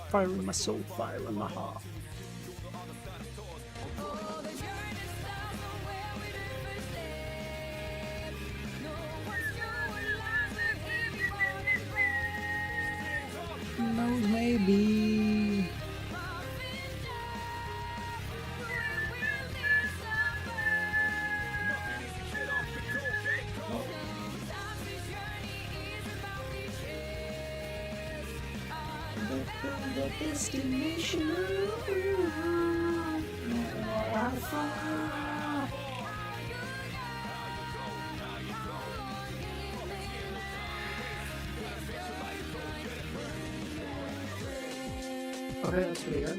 Fire in my soul, fire in my heart. Who knows, maybe. The destination. Okay, that's pretty good.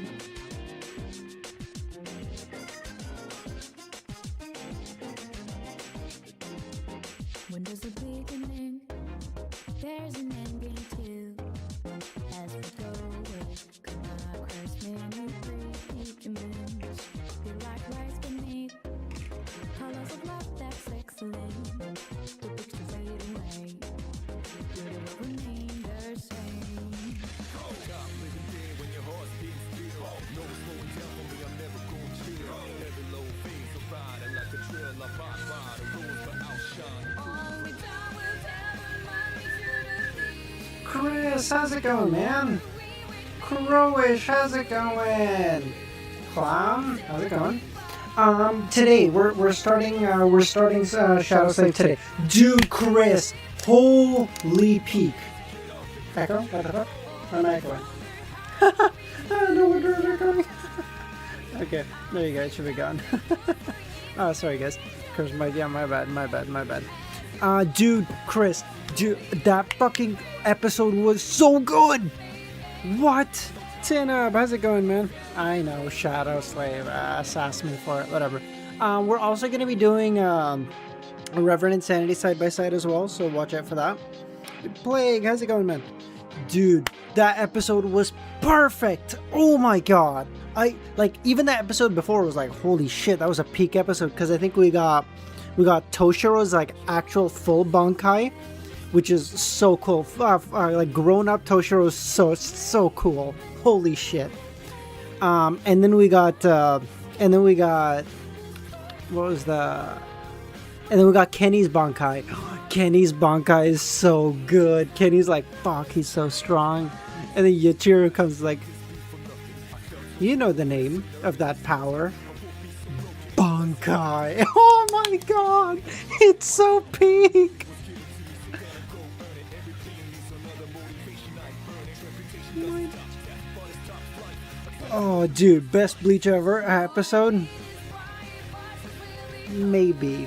When there's a beginning, there's an ending too. As we go away, come across many great humans. Feel like lies beneath colors of love that's excellent. The pictures fade away, but it will remain the same. Chris, how's it going, man? Crowish, how's it going? Clown, how's it going? Today we're starting Shadow Slave today. Dude, Chris, holy peak. Echo, what the fuck? I'm echoing. I don't know where they're going. Okay, there you go. It should be gone. Oh, sorry guys. Chris, my bad. Dude, Chris, dude, that fucking episode was so good. What? Tinab, how's it going, man? I know, Shadow Slave, asked me for it, whatever. We're also going to be doing a Reverend Insanity side by side as well, so watch out for that. Plague, how's it going, man? Dude, that episode was perfect. Oh my god. Even that episode before was like, holy shit, that was a peak episode, because I think we got Toshiro's like actual full Bankai, which is so cool. Like grown up Toshiro is so cool. Holy shit. And then we got Kenny's Bankai. Kenny's Bankai is so good. Kenny's like, fuck, he's so strong. And then Yachiro comes like, you know the name of that power. Bankai. Oh my god. It's so peak. Oh, dude, best Bleach ever episode? Maybe.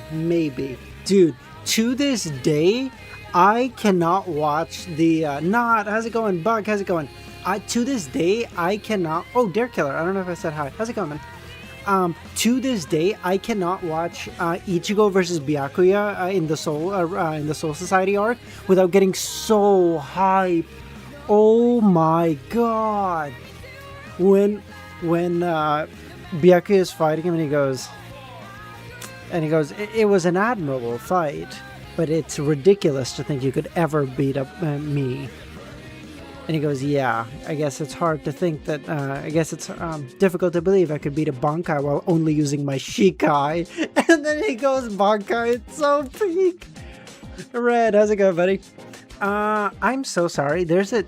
Dude, to this day, I cannot watch the, how's it going, Bug, how's it going? To this day, I cannot, oh, Dare Killer, I don't know if I said hi, how's it going, man? To this day, I cannot watch, Ichigo versus Byakuya, in the Soul Society arc, without getting so hype. Oh my god. When Byakuya is fighting him and he goes, it was an admirable fight, but it's ridiculous to think you could ever beat up me. And he goes, yeah, I guess it's hard to think that, I guess it's difficult to believe I could beat a Bankai while only using my Shikai. And then he goes, Bankai, it's so peak. Red, how's it going, buddy? I'm so sorry. There's a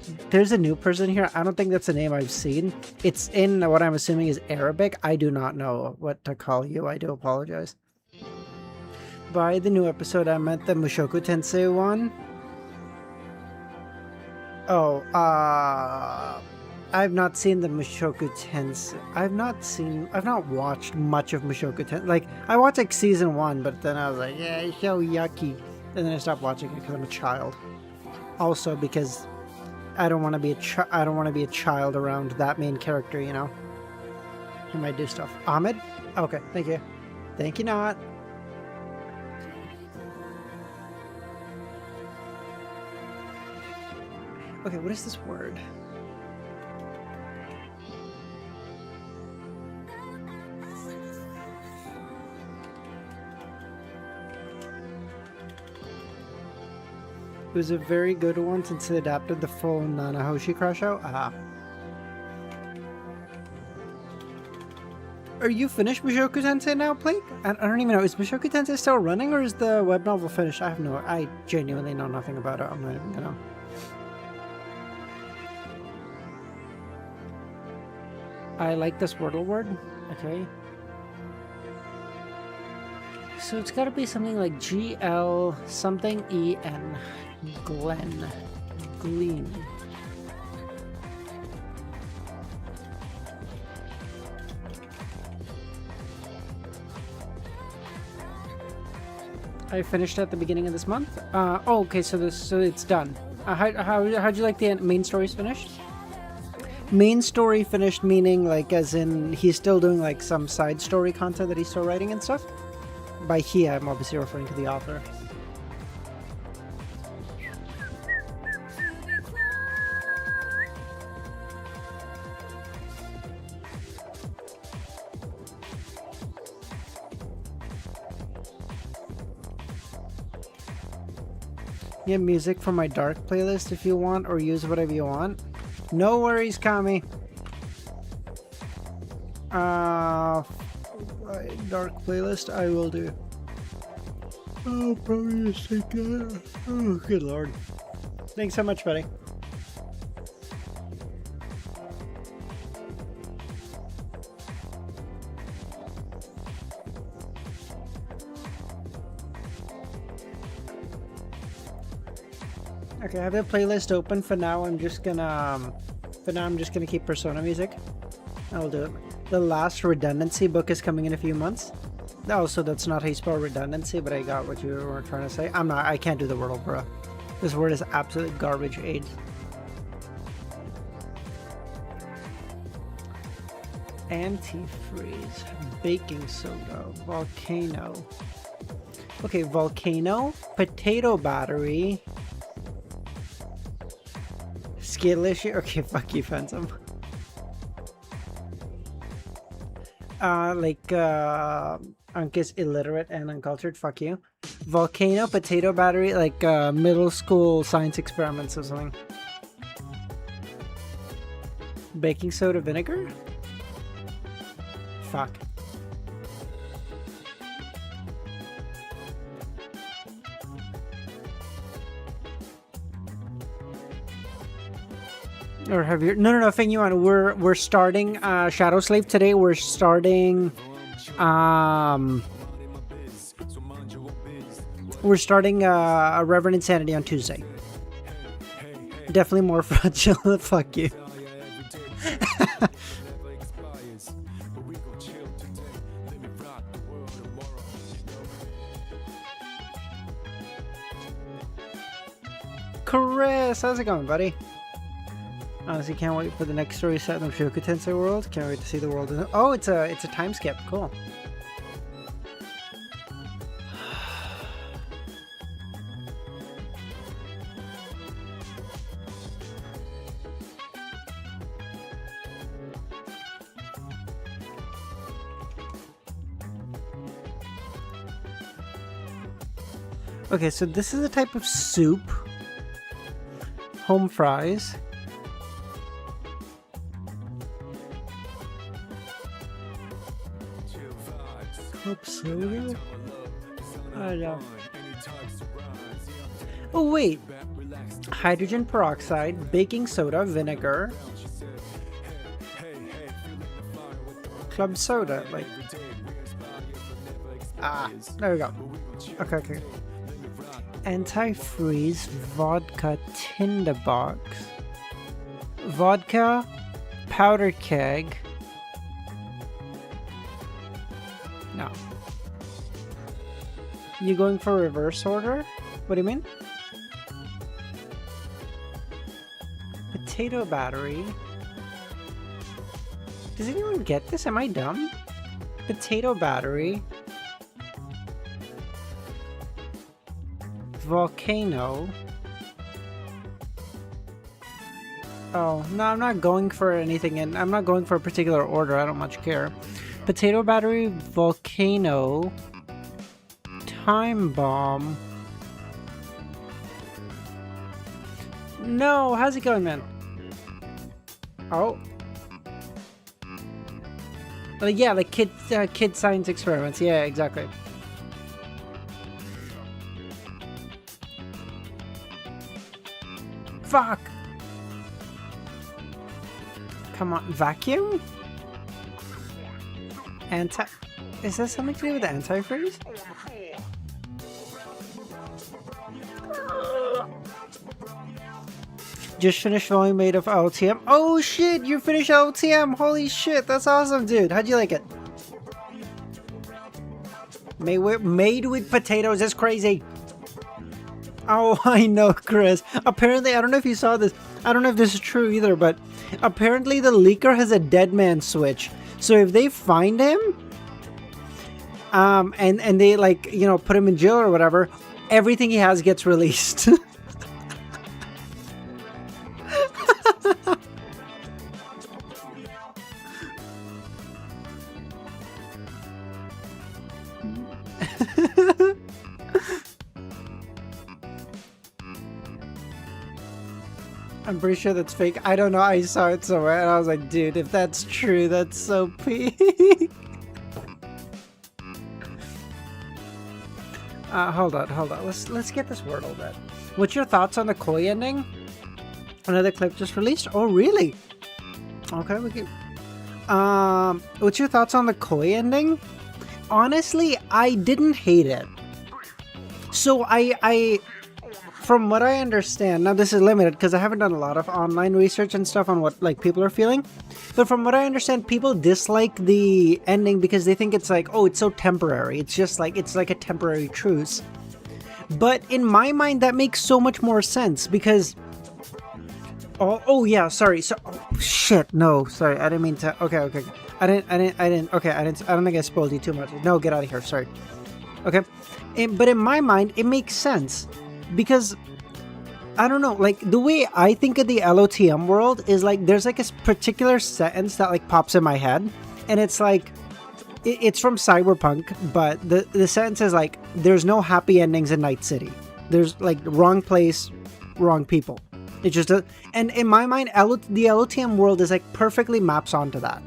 new person here. I don't think that's a name I've seen. It's in what I'm assuming is Arabic. I do not know what to call you. I do apologize. By the new episode, I meant the Mushoku Tensei one. Oh, I've not seen the Mushoku Tensei. I've not watched much of Mushoku Tensei. Like, I watched like season 1, but then I was like, yeah, it's so yucky. And then I stopped watching it because I'm a child. Also, because I don't want to be a child around that main character, you know. He might do stuff. Ahmed? Okay, thank you. Thank you, not. Okay, what is this word? It was a very good one since it adapted the full Nanahoshi Crash out. Ah. Are you finished Mushoku Tensei now, Blake? I don't even know. Is Mushoku Tensei still running, or is the web novel finished? I genuinely know nothing about it. I'm not even gonna. I like this Wordle word. Okay. So it's got to be something like GL something EN. Glen. Glean. I finished at the beginning of this month. Oh, okay. So it's done. How'd you like the main stories finished? Main story finished meaning like as in he's still doing like some side story content that he's still writing and stuff. By he, I'm obviously referring to the author. Yeah, music from my dark playlist if you want, or use whatever you want. No worries, Kami. Dark playlist, I will do. Oh, probably just take that. Oh, good lord. Thanks so much, buddy. Okay, I have the playlist open for now. I'm just gonna keep Persona music. I'll do it. The last redundancy book is coming in a few months. Oh, so that's not how you spell redundancy, but I got what you were trying to say. I can't do the word, bro. This word is absolute garbage age. Antifreeze, baking soda, volcano. Okay, volcano, potato battery, skill issue. Okay, fuck you, Phantom. Ank's illiterate and uncultured. Fuck you. Volcano, potato battery, like middle school science experiments or something. Baking soda vinegar? Fuck. Or have you? No, Feng Yuan. We're starting Shadow Slave today. We're starting Reverend Insanity on Tuesday. Definitely more fraudulent. Fuck you. Chris, how's it going, buddy? Honestly, can't wait for the next story set in the Mushoku Tensei world. Can't wait to see the world. Oh, it's a time skip. Cool. Okay, so this is a type of soup. Home fries. Club soda? I know. Oh wait. Hydrogen peroxide, baking soda, vinegar. Club soda, like. There we go. Okay. Antifreeze, vodka, tinderbox. Vodka, powder keg. No. You going for reverse order? What do you mean? Potato battery. Does anyone get this? Am I dumb? Potato battery. Volcano. Oh, no, I'm not going for anything, and I'm not going for a particular order. I don't much care. Potato battery, volcano, time bomb. No, how's it going, man? Oh. Yeah, like kid science experiments. Yeah, exactly. Fuck. Come on, vacuum? Is that something to do with the antifreeze? Just finished volume 8 of LTM. Oh shit, you finished LTM! Holy shit, that's awesome, dude. How'd you like it? Made with potatoes is crazy. Oh, I know, Chris. Apparently, I don't know if you saw this. I don't know if this is true either, but apparently the leaker has a dead man switch. So if they find him, and they, like, you know, put him in jail or whatever, everything he has gets released. I'm pretty sure that's fake. I don't know. I saw it somewhere and I was like, dude, if that's true, that's so peak. Hold on. Let's get this Wordle bit. What's your thoughts on the Koi ending? Another clip just released? Oh, really? Okay, we can. What's your thoughts on the Koi ending? Honestly, I didn't hate it. So I from what I understand, now this is limited because I haven't done a lot of online research and stuff on what, like, people are feeling, but from what I understand, people dislike the ending because they think it's like, oh, it's so temporary. It's just like, it's like a temporary truce. But in my mind, that makes so much more sense because, oh yeah, sorry. So, oh, shit, no, sorry, I didn't mean to. Okay. I don't think I spoiled you too much. No, get out of here. Sorry. Okay. But in my mind, it makes sense. Because, I don't know, like, the way I think of the LOTM world is, like, there's, like, a particular sentence that, like, pops in my head. And it's, like, it's from Cyberpunk, but the sentence is, like, there's no happy endings in Night City. There's, like, wrong place, wrong people. It just does. And in my mind, the LOTM world is, like, perfectly maps onto that.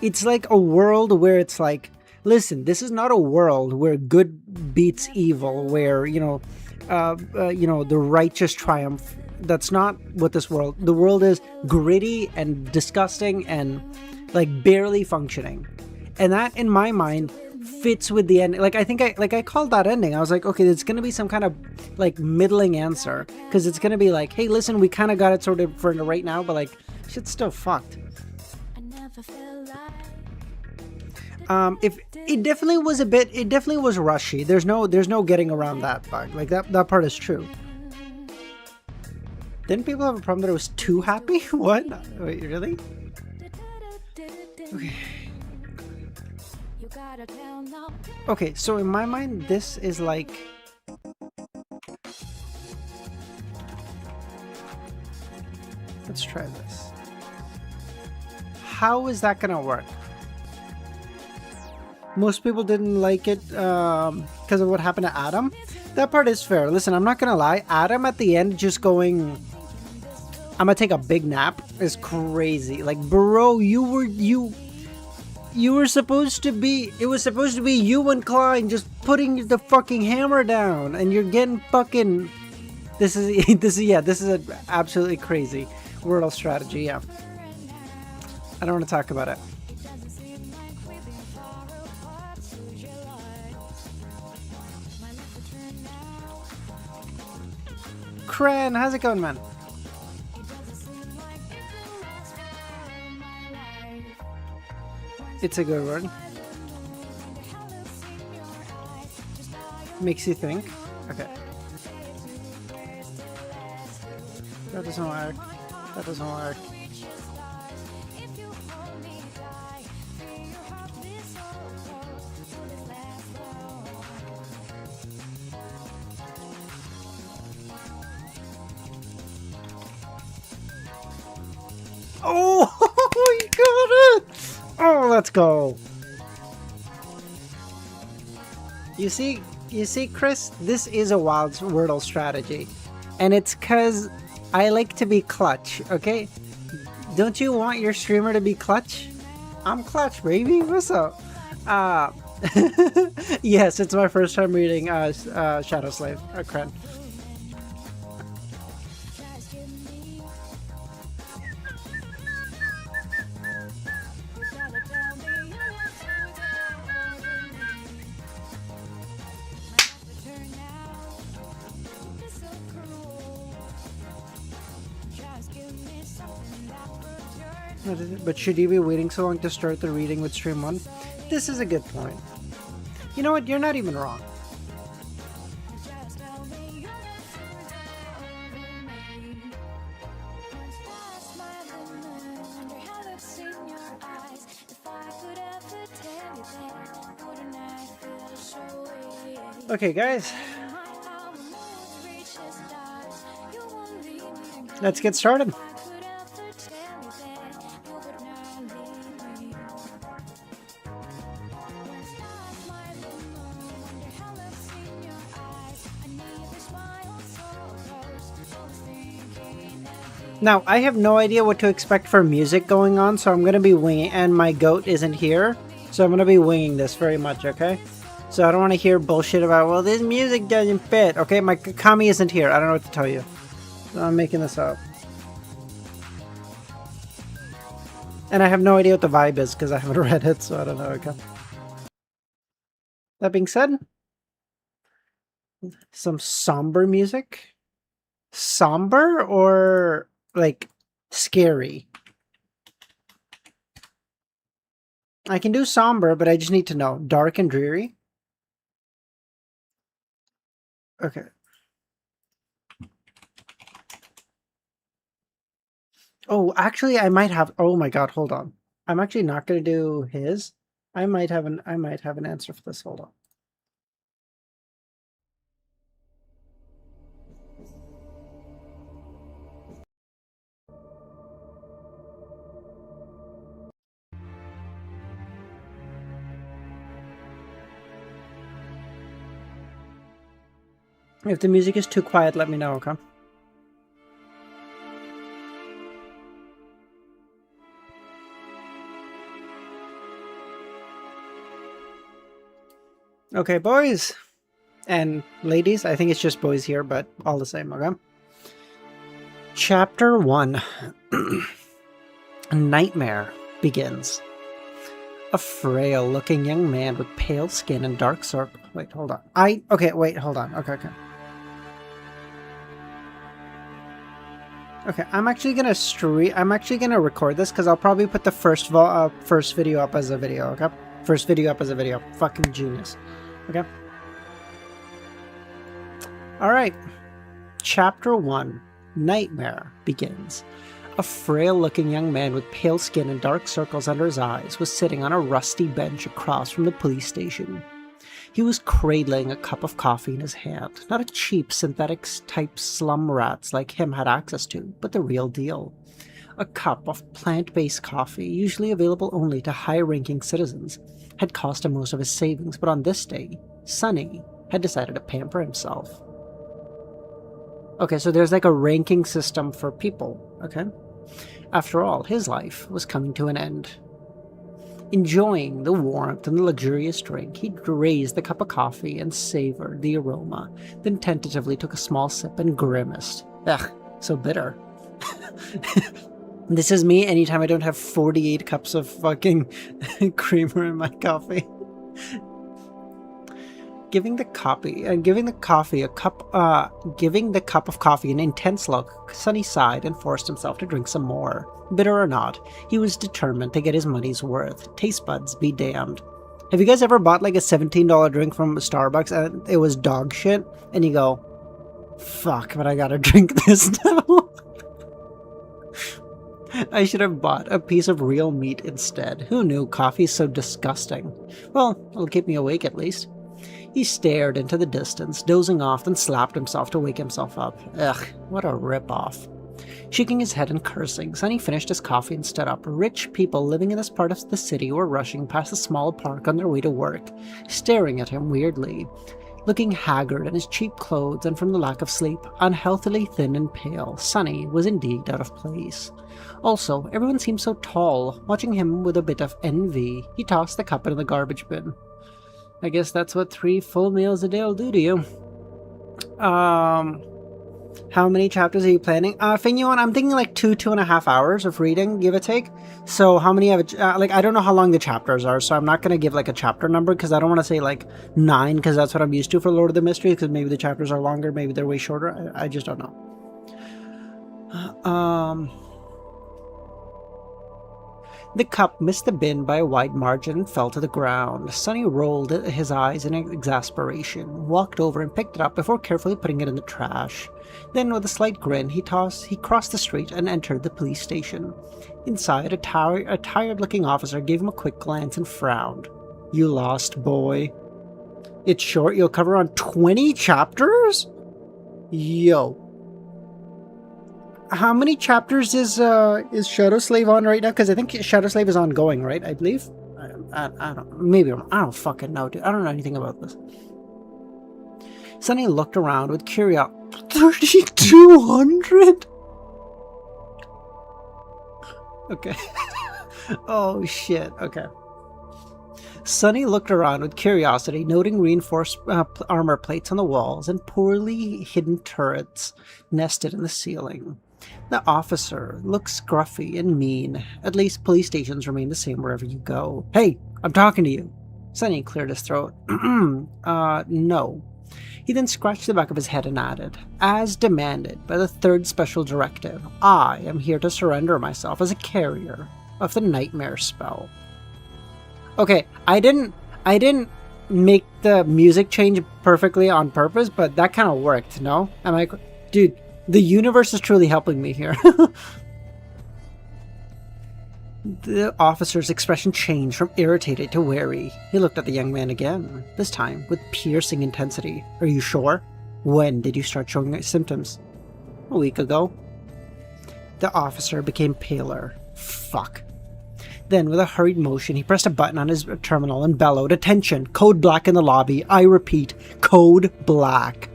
It's, like, a world where it's, like, listen, this is not a world where good beats evil, where, you know, the righteous triumph. That's not what this world. The world is gritty and disgusting and, like, barely functioning, and that, in my mind, fits with the end. Like, I think I called that ending. I was like, okay, it's gonna be some kind of, like, middling answer, because it's gonna be like, hey, listen, we kind of got it sorted for right now, but, like, shit's still fucked. If it definitely was rushy. There's no getting around that bug. Like, that part is true. Didn't people have a problem that it was too happy? What? Wait, really? Okay, so in my mind, this is like, let's try this. How is that gonna work? Most people didn't like it because of what happened to Adam. That part is fair. Listen, I'm not gonna lie. Adam at the end just going, I'm gonna take a big nap, is crazy. Like, bro, you were supposed to be, it was supposed to be you and Klein just putting the fucking hammer down, and you're getting fucking, this is an absolutely crazy Wordle strategy. Yeah, I don't want to talk about it. Kren, how's it going, man? It's a good word. Makes you think. Okay. That doesn't work. That doesn't work. Oh, you got it! Oh, let's go. You see, Chris, this is a wild Wordle strategy. And it's because I like to be clutch, okay? Don't you want your streamer to be clutch? I'm Clutch, baby. What's up? Uh, yes, it's my first time reading Shadow Slave, Kren. But should you be waiting so long to start the reading with stream 1? This is a good point. You know what? You're not even wrong. Okay, guys. Let's get started. Now, I have no idea what to expect for music going on, so I'm going to be winging, and my goat isn't here, so I'm going to be winging this very much, okay? So I don't want to hear bullshit about, well, this music doesn't fit, okay? My Kami isn't here, I don't know what to tell you. So I'm making this up. And I have no idea what the vibe is, because I haven't read it, so I don't know, okay? That being said, some somber music? Somber or... like, scary? I can do somber, but I just need to know. Dark and dreary? Okay. Oh, actually, I might have... oh my god, hold on. I'm actually not going to do his. I might have an answer for this. Hold on. If the music is too quiet, let me know, okay? Okay, boys and ladies. I think it's just boys here, but all the same, okay? Chapter 1. A nightmare begins. A frail-looking young man with pale skin and dark circles. Wait, hold on. Okay, wait, hold on. Okay. Okay, I'm actually gonna record this because I'll probably put the first video up as a video, okay? First video up as a video. Fucking genius. Okay? Alright. Chapter 1. Nightmare begins. A frail-looking young man with pale skin and dark circles under his eyes was sitting on a rusty bench across from the police station. He was cradling a cup of coffee in his hand, not a cheap synthetic-type slum rats like him had access to, but the real deal. A cup of plant-based coffee, usually available only to high-ranking citizens, had cost him most of his savings, but on this day, Sonny had decided to pamper himself. Okay, so there's like a ranking system for people, okay? After all, his life was coming to an end. Enjoying the warmth and the luxurious drink, he raised the cup of coffee and savored the aroma, then tentatively took a small sip and grimaced. Ugh, so bitter. This is me anytime I don't have 48 cups of fucking creamer in my coffee. Giving the cup of coffee an intense look, Sonny sighed and forced himself to drink some more. Bitter or not, he was determined to get his money's worth. Taste buds be damned. Have you guys ever bought like a $17 drink from Starbucks and it was dog shit? And you go, fuck, but I gotta drink this now. I should have bought a piece of real meat instead. Who knew coffee's so disgusting? Well, it'll keep me awake at least. He stared into the distance, dozing off, then slapped himself to wake himself up. Ugh, what a rip-off. Shaking his head and cursing, Sonny finished his coffee and stood up. Rich people living in this part of the city were rushing past a small park on their way to work, staring at him weirdly. Looking haggard in his cheap clothes and from the lack of sleep, unhealthily thin and pale, Sonny was indeed out of place. Also, everyone seemed so tall. Watching him with a bit of envy, he tossed the cup into the garbage bin. I guess that's what 3 full meals a day will do to you. How many chapters are you planning? Finyuan, I'm thinking like 2.5 hours of reading, give or take. So how many have I don't know how long the chapters are, so I'm not going to give like a chapter number because I don't want to say like 9 because that's what I'm used to for Lord of the Mysteries, because maybe the chapters are longer, maybe they're way shorter. I just don't know. The cup missed the bin by a wide margin and fell to the ground. Sonny rolled his eyes in exasperation, walked over and picked it up before carefully putting it in the trash. Then, with a slight grin, he crossed the street and entered the police station. Inside, a tired-looking officer gave him a quick glance and frowned. "You lost, boy. It's short. You'll cover on 20 chapters? Yo. How many chapters is Shadow Slave on right now? Because I think Shadow Slave is ongoing, right? I believe. I don't. Maybe I don't fucking know, dude. I don't know anything about this. Sonny looked around with curiosity. 3,200. Okay. Oh shit. Okay. Sonny looked around with curiosity, noting reinforced armor plates on the walls and poorly hidden turrets nested in the ceiling. The officer looked scruffy and mean. At least police stations remain the same wherever you go. "Hey, I'm talking to you." Sonny cleared his throat. No. He then scratched the back of his head and added, "As demanded by the 3rd Special Directive, I am here to surrender myself as a carrier of the Nightmare spell." Okay, I didn't make the music change perfectly on purpose, but that kind of worked, no? I'm like, dude, the universe is truly helping me here. The officer's expression changed from irritated to wary. He looked at the young man again, this time with piercing intensity. "Are you sure? When did you start showing symptoms?" "A week ago." The officer became paler. Fuck. Then, with a hurried motion, he pressed a button on his terminal and bellowed, "Attention! Code black in the lobby. I repeat, code black."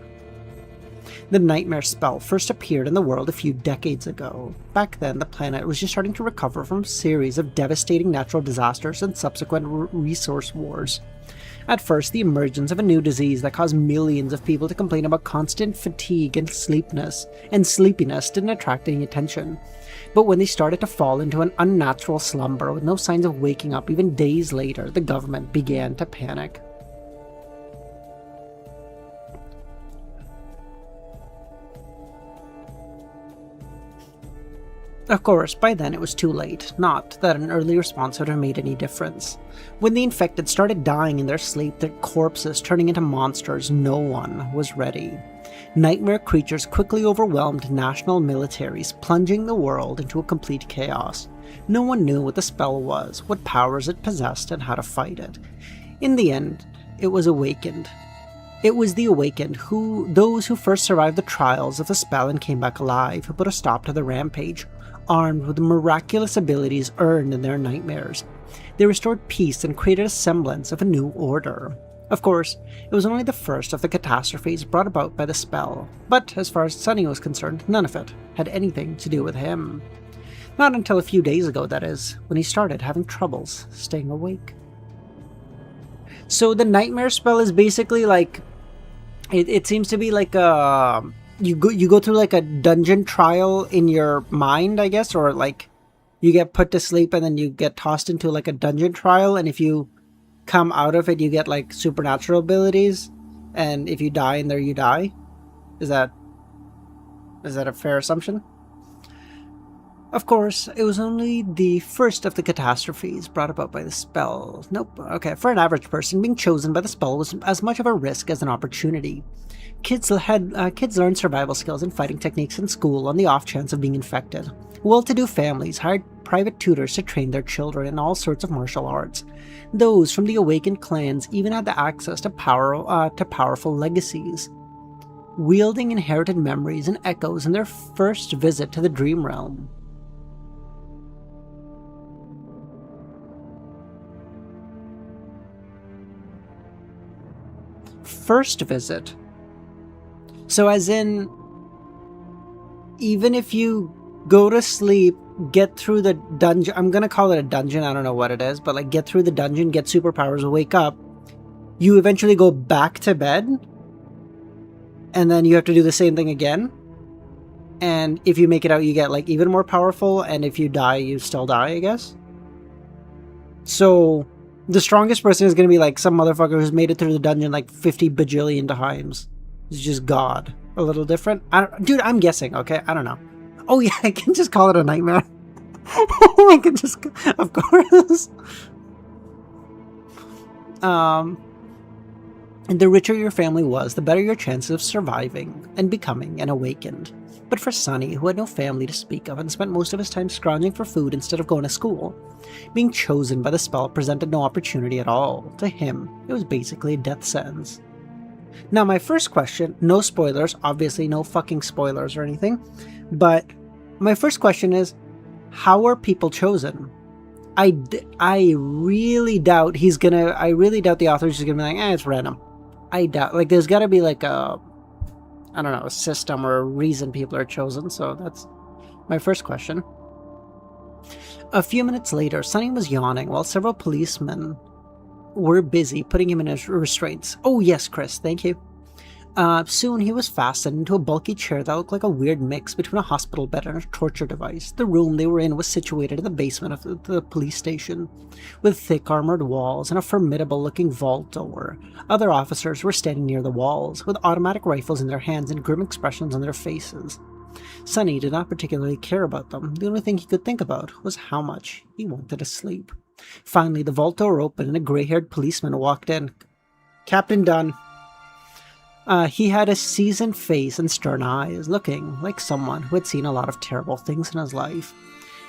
The Nightmare spell first appeared in the world a few decades ago. Back then, the planet was just starting to recover from a series of devastating natural disasters and subsequent resource wars. At first, the emergence of a new disease that caused millions of people to complain about constant fatigue and sleepiness didn't attract any attention. But when they started to fall into an unnatural slumber with no signs of waking up even days later, the government began to panic. Of course, by then it was too late, not that an early response would have made any difference. When the infected started dying in their sleep, their corpses turning into monsters, no one was ready. Nightmare creatures quickly overwhelmed national militaries, plunging the world into a complete chaos. No one knew what the spell was, what powers it possessed, and how to fight it. In the end, it was awakened. It was the awakened those who first survived the trials of the spell and came back alive, who put a stop to the rampage, armed with the miraculous abilities earned in their nightmares. They restored peace and created a semblance of a new order. Of course, it was only the first of the catastrophes brought about by the spell, but as far as Sonny was concerned, none of it had anything to do with him. Not until a few days ago, that is, when he started having troubles staying awake. So the Nightmare spell is basically like, it seems to be like a, you go through like a dungeon trial in your mind, I guess, or like you get put to sleep and then you get tossed into like a dungeon trial, and if you come out of it you get like supernatural abilities, and if you die in there you die. Is that a fair assumption? Of course, it was only the first of the catastrophes brought about by the spell. Nope. Okay, for an average person, being chosen by the spell was as much of a risk as an opportunity. Kids learned survival skills and fighting techniques in school on the off chance of being infected. Well-to-do families hired private tutors to train their children in all sorts of martial arts. Those from the awakened clans even had the access to powerful legacies, wielding inherited memories and echoes in their first visit to the dream realm. first visit. So as in, even if you go to sleep, get through the dungeon, I'm gonna call it a dungeon, I don't know what it is, but like get through the dungeon, get superpowers, wake up, you eventually go back to bed, and then you have to do the same thing again. And if you make it out, you get like even more powerful, and if you die, you still die, I guess. So the strongest person is gonna be like some motherfucker who's made it through the dungeon like 50 bajillion times. He's just God. A little different. Dude, I'm guessing, okay? I don't know. Oh yeah, I can just call it a nightmare. I can just, of course. And the richer your family was, the better your chances of surviving and becoming an awakened. But for Sonny, who had no family to speak of and spent most of his time scrounging for food instead of going to school, being chosen by the spell presented no opportunity at all. To him, it was basically a death sentence. Now, my first question, no spoilers, obviously no fucking spoilers or anything, but my first question is, how are people chosen? I really doubt the author's just gonna be like, it's random. I doubt, like, there's gotta be like a system or a reason people are chosen, so that's my first question. A few minutes later, Sonny was yawning while several policemen were busy putting him in his restraints. Oh yes, Chris, thank you. Soon he was fastened into a bulky chair that looked like a weird mix between a hospital bed and a torture device. The room they were in was situated in the basement of the police station, with thick armored walls and a formidable-looking vault door. Other officers were standing near the walls, with automatic rifles in their hands and grim expressions on their faces. Sonny did not particularly care about them. The only thing he could think about was how much he wanted to sleep. Finally, the vault door opened and a gray-haired policeman walked in. Captain Dunn. He had a seasoned face and stern eyes, looking like someone who had seen a lot of terrible things in his life.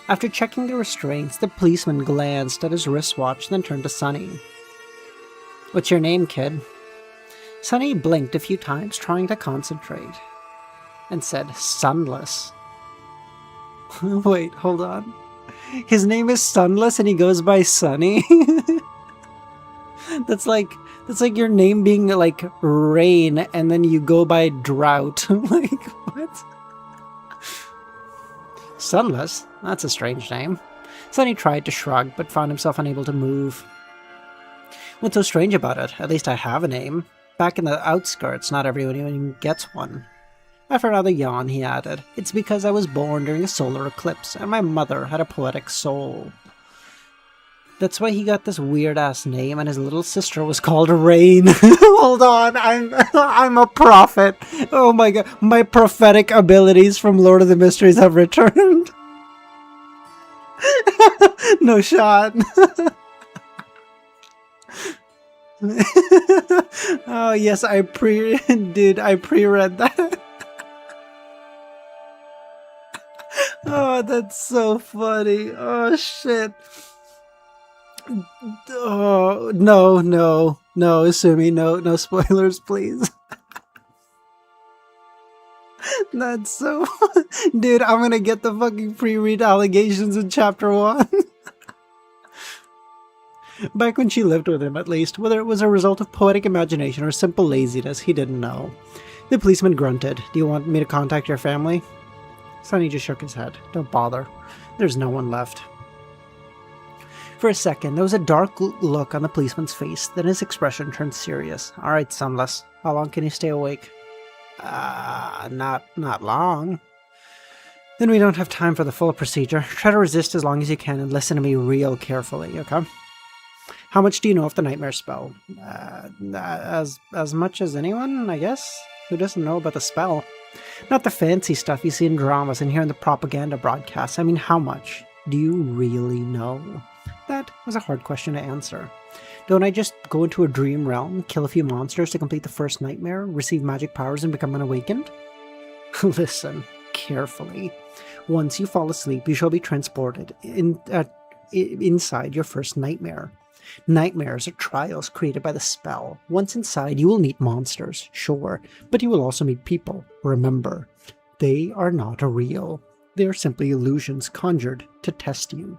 After checking the restraints, the policeman glanced at his wristwatch, then turned to Sonny. "What's your name, kid?" Sonny blinked a few times, trying to concentrate, and said, "Sunless." Wait, hold on. His name is Sunless and he goes by Sunny? That's like your name being like Rain and then you go by Drought. Like, what? Sunless? That's a strange name. Sonny tried to shrug, but found himself unable to move. What's so strange about it? At least I have a name. Back in the outskirts, not everyone even gets one. After another yawn, he added, "It's because I was born during a solar eclipse, and my mother had a poetic soul. That's why he got this weird-ass name, and his little sister was called Rain." Hold on, I'm a prophet. Oh my god, my prophetic abilities from Lord of the Mysteries have returned. No shot. Oh yes, I pre-read that. Oh, that's so funny. Oh shit. Oh, no, Sumi, no spoilers, please. That's so... Dude, I'm gonna get the fucking pre-read allegations in chapter 1. Back when she lived with him, at least, whether it was a result of poetic imagination or simple laziness, he didn't know. The policeman grunted. "Do you want me to contact your family?" Sonny just shook his head. "Don't bother. There's no one left." For a second, there was a dark look on the policeman's face, then his expression turned serious. "Alright, Sunless. How long can you stay awake?" Not long." "Then we don't have time for the full procedure. Try to resist as long as you can and listen to me real carefully, okay? How much do you know of the nightmare spell?" As much as anyone, I guess? Who doesn't know about the spell? Not the fancy stuff you see in dramas and hear in the propaganda broadcasts. I mean, how much do you really know? That was a hard question to answer. Don't I just go into a dream realm, kill a few monsters to complete the first nightmare, receive magic powers, and become unawakened? Listen carefully. Once you fall asleep, you shall be transported inside your first nightmare. Nightmares are trials created by the spell. Once inside, you will meet monsters, sure, but you will also meet people. Remember, they are not real. They are simply illusions conjured to test you.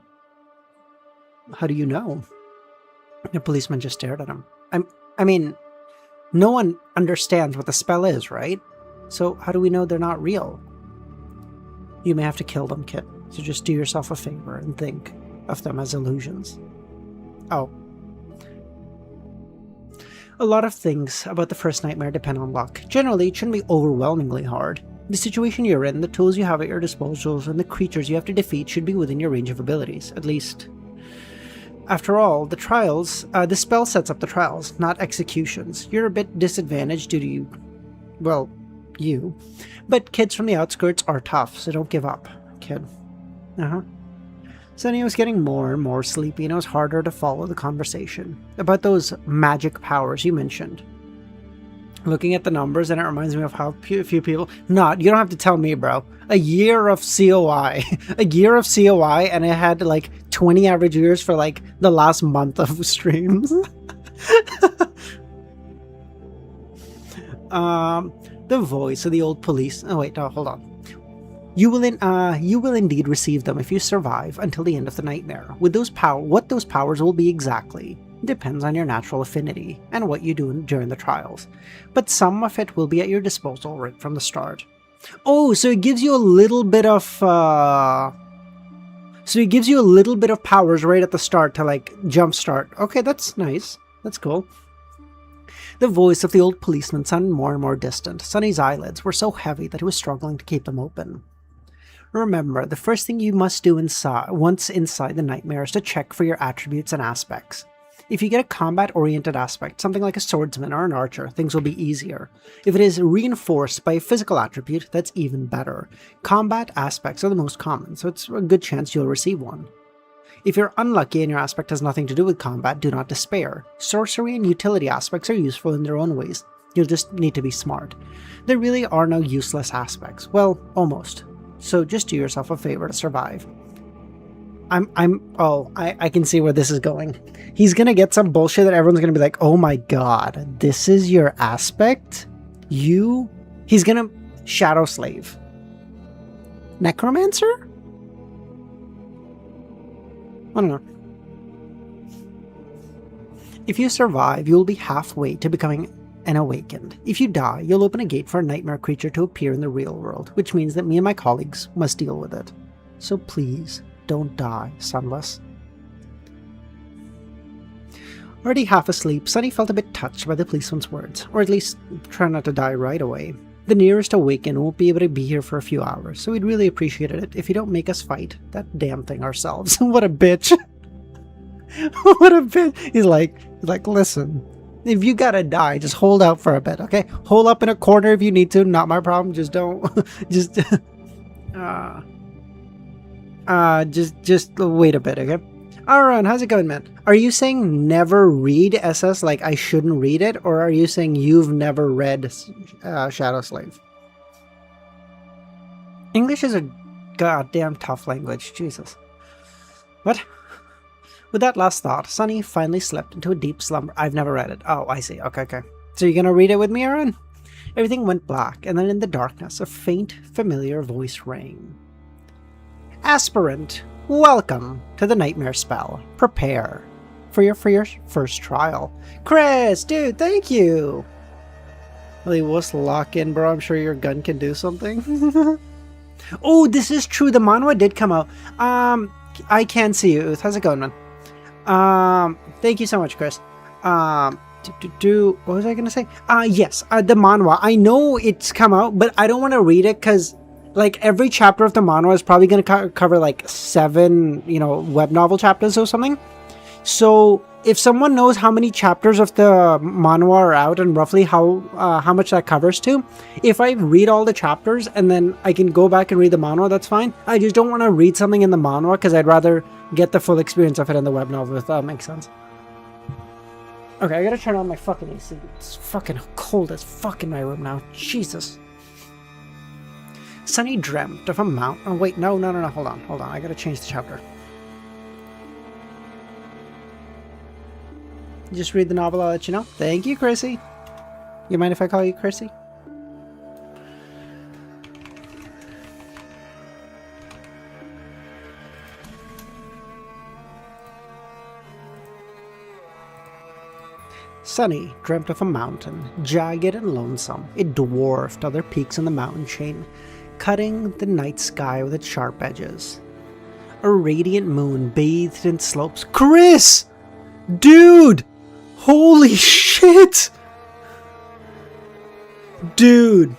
How do you know? The policeman just stared at him. I mean, No one understands what the spell is, right? So how do we know they're not real? You may have to kill them, kid. So just do yourself a favor and think of them as illusions. Oh. A lot of things about the first nightmare depend on luck. Generally, it shouldn't be overwhelmingly hard. The situation you're in, the tools you have at your disposal, and the creatures you have to defeat should be within your range of abilities, at least. After all, the trials, the spell sets up the trials, not executions. You're a bit disadvantaged due to you. But kids from the outskirts are tough, so don't give up, kid. Sunny was getting more and more sleepy, and it was harder to follow the conversation about those magic powers you mentioned. Looking at the numbers, and it reminds me of how few people... you don't have to tell me, bro. A year of COI. A year of COI, and it had like 20 average viewers for like the last month of streams. The voice of the old police... Oh wait, no, hold on. You will indeed receive them if you survive until the end of the nightmare. With what those powers will be exactly depends on your natural affinity and what you do during the trials. But some of it will be at your disposal right from the start. Oh, so it gives you a little bit of powers right at the start to like jumpstart. Okay, that's nice. That's cool. The voice of the old policeman sounded more and more distant. Sunny's eyelids were so heavy that he was struggling to keep them open. Remember, the first thing you must do once inside the nightmare is to check for your attributes and aspects. If you get a combat-oriented aspect, something like a swordsman or an archer, things will be easier. If it is reinforced by a physical attribute, that's even better. Combat aspects are the most common, so it's a good chance you'll receive one. If you're unlucky and your aspect has nothing to do with combat, do not despair. Sorcery and utility aspects are useful in their own ways. You'll just need to be smart. There really are no useless aspects. Well, almost. So just do yourself a favor to survive. I can see where this is going. He's gonna get some bullshit that everyone's gonna be like, oh my god, this is your aspect? He's gonna shadow slave. Necromancer? I don't know. If you survive, you'll be halfway to becoming an awakened. If you die, you'll open a gate for a nightmare creature to appear in the real world, which means that me and my colleagues must deal with it. So please, don't die, Sunless. Already half asleep, Sunny felt a bit touched by the policeman's words, or at least try not to die right away. The nearest awakened won't be able to be here for a few hours, so we'd really appreciate it if you don't make us fight that damn thing ourselves. What a bitch. What a bitch. He's like, listen, if you gotta die, just hold out for a bit, okay? Hold up in a corner if you need to, not my problem, just don't, just wait a bit, okay? Aaron, how's it going, man? Are you saying never read SS, like I shouldn't read it? Or are you saying you've never read Shadow Slave? English is a goddamn tough language, Jesus. What? With that last thought, Sunny finally slept into a deep slumber. I've never read it. Oh, I see. Okay. So you're gonna read it with me, Aaron? Everything went black, and then in the darkness, a faint, familiar voice rang. Aspirant, welcome to the Nightmare Spell. Prepare for your first trial. Chris, dude, thank you. Well, you was lock in, bro. I'm sure your gun can do something. Oh, this is true. The manhwa did come out. I can see you. How's it going, man? Thank you so much, Chris. What was I gonna say? Yes, the manhwa. I know it's come out, but I don't want to read it because, like, every chapter of the manhwa is probably gonna cover like 7, web novel chapters or something. So if someone knows how many chapters of the manhwa are out and roughly how much that covers to, if I read all the chapters and then I can go back and read the manhwa, that's fine. I just don't want to read something in the manhwa because I'd rather get the full experience of it in the web novel, if that makes sense. Okay, I gotta turn on my fucking AC. It's fucking cold as fuck in my room now. Jesus. Sunny dreamt of a mountain. Oh wait, no, hold on. I gotta change the chapter. Just read the novel, I'll let you know. Thank you, Chrissy. You mind if I call you Chrissy? Sunny dreamt of a mountain, jagged and lonesome. It dwarfed other peaks in the mountain chain, cutting the night sky with its sharp edges. A radiant moon bathed in slopes. Chris! Dude! Holy shit! Dude!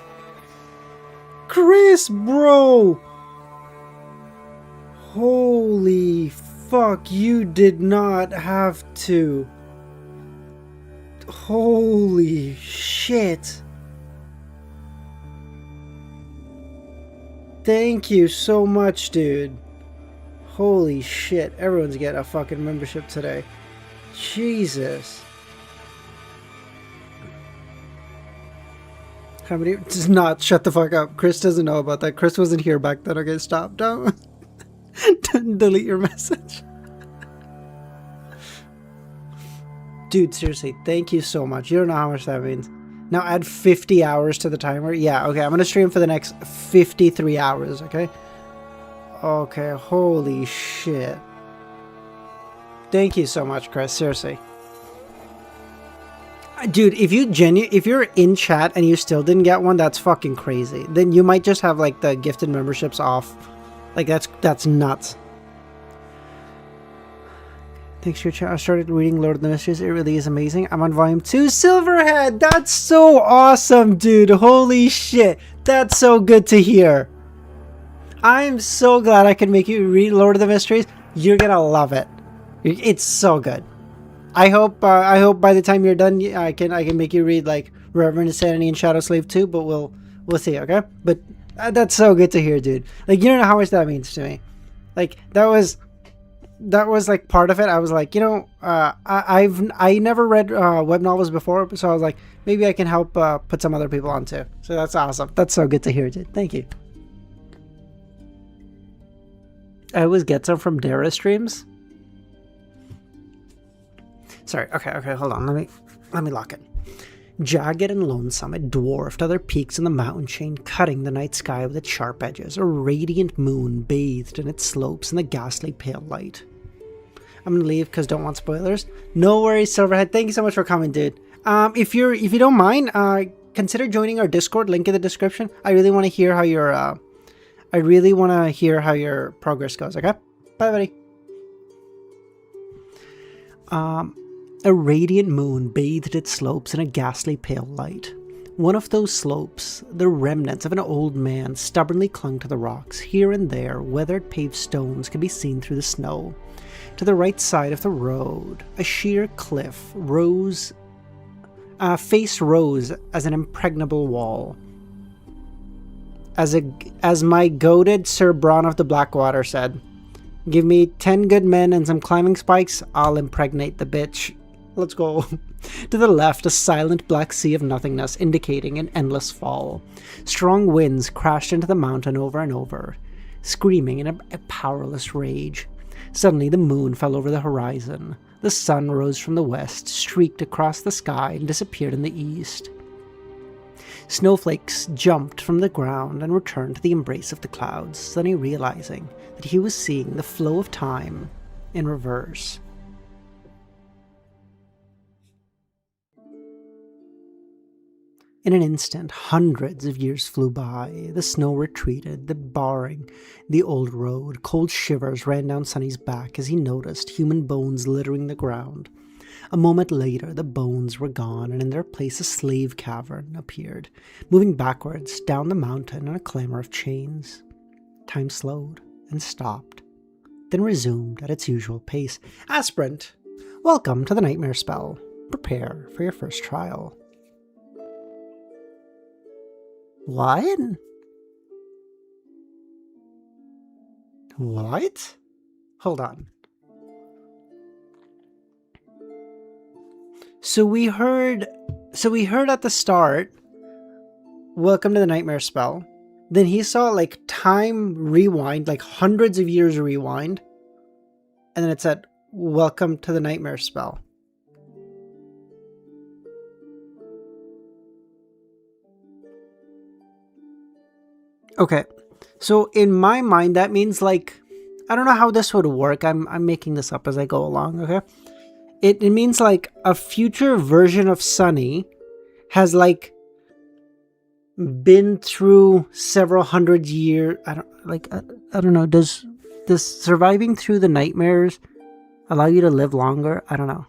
Chris, bro! Holy fuck, you did not have to. Holy shit. Thank you so much, dude. Holy shit, everyone's getting a fucking membership today. Jesus. How many? Just not shut the fuck up. Chris doesn't know about that. Chris wasn't here back then. Okay, stop. Don't delete your message. Dude, seriously, thank you so much. You don't know how much that means. Now add 50 hours to the timer. Yeah, okay, I'm gonna stream for the next 53 hours, okay? Okay, holy shit. Thank you so much, Chris, seriously. Dude, if you're in chat and you still didn't get one, that's fucking crazy. Then you might just have like the gifted memberships off. Like that's nuts. Thanks for your chat. I started reading Lord of the Mysteries. It really is amazing. I'm on volume 2. Silverhead! That's so awesome, dude. Holy shit. That's so good to hear. I'm so glad I can make you read Lord of the Mysteries. You're gonna love it. It's so good. I hope by the time you're done, I can make you read like Reverend Insanity and Shadow Slave 2, but we'll see, okay? But that's so good to hear, dude. Like, you don't know how much that means to me. Like, that was like part of it. I was like, you know, I never read web novels before, so I was like, maybe I can help put some other people on too. So that's awesome. That's so good to hear, dude. Thank you. I always get some from Dara streams. Sorry, okay, hold on. Let me lock it. Jagged and lonesome, it dwarfed other peaks in the mountain chain, cutting the night sky with its sharp edges. A radiant moon bathed in its slopes in the ghastly pale light. I'm gonna leave because don't want spoilers. No worries, Silverhead. Thank you so much for coming, dude. If you don't mind, consider joining our Discord. Link in the description. I really want to hear how your progress goes. Okay, bye, buddy. A radiant moon bathed its slopes in a ghastly pale light. One of those slopes, the remnants of an old man, stubbornly clung to the rocks. Here and there, weathered paved stones could be seen through the snow. To the right side of the road, a sheer cliff face rose as an impregnable wall. As my goated Sir Bronn of the Blackwater said, "Give me 10 good men and some climbing spikes, I'll impregnate the bitch." Let's go. To the left, a silent black sea of nothingness, indicating an endless fall. Strong winds crashed into the mountain over and over, screaming in a powerless rage. Suddenly, the moon fell over the horizon. The sun rose from the west, streaked across the sky, and disappeared in the east. Snowflakes jumped from the ground and returned to the embrace of the clouds, suddenly realizing that he was seeing the flow of time in reverse. In an instant, hundreds of years flew by. The snow retreated, barring the old road. Cold shivers ran down Sunny's back as he noticed human bones littering the ground. A moment later, the bones were gone, and in their place a slave cavern appeared, moving backwards down the mountain in a clamor of chains. Time slowed and stopped, then resumed at its usual pace. Aspirant, welcome to the nightmare spell. Prepare for your first trial. What? What? Hold on. So we heard at the start, welcome to the nightmare spell. Then he saw like time rewind, like hundreds of years rewind. And then it said, welcome to the nightmare spell. Okay, so in my mind, that means like, I don't know how this would work. I'm making this up as I go along, okay? It means like a future version of Sunny has like been through several hundred years. I don't know. Does surviving through the nightmares allow you to live longer? I don't know.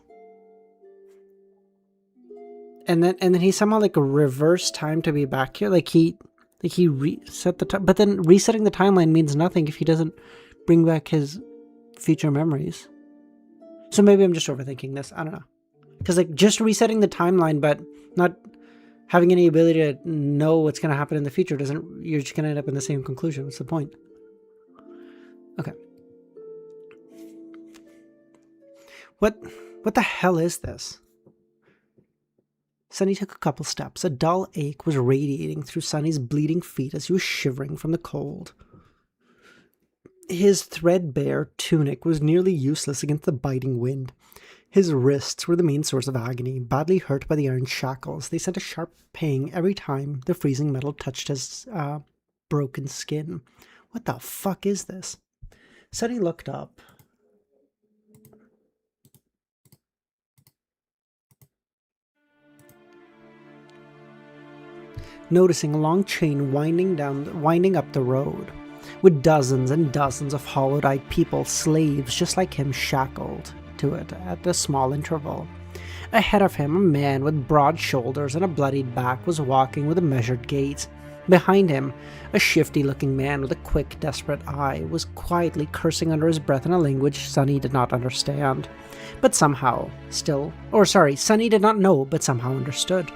And then he somehow like reverse time to be back here. Like he reset the time, but then resetting the timeline means nothing if he doesn't bring back his future memories. So maybe I'm just overthinking this. I don't know. Because like just resetting the timeline, but not having any ability to know what's going to happen in the future you're just going to end up in the same conclusion. What's the point? Okay. What the hell is this? Sunny took a couple steps. A dull ache was radiating through Sunny's bleeding feet as he was shivering from the cold. His threadbare tunic was nearly useless against the biting wind. His wrists were the main source of agony, badly hurt by the iron shackles. They sent a sharp pang every time the freezing metal touched his broken skin. What the fuck is this? Sunny looked up. Noticing a long chain winding up the road, with dozens and dozens of hollow-eyed people, slaves just like him, shackled to it at a small interval. Ahead of him, a man with broad shoulders and a bloodied back was walking with a measured gait. Behind him, a shifty-looking man with a quick, desperate eye was quietly cursing under his breath in a language Sunny did not understand, but somehow Sunny did not know, but somehow understood.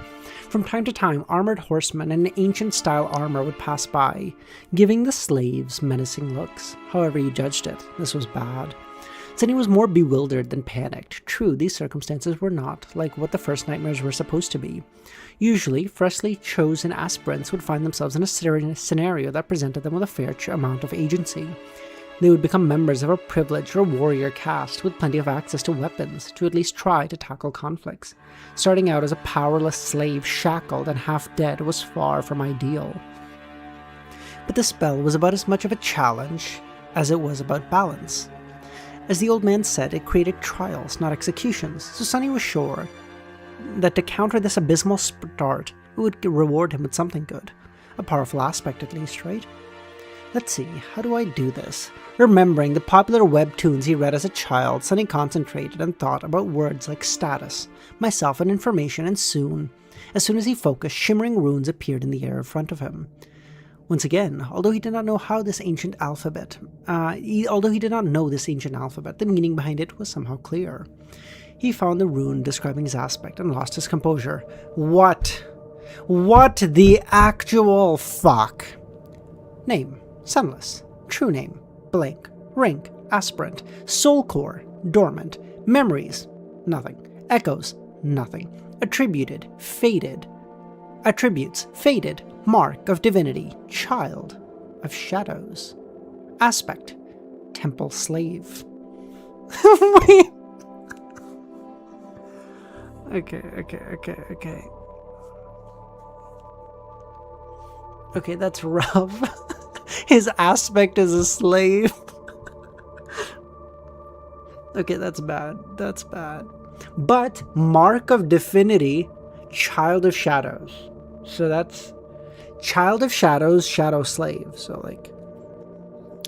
From time to time, armored horsemen in ancient-style armor would pass by, giving the slaves menacing looks. However you judged it, this was bad. Sunny was more bewildered than panicked. True, these circumstances were not like what the first nightmares were supposed to be. Usually, freshly chosen aspirants would find themselves in a scenario that presented them with a fair amount of agency. They would become members of a privileged or warrior caste with plenty of access to weapons to at least try to tackle conflicts. Starting out as a powerless slave shackled and half dead was far from ideal. But the spell was about as much of a challenge as it was about balance. As the old man said, it created trials, not executions, so Sunny was sure that to counter this abysmal start, it would reward him with something good. A powerful aspect at least, right? Let's see, how do I do this? Remembering the popular webtoons he read as a child, Sunny concentrated and thought about words like status, myself and information, and soon. As soon as he focused, shimmering runes appeared in the air in front of him. Once again, although he did not know this ancient alphabet, the meaning behind it was somehow clear. He found the rune describing his aspect and lost his composure. What the actual fuck? Name, sunless. True name, blank. Rank, aspirant. Soul core, dormant. Memories, nothing. Echoes, nothing. Attributed, faded. Attributes, faded. Mark of divinity, child of shadows. Aspect, temple slave. Wait. Okay. Okay, that's rough. His aspect is a slave. Okay, that's bad. But mark of divinity, child of shadows. So that's child of shadows, shadow slave. So like,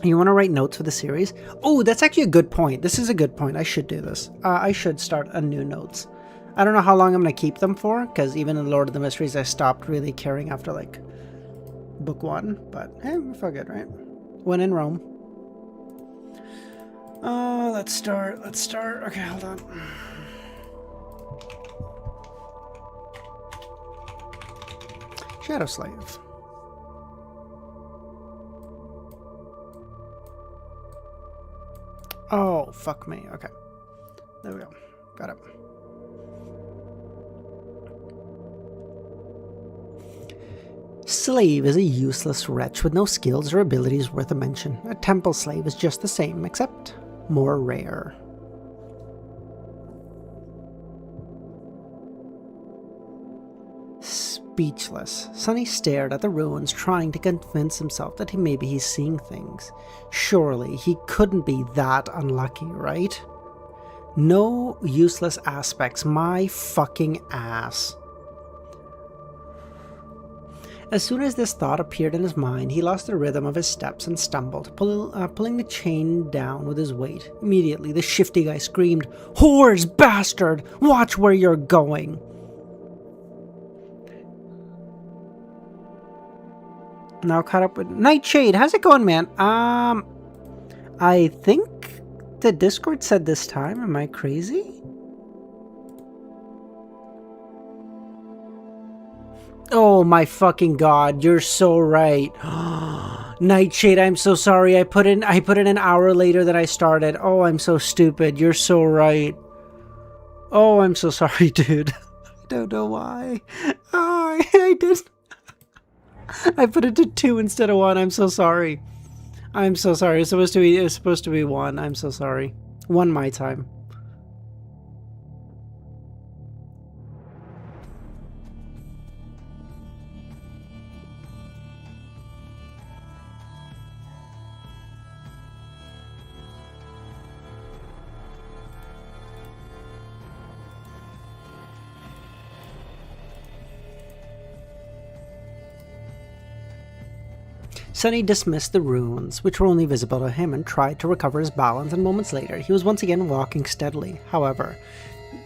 you want to write notes for the series? Oh, that's actually a good point. This is a good point. I should do this. I should start a new notes. I don't know how long I'm going to keep them for, because even in Lord of the Mysteries, I stopped really caring after like book 1. But hey, fuck it, right? When in Rome. Let's start. Okay, hold on. Shadow Slave. Oh, fuck me. Okay. There we go. Got it. Slave is a useless wretch with no skills or abilities worth a mention. A temple slave is just the same, except more rare. Speechless, Sunny stared at the ruins, trying to convince himself that maybe he's seeing things. Surely he couldn't be that unlucky, right? No useless aspects. My fucking ass. As soon as this thought appeared in his mind, he lost the rhythm of his steps and stumbled, pulling the chain down with his weight. Immediately, the shifty guy screamed, "Whores, bastard! Watch where you're going!" Now caught up with Nightshade. How's it going, man? I think the Discord said this time. Am I crazy? Oh my fucking god, you're so right. Nightshade, I'm so sorry. I put in an hour later than I started. Oh, I'm so stupid. You're so right. Oh, I'm so sorry, dude. I don't know why. Oh, I did. I put it to 2 instead of 1. I'm so sorry. I'm so sorry. It's supposed to be 1. I'm so sorry. 1 my time. Sunny dismissed the ruins, which were only visible to him, and tried to recover his balance, and moments later he was once again walking steadily. However,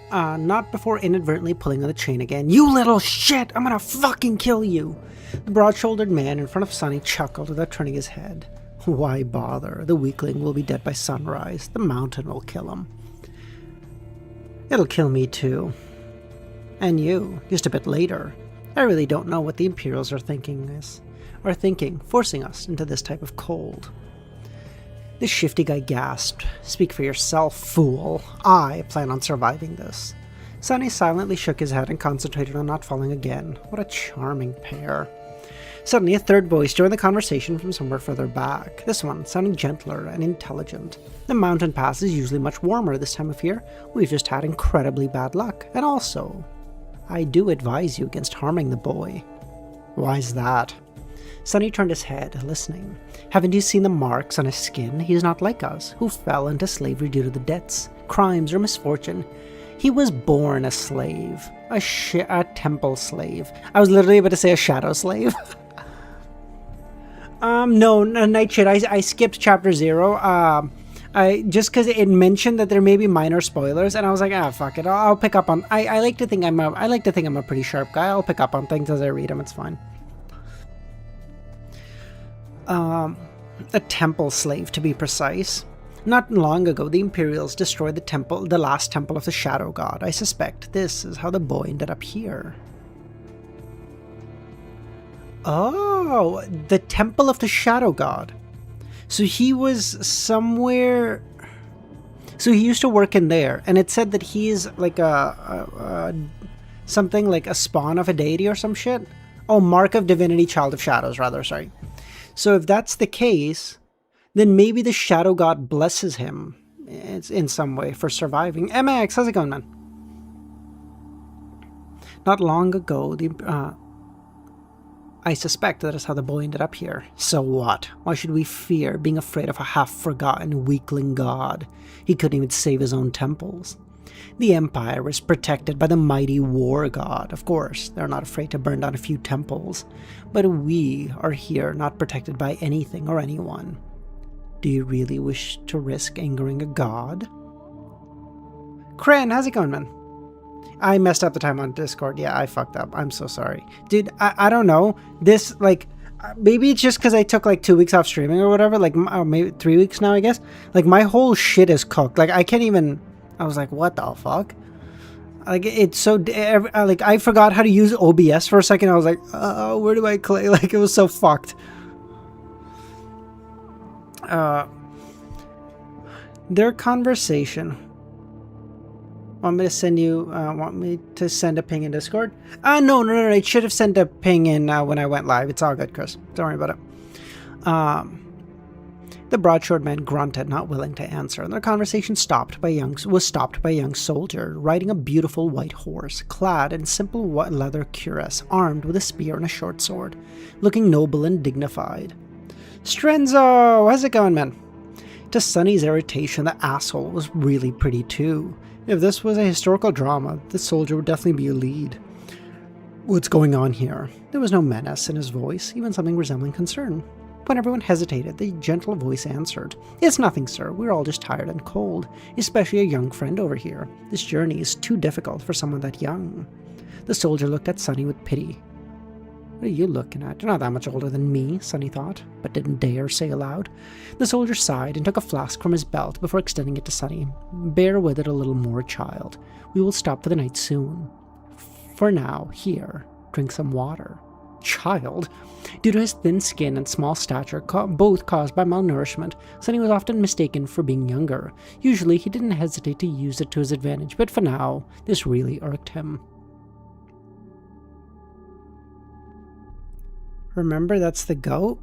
not before inadvertently pulling on the chain again. "You little shit! I'm gonna fucking kill you!" The broad-shouldered man in front of Sunny chuckled without turning his head. "Why bother? The weakling will be dead by sunrise. The mountain will kill him. It'll kill me too. And you, just a bit later. I really don't know what the Imperials are thinking, forcing us into this type of cold." The shifty guy gasped. "Speak for yourself, fool. I plan on surviving this." Sunny silently shook his head and concentrated on not falling again. What a charming pair. Suddenly, a third voice joined the conversation from somewhere further back, this one sounding gentler and intelligent. "The mountain pass is usually much warmer this time of year. We've just had incredibly bad luck. And also, I do advise you against harming the boy." "Why's that?" Sunny turned his head, listening. "Haven't you seen the marks on his skin? He's not like us, who fell into slavery due to the debts, crimes, or misfortune. He was born a slave. A temple slave. I was literally about to say a shadow slave." No, Nightshade, I skipped chapter 0. Just because it mentioned that there may be minor spoilers, and I was like, fuck it, I'll pick up on. I like to think I'm a pretty sharp guy. I'll pick up on things as I read them. It's fine. A temple slave, to be precise. Not long ago, the Imperials destroyed the last temple of the Shadow God. I suspect this is how the boy ended up here. Oh, the temple of the Shadow God. So he was somewhere. So he used to work in there, and it said that he's like something like a spawn of a deity or some shit. Oh, Mark of Divinity, Child of Shadows, rather. Sorry. So if that's the case, then maybe the Shadow God blesses him in some way for surviving. MX, how's it going, man? Not long ago, I suspect that is how the boy ended up here. So what? Why should we fear being afraid of a half-forgotten weakling god? He couldn't even save his own temples. The Empire is protected by the mighty war god. Of course, they're not afraid to burn down a few temples. But we are here not protected by anything or anyone. Do you really wish to risk angering a god? Kren, how's it going, man? I messed up the time on Discord. Yeah, I fucked up. I'm so sorry. Dude, I don't know. This, like, maybe it's just because I took, like, 2 weeks off streaming or whatever. Like, maybe 3 weeks now, I guess. Like, my whole shit is cooked. Like, I can't even... I was like, what the fuck? Like, it's so... like, I forgot how to use OBS for a second. I was like, where do I click? Like, it was so fucked. Their conversation... Want me to send a ping in Discord? No. It should have sent a ping in when I went live. It's all good, Chris. Don't worry about it. The broad-shouldered man grunted, not willing to answer, and their conversation was stopped by a young soldier riding a beautiful white horse, clad in simple leather cuirass, armed with a spear and a short sword, looking noble and dignified. "Strenzo, how's it going, man?" To Sunny's irritation, the asshole was really pretty too. If this was a historical drama, the soldier would definitely be a lead. What's going on here? There was no menace in his voice, even something resembling concern. When everyone hesitated, the gentle voice answered, "It's nothing, sir. We're all just tired and cold, especially a young friend over here. This journey is too difficult for someone that young." The soldier looked at Sunny with pity. "What are you looking at? You're not that much older than me," Sunny thought, but didn't dare say aloud. The soldier sighed and took a flask from his belt before extending it to Sunny. "Bear with it a little more, child. We will stop for the night soon. For now, here, drink some water." Child? Due to his thin skin and small stature, both caused by malnourishment, Sunny was often mistaken for being younger. Usually, he didn't hesitate to use it to his advantage, but for now, this really irked him. Remember, that's the goat?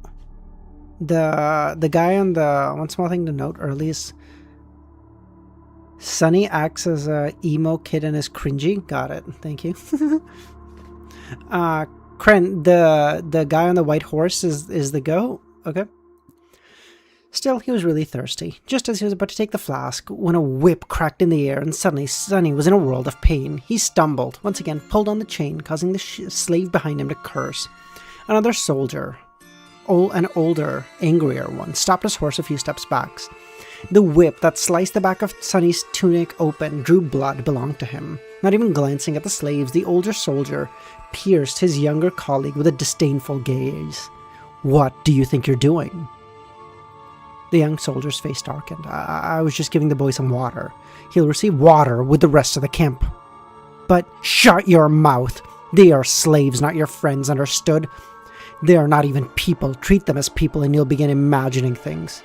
The guy on the... One small thing to note early is Sunny acts as a emo kid and is cringy. Got it. Thank you. Kren, the guy on the white horse is the goat. Okay. Still, he was really thirsty. Just as he was about to take the flask, when a whip cracked in the air and suddenly Sunny was in a world of pain. He stumbled, once again pulled on the chain, causing the slave behind him to curse. Another soldier, an older, angrier one, stopped his horse a few steps back. The whip that sliced the back of Sunny's tunic open drew blood belonged to him. Not even glancing at the slaves, the older soldier pierced his younger colleague with a disdainful gaze. "What do you think you're doing?" The young soldier's face darkened. I was just giving the boy some water. He'll receive water with the rest of the camp." "But shut your mouth! They are slaves, not your friends, understood? They are not even people. Treat them as people and you'll begin imagining things."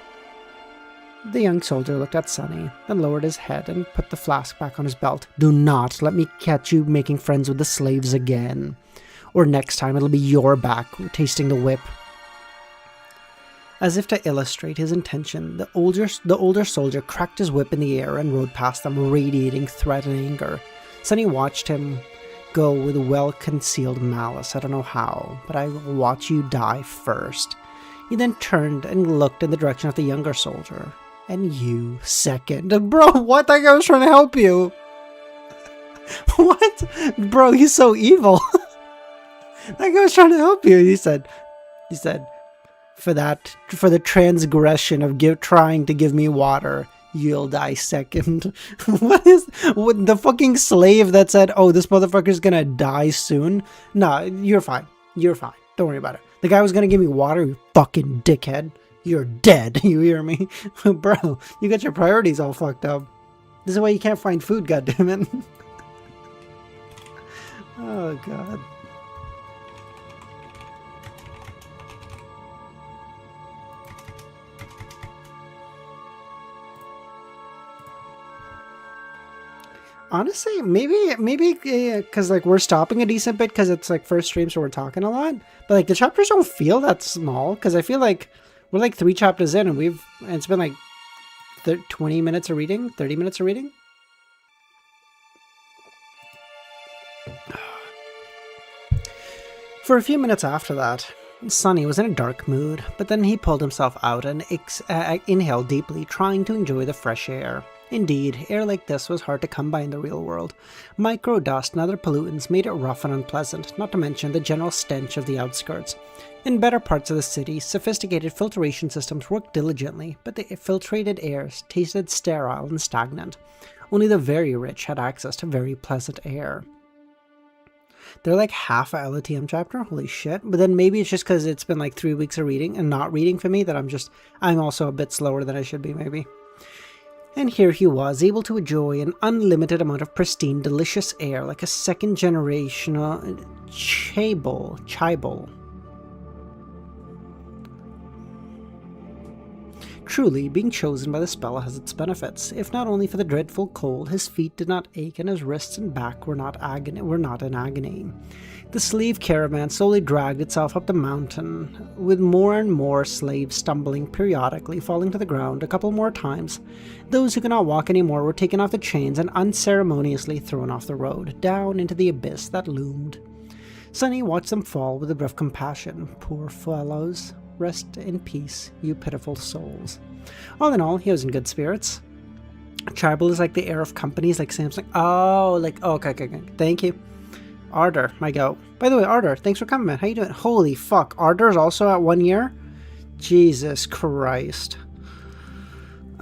The young soldier looked at Sunny, then lowered his head and put the flask back on his belt. "Do not let me catch you making friends with the slaves again. Or next time it'll be your back tasting the whip." As if to illustrate his intention, the older soldier cracked his whip in the air and rode past them, radiating threat and anger. Sunny watched him go with well-concealed malice. "I don't know how, but I will watch you die first." He then turned and looked in the direction of the younger soldier. "And you second." Bro, what? That guy was trying to help you. What? Bro, he's so evil. That guy was trying to help you. He said, for the transgression of trying to give me water, you'll die second." What the fucking slave that said, "Oh, this motherfucker's gonna die soon"? Nah, you're fine. You're fine. Don't worry about it. The guy was gonna give me water, you fucking dickhead. You're dead. You hear me? Bro, you got your priorities all fucked up. This is why you can't find food, goddammit. Oh, God. Honestly, maybe because like we're stopping a decent bit because it's like first stream, so we're talking a lot. But like the chapters don't feel that small because I feel like we're like 3 chapters in and it's been like 20 minutes of reading, 30 minutes of reading. For a few minutes after that, Sunny was in a dark mood, but then he pulled himself out and inhaled deeply, trying to enjoy the fresh air. Indeed, air like this was hard to come by in the real world. Microdust and other pollutants made it rough and unpleasant, not to mention the general stench of the outskirts. In better parts of the city, sophisticated filtration systems worked diligently, but the filtrated air tasted sterile and stagnant. Only the very rich had access to very pleasant air. They're like half a LTM chapter, holy shit. But then maybe it's just because it's been like 3 weeks of reading and not reading for me that I'm also a bit slower than I should be, maybe. And here he was, able to enjoy an unlimited amount of pristine, delicious air like a second-generational chaebol. Truly, being chosen by the spell has its benefits, if not only for the dreadful cold, his feet did not ache and his wrists and back were not in agony. The slave caravan slowly dragged itself up the mountain, with more and more slaves stumbling, periodically falling to the ground a couple more times. Those who could not walk anymore were taken off the chains and unceremoniously thrown off the road, down into the abyss that loomed. Sunny watched them fall with a breath of compassion. Poor fellows. Rest in peace, you pitiful souls. All in all, he was in good spirits. Tribal is like the heir of companies like Samsung. Okay. Thank you. Ardor, my goat. By the way, Ardor, thanks for coming, man. How you doing? Holy fuck. Ardor's also at 1 year? Jesus Christ.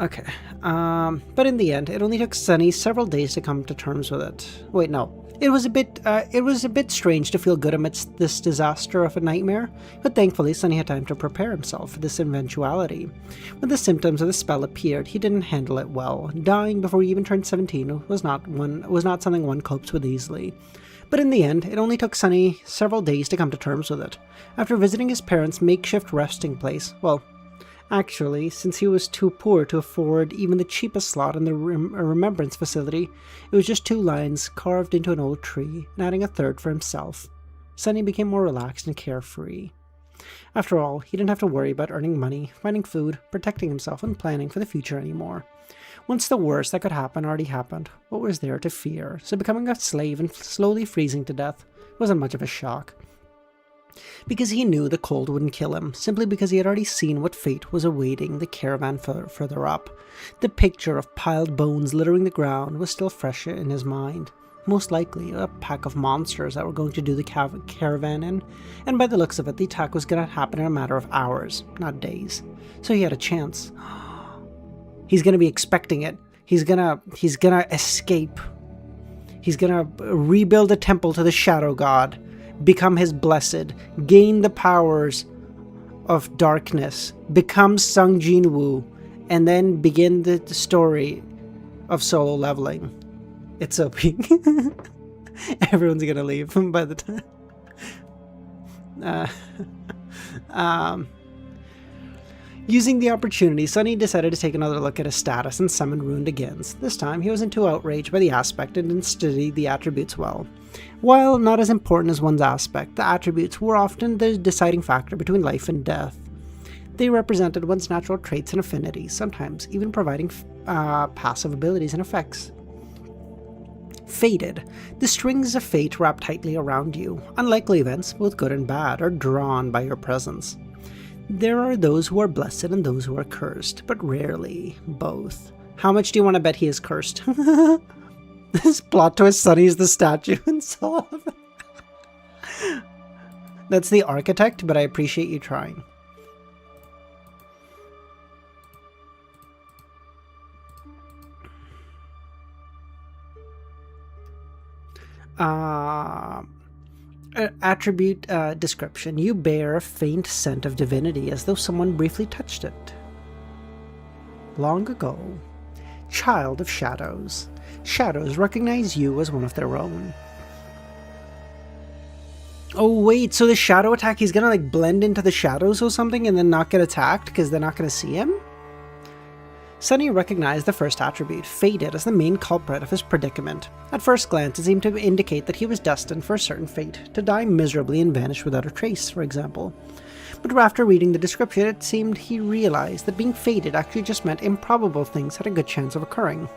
Okay. But in the end, it only took Sunny several days to come to terms with it. Wait, no. It was a bit strange to feel good amidst this disaster of a nightmare, but thankfully Sunny had time to prepare himself for this eventuality. When the symptoms of the spell appeared, he didn't handle it well. Dying before he even turned 17 was not something one copes with easily. But in the end, it only took Sunny several days to come to terms with it. After visiting his parents' makeshift resting place, well, actually, since he was too poor to afford even the cheapest slot in the remembrance facility, it was just 2 lines carved into an old tree, and adding a third for himself. Sunny became more relaxed and carefree. After all, he didn't have to worry about earning money, finding food, protecting himself, and planning for the future anymore. Once the worst that could happen already happened, what was there to fear? So becoming a slave and slowly freezing to death wasn't much of a shock. Because he knew the cold wouldn't kill him, simply because he had already seen what fate was awaiting the caravan further up. The picture of piled bones littering the ground was still fresh in his mind. Most likely a pack of monsters that were going to do the caravan in, and by the looks of it, the attack was going to happen in a matter of hours, not days. So he had a chance. He's going to be expecting it. He's gonna escape. He's gonna rebuild a temple to the Shadow God, become his blessed, gain the powers of darkness, become Sung Jin Woo, and then begin the story of solo leveling. It's OP. Everyone's gonna leave by the time. Using the opportunity, Sunny decided to take another look at his status and summon Ruined Against. This time, he wasn't too outraged by the aspect and didn't study the attributes well. While not as important as one's aspect, the attributes were often the deciding factor between life and death. They represented one's natural traits and affinities, sometimes even providing passive abilities and effects. Fated. The strings of fate wrap tightly around you. Unlikely events, both good and bad, are drawn by your presence. There are those who are blessed and those who are cursed, but rarely both. How much do you want to bet he is cursed? This plot twist, Sunny's the statue and so on. That's the architect, but I appreciate you trying. Attribute description. You bear a faint scent of divinity as though someone briefly touched it. Long ago. Child of shadows. Shadows recognize you as one of their own. Oh wait, so the shadow attack, he's gonna like blend into the shadows or something and then not get attacked because they're not gonna see him? Sunny recognized the first attribute, Fated, as the main culprit of his predicament. At first glance, it seemed to indicate that he was destined for a certain fate, to die miserably and vanish without a trace, for example. But after reading the description, it seemed he realized that being fated actually just meant improbable things had a good chance of occurring.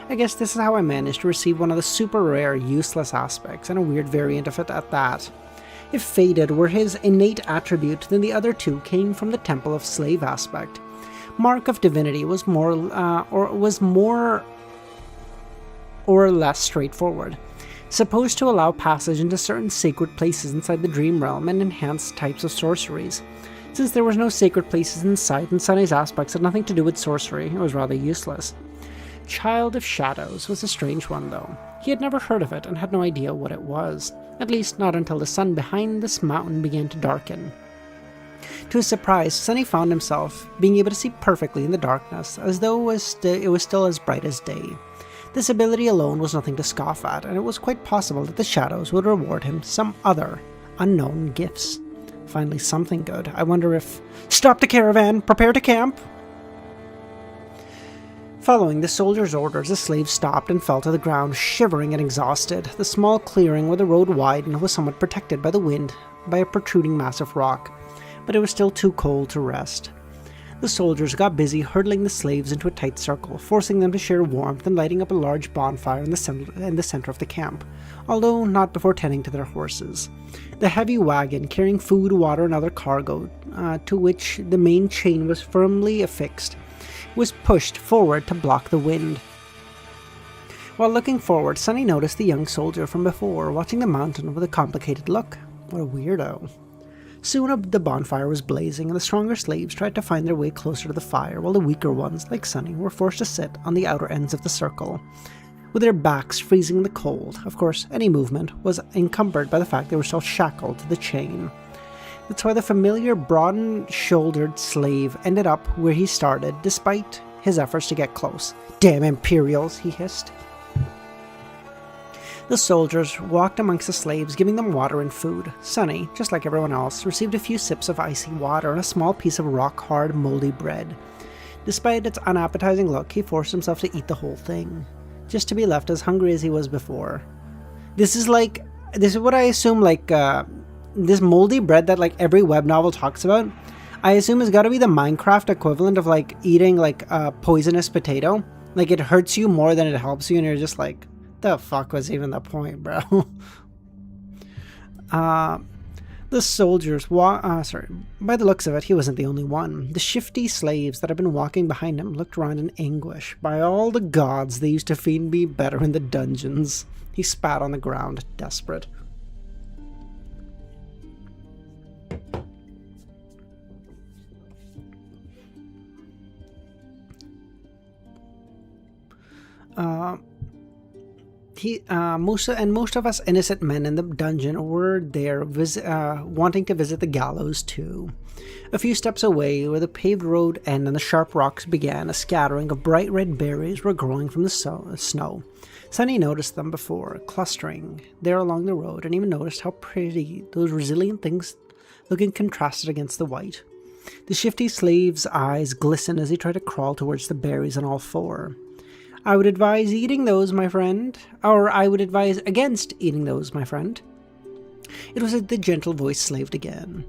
I guess this is how I managed to receive one of the super rare, useless aspects, and a weird variant of it at that. If Fated were his innate attribute, then the other two came from the Temple of Slave aspect. Mark of Divinity was more or less straightforward, supposed to allow passage into certain sacred places inside the dream realm and enhance types of sorceries. Since there was no sacred places in sight and Sunny's aspects had nothing to do with sorcery, it was rather useless. Child of Shadows was a strange one, though. He had never heard of it and had no idea what it was, at least not until the sun behind this mountain began to darken. To his surprise, Sunny found himself being able to see perfectly in the darkness, as though it was still as bright as day. This ability alone was nothing to scoff at, and it was quite possible that the shadows would reward him some other, unknown gifts. Finally, something good. I wonder if... Stop the caravan! Prepare to camp! Following the soldier's orders, the slaves stopped and fell to the ground, shivering and exhausted. The small clearing where the road widened was somewhat protected by the wind by a protruding mass of rock, but it was still too cold to rest. The soldiers got busy herding the slaves into a tight circle, forcing them to share warmth and lighting up a large bonfire in the center of the camp, although not before tending to their horses. The heavy wagon carrying food, water, and other cargo, to which the main chain was firmly affixed, was pushed forward to block the wind. While looking forward, Sunny noticed the young soldier from before, watching the mountain with a complicated look. What a weirdo. Soon the bonfire was blazing, and the stronger slaves tried to find their way closer to the fire, while the weaker ones, like Sunny, were forced to sit on the outer ends of the circle, with their backs freezing in the cold. Of course, any movement was encumbered by the fact they were still shackled to the chain. That's why the familiar broad-shouldered slave ended up where he started, despite his efforts to get close. "Damn Imperials," he hissed. The soldiers walked amongst the slaves, giving them water and food. Sunny, just like everyone else, received a few sips of icy water and a small piece of rock-hard, moldy bread. Despite its unappetizing look, he forced himself to eat the whole thing, just to be left as hungry as he was before. This is what I assume, this moldy bread that, every web novel talks about. I assume has got to be the Minecraft equivalent of, eating, a poisonous potato. It hurts you more than it helps you, and you're just like, the fuck was even the point, bro? The soldiers by the looks of it, he wasn't the only one. The shifty slaves that had been walking behind him looked around in anguish. By all the gods, they used to feed me better in the dungeons. He spat on the ground, desperate. Most of us innocent men in the dungeon were there wanting to visit the gallows too. A few steps away, where the paved road ended and the sharp rocks began, a scattering of bright red berries were growing from the snow. Sunny noticed them before, clustering there along the road, and even noticed how pretty those resilient things looking contrasted against the white. The shifty slave's eyes glistened as he tried to crawl towards the berries on all four. "I would advise eating those, my friend. Or I would advise against eating those, my friend." It was the gentle voiced slave again.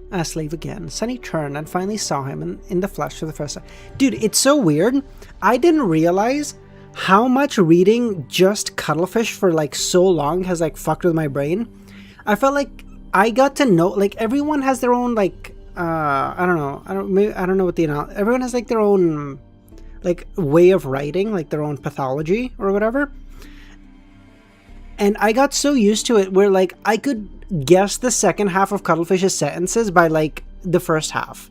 Sunny turned and finally saw him in the flesh for the first time. Dude, it's so weird. I didn't realize how much reading just cuttlefish for so long has fucked with my brain. I felt like I got to know, everyone has their own I don't know what everyone has their own way of writing, their own pathology or whatever. And I got so used to it where I could guess the second half of Cuttlefish's sentences by the first half.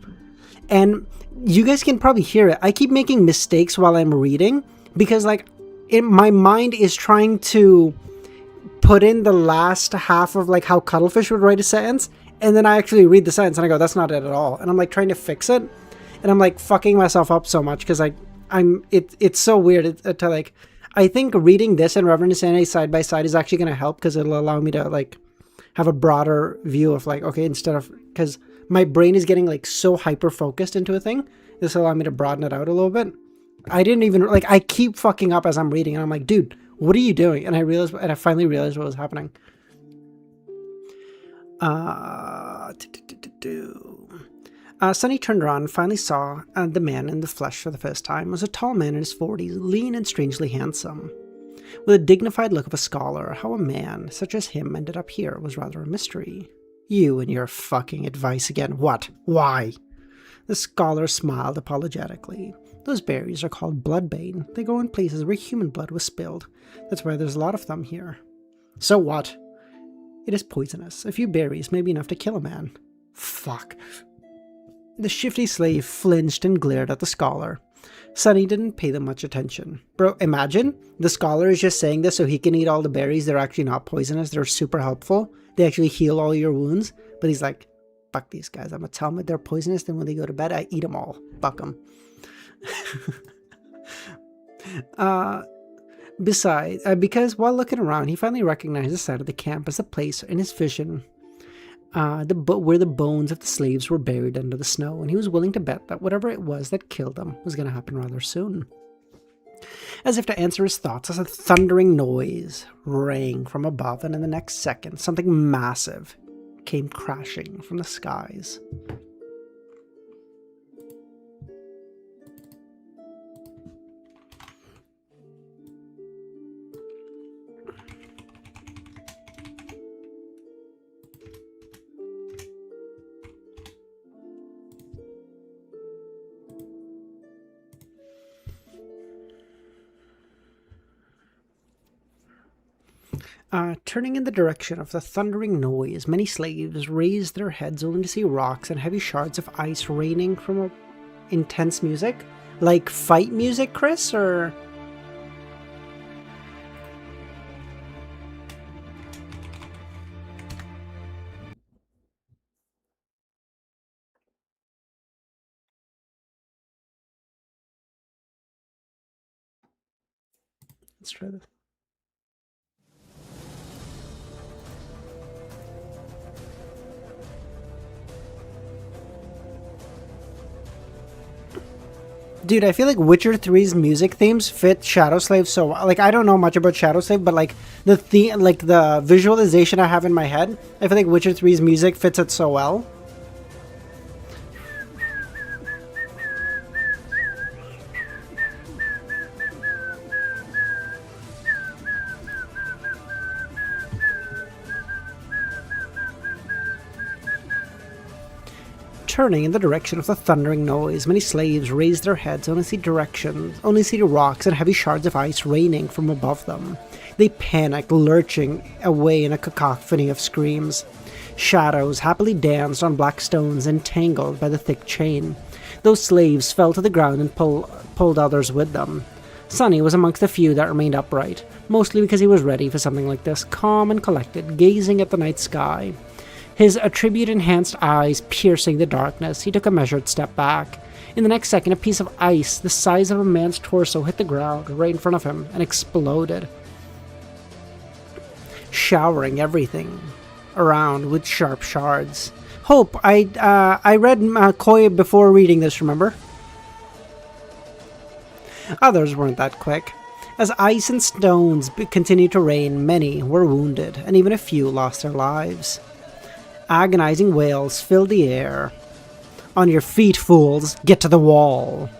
And you guys can probably hear it. I keep making mistakes while I'm reading because my mind is trying to put in the last half of how Cuttlefish would write a sentence, and then I actually read the sentence and I go, that's not it at all. And I'm trying to fix it, and I'm fucking myself up so much because it's so weird to I think reading this and Reverend Insanity side by side is actually going to help because it'll allow me to have a broader view of okay, instead of, because my brain is getting so hyper focused into a thing, this will allow me to broaden it out a little bit. I didn't even I keep fucking up as I'm reading and I'm like, dude, what are you doing? And I finally realized what was happening. Sunny turned around and finally saw the man in the flesh for the first time. It was a tall man in his 40s, lean and strangely handsome. With a dignified look of a scholar, how a man such as him ended up here was rather a mystery. "You and your fucking advice again. What? Why?" The scholar smiled apologetically. "Those berries are called bloodbane. They grow in places where human blood was spilled. That's why there's a lot of them here." "So what?" "It is poisonous. A few berries may be enough to kill a man." "Fuck." The shifty slave flinched and glared at the scholar. Sunny didn't pay them much attention. Bro, imagine the scholar is just saying this so he can eat all the berries. They're actually not poisonous. They're super helpful. They actually heal all your wounds. But he's like, fuck these guys. I'm going to tell them they're poisonous. Then when they go to bed, I eat them all. Fuck them. Because while looking around, he finally recognized the side of the camp as a place in his vision where the bones of the slaves were buried under the snow, and he was willing to bet that whatever it was that killed them was going to happen rather soon. As if to answer his thoughts, as a thundering noise rang from above, and in the next second, something massive came crashing from the skies. Turning in the direction of the thundering noise, many slaves raised their heads only to see rocks and heavy shards of ice raining from intense music. Like fight music, Chris, or... Let's try this. Dude, I feel like Witcher 3's music themes fit Shadow Slave so well. Like, I don't know much about Shadow Slave, but like the visualization I have in my head, I feel like Witcher 3's music fits it so well. Turning in the direction of the thundering noise, many slaves raised their heads only see the rocks and heavy shards of ice raining from above them. They panicked, lurching away in a cacophony of screams. Shadows happily danced on black stones entangled by the thick chain. Those slaves fell to the ground and pulled others with them. Sonny was amongst the few that remained upright, mostly because he was ready for something like this, calm and collected, gazing at the night sky. His attribute-enhanced eyes piercing the darkness, he took a measured step back. In the next second, a piece of ice the size of a man's torso hit the ground right in front of him and exploded, showering everything around with sharp shards. Hope, I read Koi before reading this, remember? Others weren't that quick. As ice and stones continued to rain, many were wounded, and even a few lost their lives. Agonizing wails filled the air. "On your feet, fools! Get to the wall!"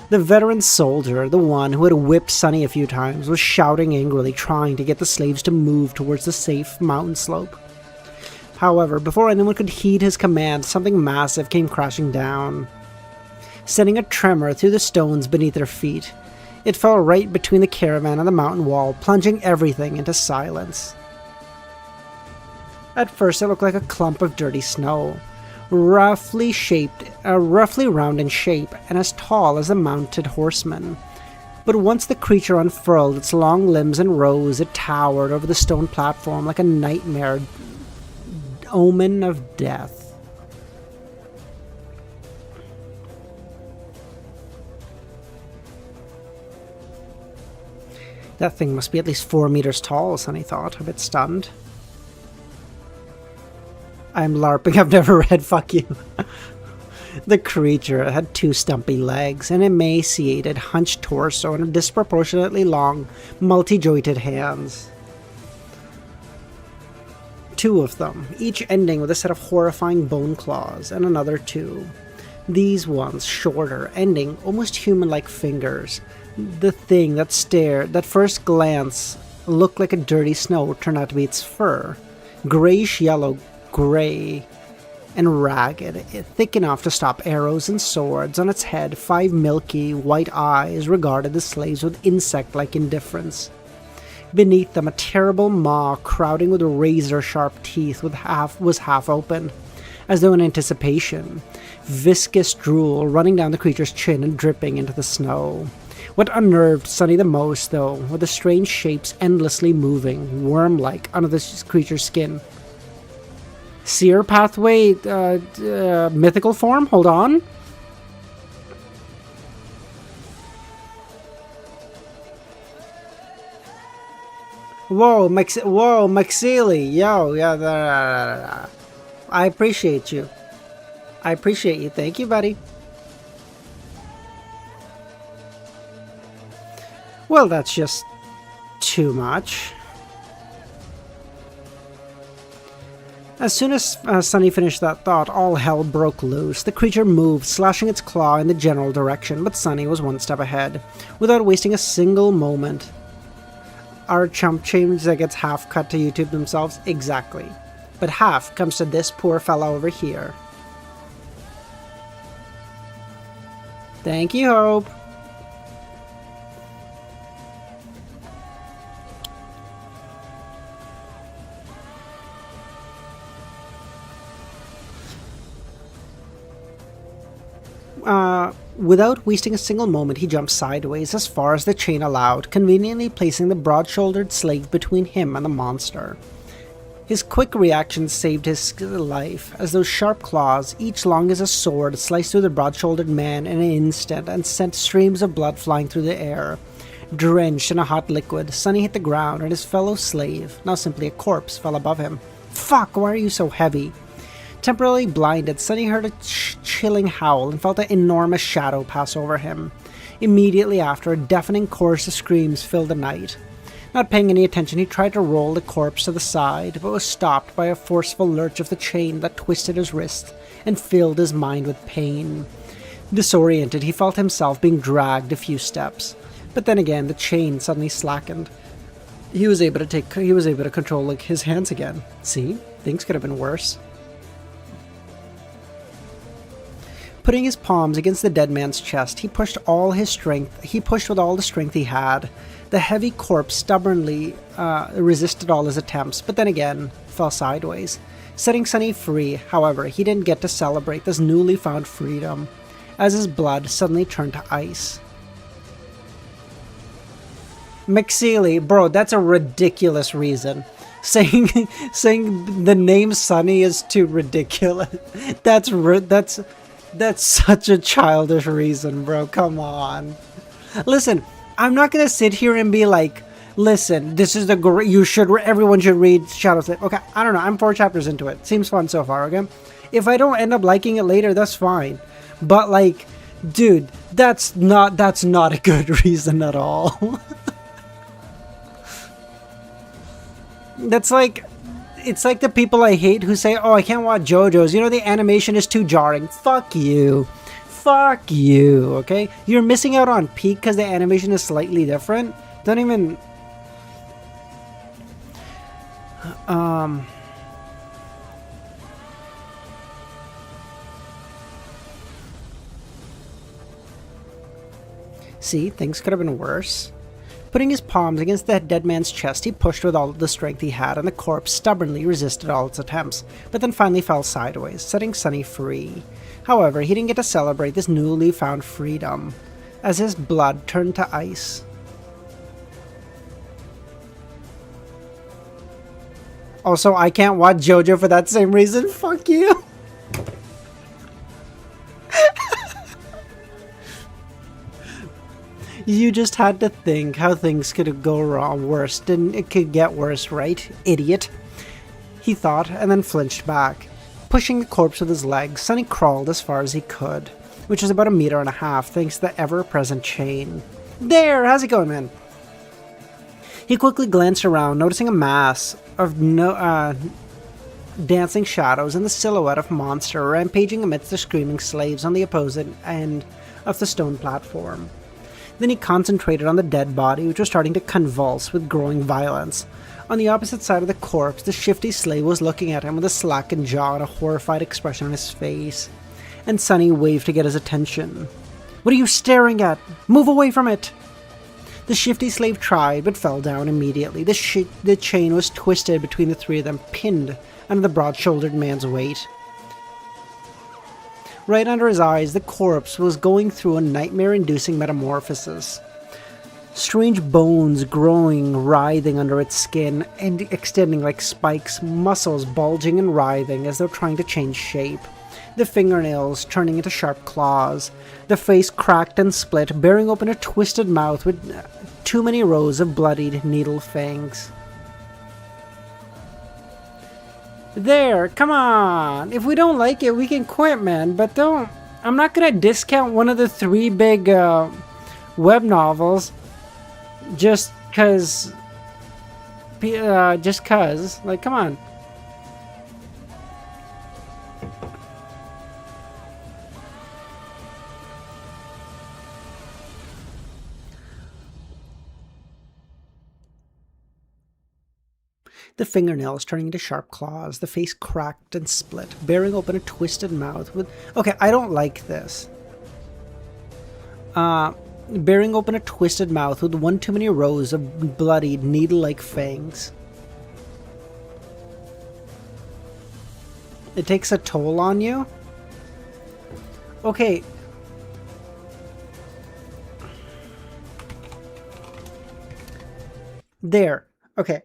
The veteran soldier, the one who had whipped Sonny a few times, was shouting angrily, trying to get the slaves to move towards the safe mountain slope. However, before anyone could heed his command, something massive came crashing down, sending a tremor through the stones beneath their feet. It fell right between the caravan and the mountain wall, plunging everything into silence. At first, it looked like a clump of dirty snow, roughly round in shape and as tall as a mounted horseman. But once the creature unfurled its long limbs and rose, it towered over the stone platform like a nightmare omen of death. That thing must be at least 4 meters tall, Sonny thought, a bit stunned. I'm LARPing, I've never read, fuck you. The creature had 2 stumpy legs, an emaciated, hunched torso, and disproportionately long, multi-jointed hands. 2 of them, each ending with a set of horrifying bone claws, and another 2. These ones, shorter, ending almost human-like fingers. The thing that first glance looked like a dirty snow turned out to be its fur. Grayish-yellow, gray and ragged, thick enough to stop arrows and swords. On its head, 5 milky, white eyes regarded the slaves with insect-like indifference. Beneath them, a terrible maw crowding with razor-sharp teeth was half open, as though in anticipation. Viscous drool running down the creature's chin and dripping into the snow. What unnerved Sonny the most, though, were the strange shapes endlessly moving, worm-like, under this creature's skin. Seer pathway, mythical form? Hold on. Whoa, Maxili, yo, yeah, I appreciate you. Thank you, buddy. Well, that's just too much. As soon as Sonny finished that thought, all hell broke loose. The creature moved, slashing its claw in the general direction, but Sonny was one step ahead, without wasting a single moment. Our chump change that gets half cut to YouTube themselves? Exactly. But half comes to this poor fella over here. Thank you, Hope. Without wasting a single moment, he jumped sideways as far as the chain allowed, conveniently placing the broad-shouldered slave between him and the monster. His quick reaction saved his life, as those sharp claws, each long as a sword, sliced through the broad-shouldered man in an instant and sent streams of blood flying through the air. Drenched in a hot liquid, Sonny hit the ground and his fellow slave, now simply a corpse, fell above him. Fuck, why are you so heavy? Temporarily blinded, Sonny heard a chilling howl and felt an enormous shadow pass over him. Immediately after, a deafening chorus of screams filled the night. Not paying any attention, he tried to roll the corpse to the side, but was stopped by a forceful lurch of the chain that twisted his wrist and filled his mind with pain. Disoriented, he felt himself being dragged a few steps. But then again, the chain suddenly slackened. He was able to control his hands again. See? Things could have been worse. Putting his palms against the dead man's chest, he pushed with all the strength he had. The heavy corpse stubbornly resisted all his attempts, but then again fell sideways. Setting Sonny free, however, he didn't get to celebrate this newly found freedom, as his blood suddenly turned to ice. McSeely, bro, that's a ridiculous reason. Saying the name Sonny is too ridiculous. That's such a childish reason, bro. Come on. Listen, I'm not gonna sit here and be like, listen, this is everyone should read Shadows. Okay, I don't know. I'm 4 chapters into it. Seems fun so far. Okay, if I don't end up liking it later, that's fine. But like, dude, that's not a good reason at all. It's like the people I hate who say, oh, I can't watch JoJo's. You know, the animation is too jarring. Fuck you. Fuck you, okay? You're missing out on peak because the animation is slightly different. Don't even... See, things could have been worse. Putting his palms against the dead man's chest, he pushed with all the strength he had, and the corpse stubbornly resisted all its attempts, but then finally fell sideways, setting Sonny free. However, he didn't get to celebrate this newly found freedom, as his blood turned to ice. Also, I can't watch JoJo for that same reason. Fuck you. You just had to think how things could go wrong worse. It could get worse, right? Idiot. He thought, and then flinched back. Pushing the corpse with his legs, Sonny crawled as far as he could, which was about 1.5 meters thanks to the ever-present chain. There! How's it going, man? He quickly glanced around, noticing a mass of dancing shadows and the silhouette of monster rampaging amidst the screaming slaves on the opposite end of the stone platform. Then he concentrated on the dead body, which was starting to convulse with growing violence. On the opposite side of the corpse, the shifty slave was looking at him with a slackened jaw and a horrified expression on his face. And Sonny waved to get his attention. What are you staring at? Move away from it! The shifty slave tried, but fell down immediately. The chain was twisted between the three of them, pinned under the broad-shouldered man's weight. Right under his eyes, the corpse was going through a nightmare-inducing metamorphosis. Strange bones growing, writhing under its skin, and extending like spikes, muscles bulging and writhing as though trying to change shape. The fingernails turning into sharp claws. The face cracked and split, bearing open a twisted mouth with too many rows of bloodied needle fangs. There, come on. If we don't like it, we can quit, man. But don't... I'm not gonna discount one of the 3 big web novels just cause... Like, come on. The fingernails turning into sharp claws, the face cracked and split, bearing open a twisted mouth with... Okay, I don't like this. Bearing open a twisted mouth with one too many rows of bloodied, needle-like fangs. It takes a toll on you? Okay, There. Okay.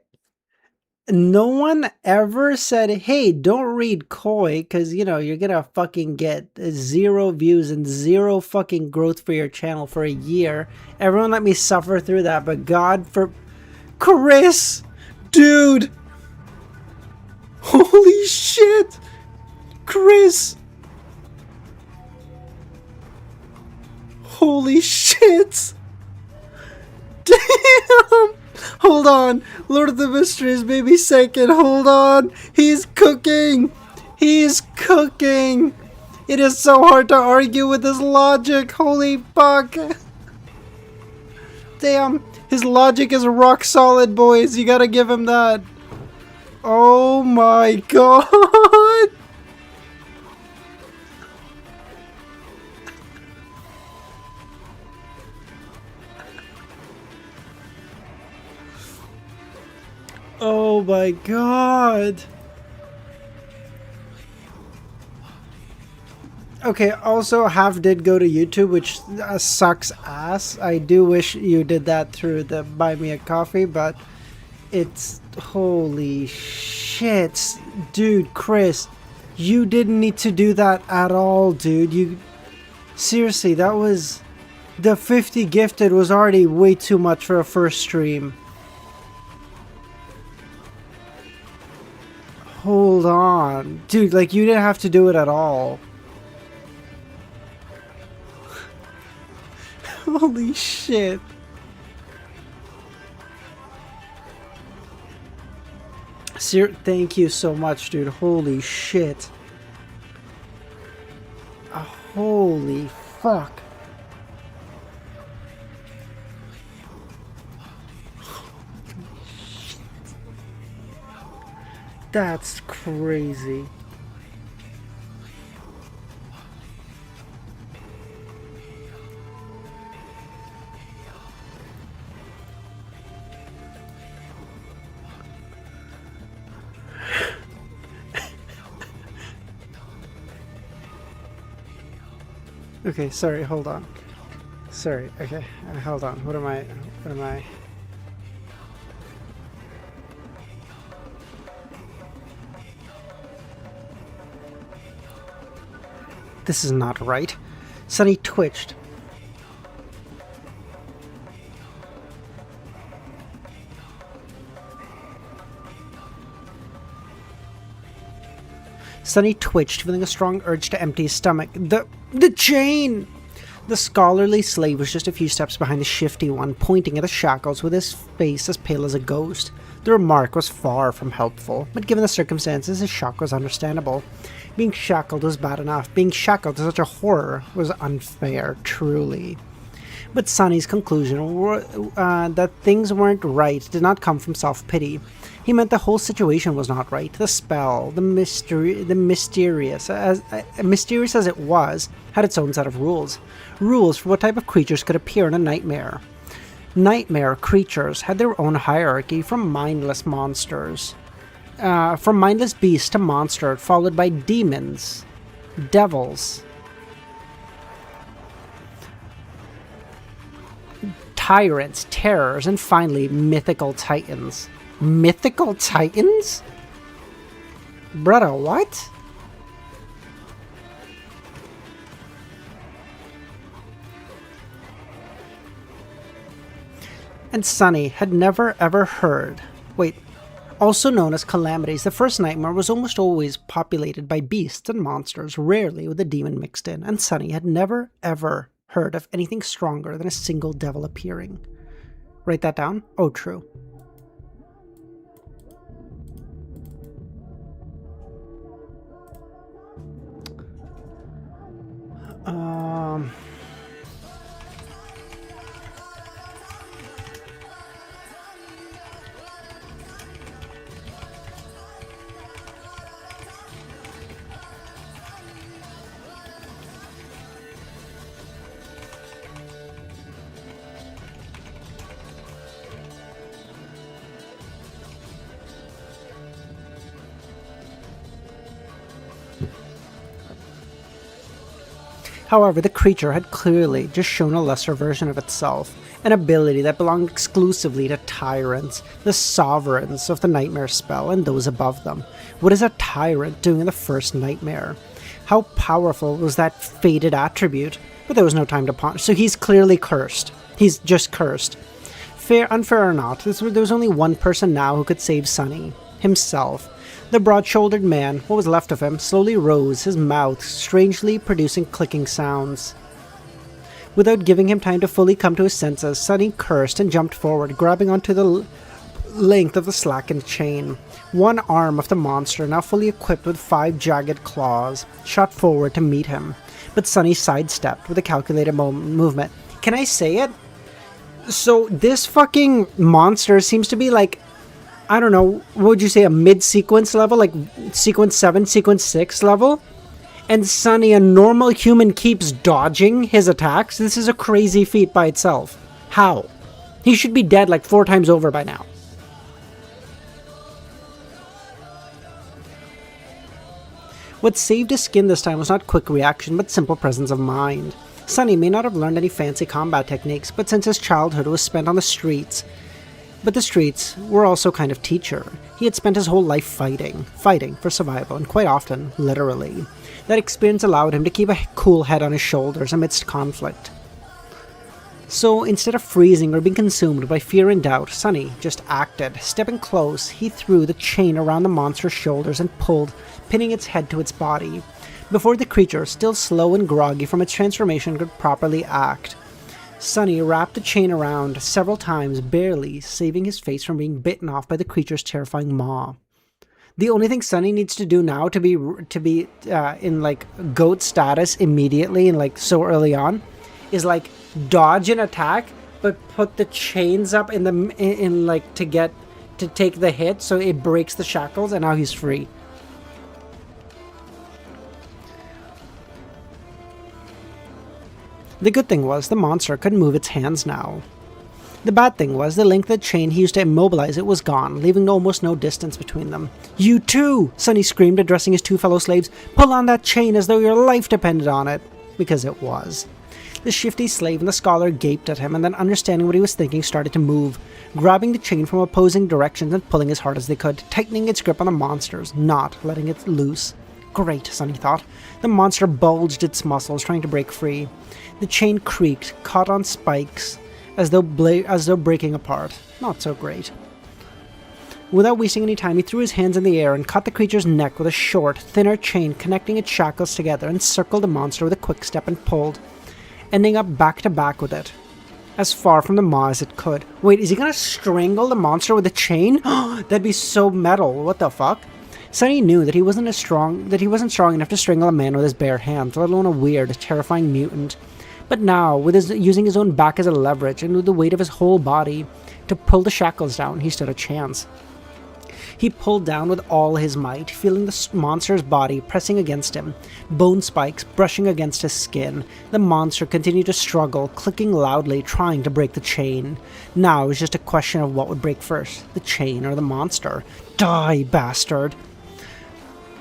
No one ever said, hey, don't read Koi, because, you know, you're gonna fucking get 0 views and 0 fucking growth for your channel for a year. Everyone let me suffer through that, but God for... Chris! Dude! Holy shit! Chris! Holy shit! Damn! Hold on. Lord of the Mysteries, baby second. Hold on. He's cooking. He's cooking. It is so hard to argue with his logic. Holy fuck. Damn. His logic is rock solid, boys. You gotta give him that. Oh my god. Oh my god. Okay, also half did go to YouTube, which sucks ass. I do wish you did that through the Buy Me a Coffee, but it's... Holy shit. Dude, Chris, you didn't need to do that at all, dude. You... Seriously, that was... The 50 gifted was already way too much for a first stream. Hold on. Dude, like, you didn't have to do it at all. Holy shit. Thank you so much, dude. Holy shit. Holy fuck. That's crazy. Okay, sorry, hold on. Sorry, okay, hold on. What am I... This is not right. Sunny twitched. Sunny twitched, feeling a strong urge to empty his stomach. The chain! The scholarly slave was just a few steps behind the shifty one, pointing at the shackles with his face as pale as a ghost. The remark was far from helpful, but given the circumstances, his shock was understandable. Being shackled was bad enough. Being shackled to such a horror was unfair, truly. But Sunny's conclusion that things weren't right did not come from self-pity. He meant the whole situation was not right. The spell, the mysterious as it was, had its own set of rules. Rules for what type of creatures could appear in a nightmare. Nightmare creatures had their own hierarchy, from mindless monsters. From mindless beasts to monster, followed by demons, devils, tyrants, terrors, and finally mythical titans. Mythical titans? Brother, what? And Sunny had never ever heard. Wait. Also known as calamities, the first nightmare was almost always populated by beasts and monsters, rarely with a demon mixed in, and Sunny had never ever heard of anything stronger than a single devil appearing. Write that down? Oh, true. However, the creature had clearly just shown a lesser version of itself, an ability that belonged exclusively to tyrants, the sovereigns of the nightmare spell and those above them. What is a tyrant doing in the first nightmare? How powerful was that fated attribute? But there was no time to ponder, so he's clearly cursed. He's just cursed. Unfair or not, there was only one person now who could save Sunny. Himself. The broad-shouldered man, what was left of him, slowly rose, his mouth strangely producing clicking sounds. Without giving him time to fully come to his senses, Sunny cursed and jumped forward, grabbing onto the length of the slackened chain. One arm of the monster, now fully equipped with 5 jagged claws, shot forward to meet him. But Sunny sidestepped with a calculated movement. Can I say it? So this fucking monster seems to be like, I don't know, what would you say, a mid-sequence level? Like sequence 7, sequence 6 level? And Sunny, a normal human, keeps dodging his attacks? This is a crazy feat by itself. How? He should be dead like 4 times over by now. What saved his skin this time was not quick reaction, but simple presence of mind. Sunny may not have learned any fancy combat techniques, but since his childhood was spent on the streets, but the streets were also kind of teacher. He had spent his whole life fighting for survival, and quite often, literally. That experience allowed him to keep a cool head on his shoulders amidst conflict. So instead of freezing or being consumed by fear and doubt, Sunny just acted. Stepping close, he threw the chain around the monster's shoulders and pulled, pinning its head to its body. Before the creature, still slow and groggy from its transformation, could properly act, Sunny wrapped the chain around several times, barely saving his face from being bitten off by the creature's terrifying maw. The only thing Sunny needs to do now to be in like goat status immediately and like so early on is like dodge an attack, but put the chains up in like to take the hit so it breaks the shackles, and now he's free. The good thing was the monster could move its hands now. The bad thing was the length of the chain he used to immobilize it was gone, leaving almost no distance between them. "You too!" Sunny screamed, addressing his 2 fellow slaves. "Pull on that chain as though your life depended on it." Because it was. The shifty slave and the scholar gaped at him, and then, understanding what he was thinking, started to move, grabbing the chain from opposing directions and pulling as hard as they could, tightening its grip on the monsters, not letting it loose. Great, Sunny thought. The monster bulged its muscles, trying to break free. The chain creaked, caught on spikes, as though breaking apart. Not so great. Without wasting any time, he threw his hands in the air and caught the creature's neck with a short, thinner chain connecting its shackles together, and circled the monster with a quick step and pulled, ending up back to back with it, as far from the maw as it could. Wait, is he gonna strangle the monster with a chain? That'd be so metal. What the fuck? Sunny knew that he wasn't strong enough to strangle a man with his bare hands, let alone a weird, terrifying mutant. But now, using his own back as a leverage and with the weight of his whole body to pull the shackles down, he stood a chance. He pulled down with all his might, feeling the monster's body pressing against him, bone spikes brushing against his skin. The monster continued to struggle, clicking loudly, trying to break the chain. Now it was just a question of what would break first, the chain or the monster. Die, bastard!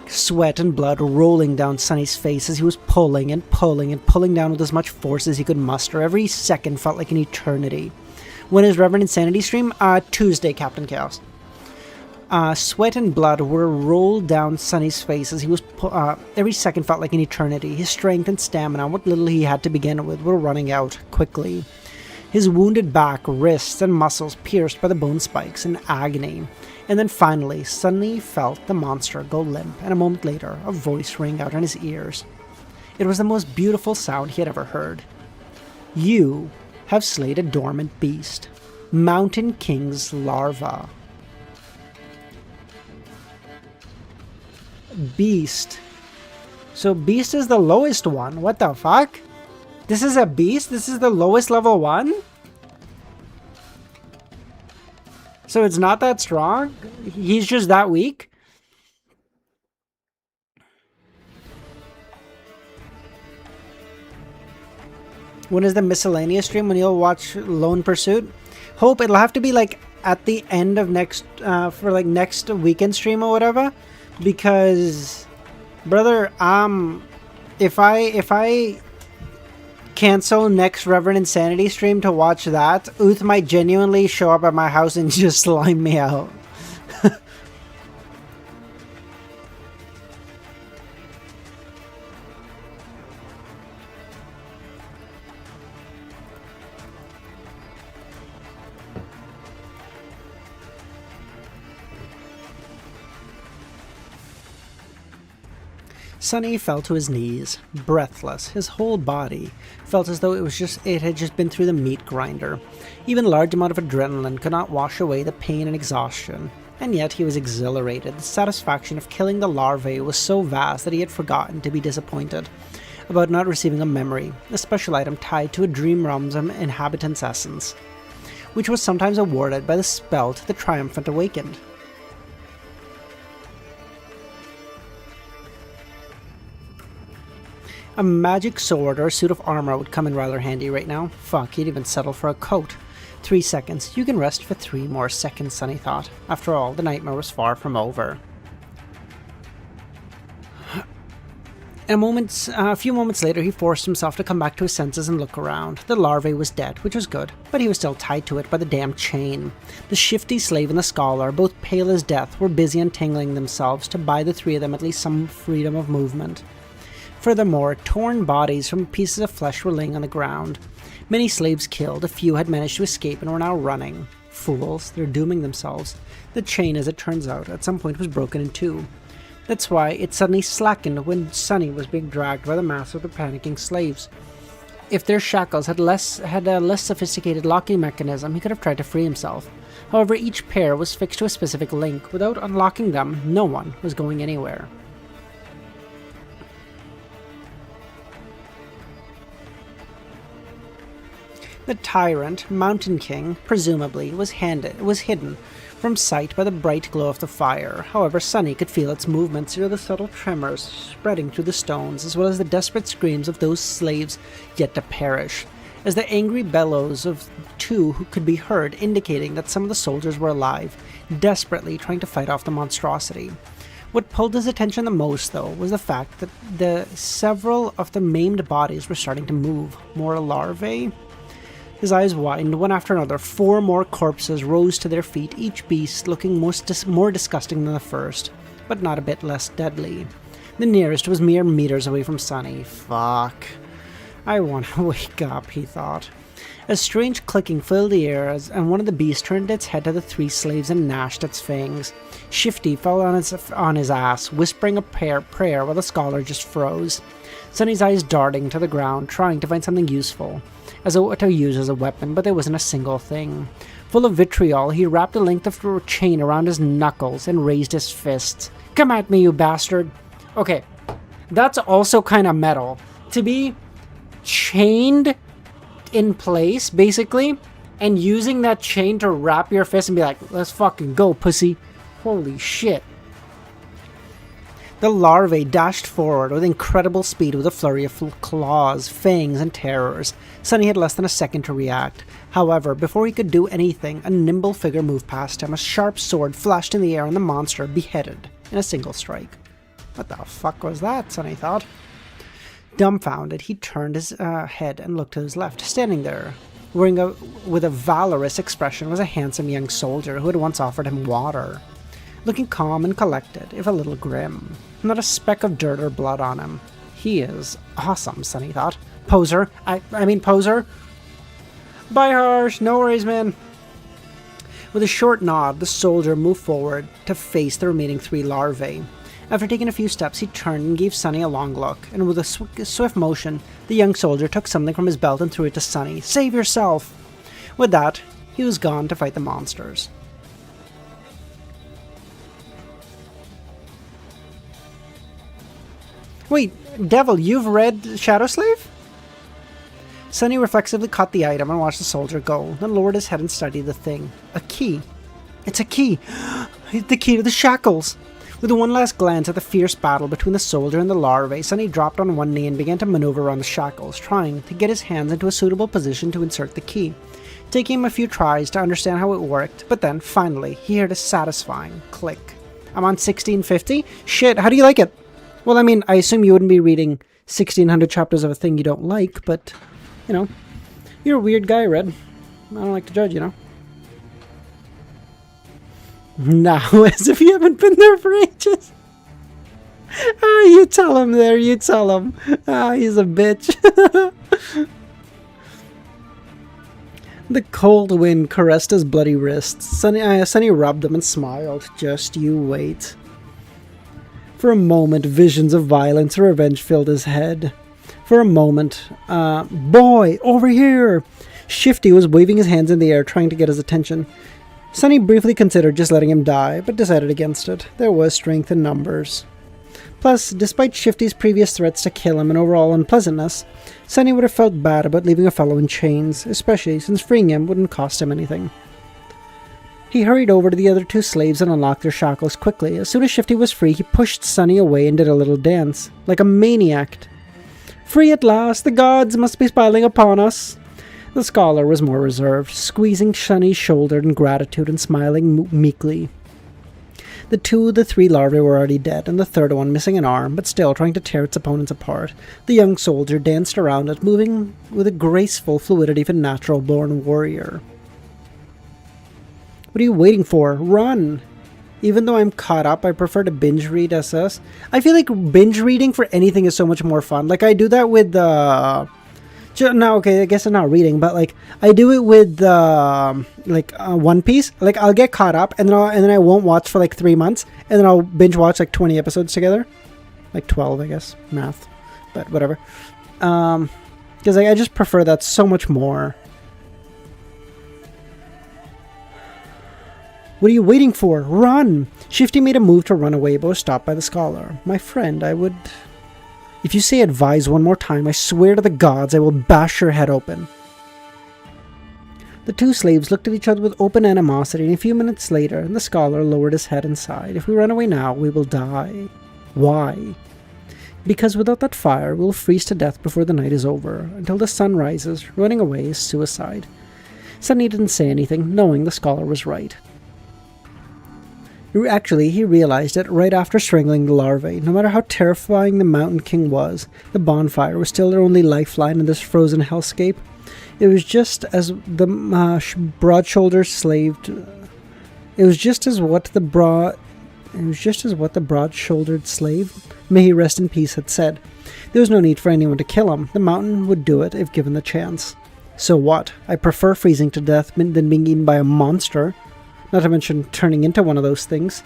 Sweat and blood rolling down Sunny's face as he was pulling and pulling and pulling down with as much force as he could muster. Every second felt like an eternity. When is Reverend Insanity stream? Tuesday, Captain Chaos. Sweat and blood were rolled down Sunny's face as he was every second felt like an eternity. His strength and stamina, what little he had to begin with, were running out quickly. His wounded back, wrists, and muscles pierced by the bone spikes in agony. And then finally, Sunny felt the monster go limp, and a moment later, a voice rang out in his ears. It was the most beautiful sound he had ever heard. "You have slayed a dormant beast, Mountain King's larva." Beast. So beast is the lowest one. What the fuck? This is a beast? This is the lowest level one? So it's not that strong? He's just that weak? When is the miscellaneous stream? When you'll watch Lone Pursuit? Hope it'll have to be like at the end of next, for like next weekend stream or whatever. Because, brother, if I cancel next Reverend Insanity stream to watch that, Uth might genuinely show up at my house and just slime me out. Sunny fell to his knees, breathless. His whole body felt as though it had just been through the meat grinder. Even a large amount of adrenaline could not wash away the pain and exhaustion. And yet he was exhilarated. The satisfaction of killing the larvae was so vast that he had forgotten to be disappointed about not receiving a memory, a special item tied to a dream realm's inhabitant's essence, which was sometimes awarded by the spell to the triumphant awakened. A magic sword or a suit of armor would come in rather handy right now. Fuck, he'd even settle for a coat. 3 seconds. You can rest for 3 more seconds, Sunny thought. After all, the nightmare was far from over. A few moments later, he forced himself to come back to his senses and look around. The larvae was dead, which was good, but he was still tied to it by the damn chain. The shifty slave and the scholar, both pale as death, were busy untangling themselves to buy the 3 of them at least some freedom of movement. Furthermore, torn bodies from pieces of flesh were laying on the ground. Many slaves killed, a few had managed to escape and were now running. Fools, they're dooming themselves. The chain, as it turns out, at some point was broken in 2. That's why it suddenly slackened when Sunny was being dragged by the mass of the panicking slaves. If their shackles had a less sophisticated locking mechanism, he could have tried to free himself. However, each pair was fixed to a specific link. Without unlocking them, no one was going anywhere. The tyrant, Mountain King, presumably, was hidden from sight by the bright glow of the fire. However, Sunny could feel its movements through the subtle tremors spreading through the stones, as well as the desperate screams of those slaves yet to perish, as the angry bellows of 2 who could be heard, indicating that some of the soldiers were alive, desperately trying to fight off the monstrosity. What pulled his attention the most, though, was the fact that several of the maimed bodies were starting to move. More larvae? His eyes widened. One after another, 4 more corpses rose to their feet, each beast looking more disgusting than the first, but not a bit less deadly. The nearest was mere meters away from Sunny. Fuck. I want to wake up, he thought. A strange clicking filled the air and one of the beasts turned its head to the 3 slaves and gnashed its fangs. Shifty fell on his ass, whispering a prayer while the scholar just froze. Sunny's eyes darting to the ground, trying to find something useful to use as a weapon, but there wasn't a single thing. Full of vitriol, he wrapped a length of chain around his knuckles and raised his fists. Come at me, you bastard! Okay, that's also kind of metal. To be chained in place, basically, and using that chain to wrap your fist and be like, let's fucking go, pussy. Holy shit. The larvae dashed forward with incredible speed with a flurry of claws, fangs, and terrors. Sunny had less than a second to react. However, before he could do anything, a nimble figure moved past him. A sharp sword flashed in the air and the monster beheaded in a single strike. What the fuck was that, Sunny thought. Dumbfounded, he turned his head and looked to his left. Standing there, with a valorous expression, was a handsome young soldier who had once offered him water. Looking calm and collected, if a little grim. Not a speck of dirt or blood on him. He is awesome, Sunny thought. Poser. I mean poser. Bye, Harsh. No worries, man. With a short nod, the soldier moved forward to face the remaining 3 larvae. After taking a few steps, he turned and gave Sunny a long look, and with a swift motion, the young soldier took something from his belt and threw it to Sunny. Save yourself! With that, he was gone to fight the monsters. Wait, Devil, you've read Shadow Slave? Sunny reflexively caught the item and watched the soldier go, then lowered his head and studied the thing. A key. It's a key. The key to the shackles. With one last glance at the fierce battle between the soldier and the larvae, Sunny dropped on one knee and began to maneuver around the shackles, trying to get his hands into a suitable position to insert the key. Taking him a few tries to understand how it worked, but then, finally, he heard a satisfying click. I'm on 1650? Shit, how do you like it? Well, I mean, I assume you wouldn't be reading 1600 chapters of a thing you don't like, but You know, you're a weird guy, Red. I don't like to judge, you know. Now, as if you haven't been there for ages. Ah, you tell him there, you tell him. Ah, he's a bitch. The cold wind caressed his bloody wrists. Sunny rubbed them and smiled. Just you wait. For a moment, visions of violence and revenge filled his head. For a moment, boy, over here! Shifty was waving his hands in the air, trying to get his attention. Sunny briefly considered just letting him die, but decided against it. There was strength in numbers. Plus, despite Shifty's previous threats to kill him and overall unpleasantness, Sunny would have felt bad about leaving a fellow in chains, especially since freeing him wouldn't cost him anything. He hurried over to the other two slaves and unlocked their shackles quickly. As soon as Shifty was free, he pushed Sunny away and did a little dance, like a maniac. Free at last! The gods must be smiling upon us! The scholar was more reserved, squeezing Sunny's shoulder in gratitude and smiling meekly. The two of the three larvae were already dead, and the third one missing an arm, but still trying to tear its opponents apart. The young soldier danced around it, moving with a graceful fluidity of a natural-born warrior. What are you waiting for? Run! Even though I'm caught up, I prefer to binge read SS. I feel like binge reading for anything is so much more fun. Like, I do that with no, okay, I guess I'm not reading, but like I do it with One Piece. Like I'll get caught up, and then I won't watch for like 3 months, and then I'll binge watch like 20 episodes together, like 12, I guess, math, but whatever. Because I just prefer that so much more. What are you waiting for? Run! Shifty made a move to run away, but was stopped by the scholar. My friend, I would. If you say advise one more time, I swear to the gods I will bash your head open. The two slaves looked at each other with open animosity, and a few minutes later, the scholar lowered his head and sighed. If we run away now, we will die. Why? Because without that fire, we will freeze to death before the night is over. Until the sun rises, running away is suicide. Sunny didn't say anything, knowing the scholar was right. Actually, he realized that right after strangling the larvae, no matter how terrifying the Mountain King was, the bonfire was still their only lifeline in this frozen hellscape. It was just as the broad-shouldered slave. It was just as what the broad-shouldered slave, may he rest in peace, had said. There was no need for anyone to kill him. The mountain would do it if given the chance. So what? I prefer freezing to death than being eaten by a monster. Not to mention turning into one of those things.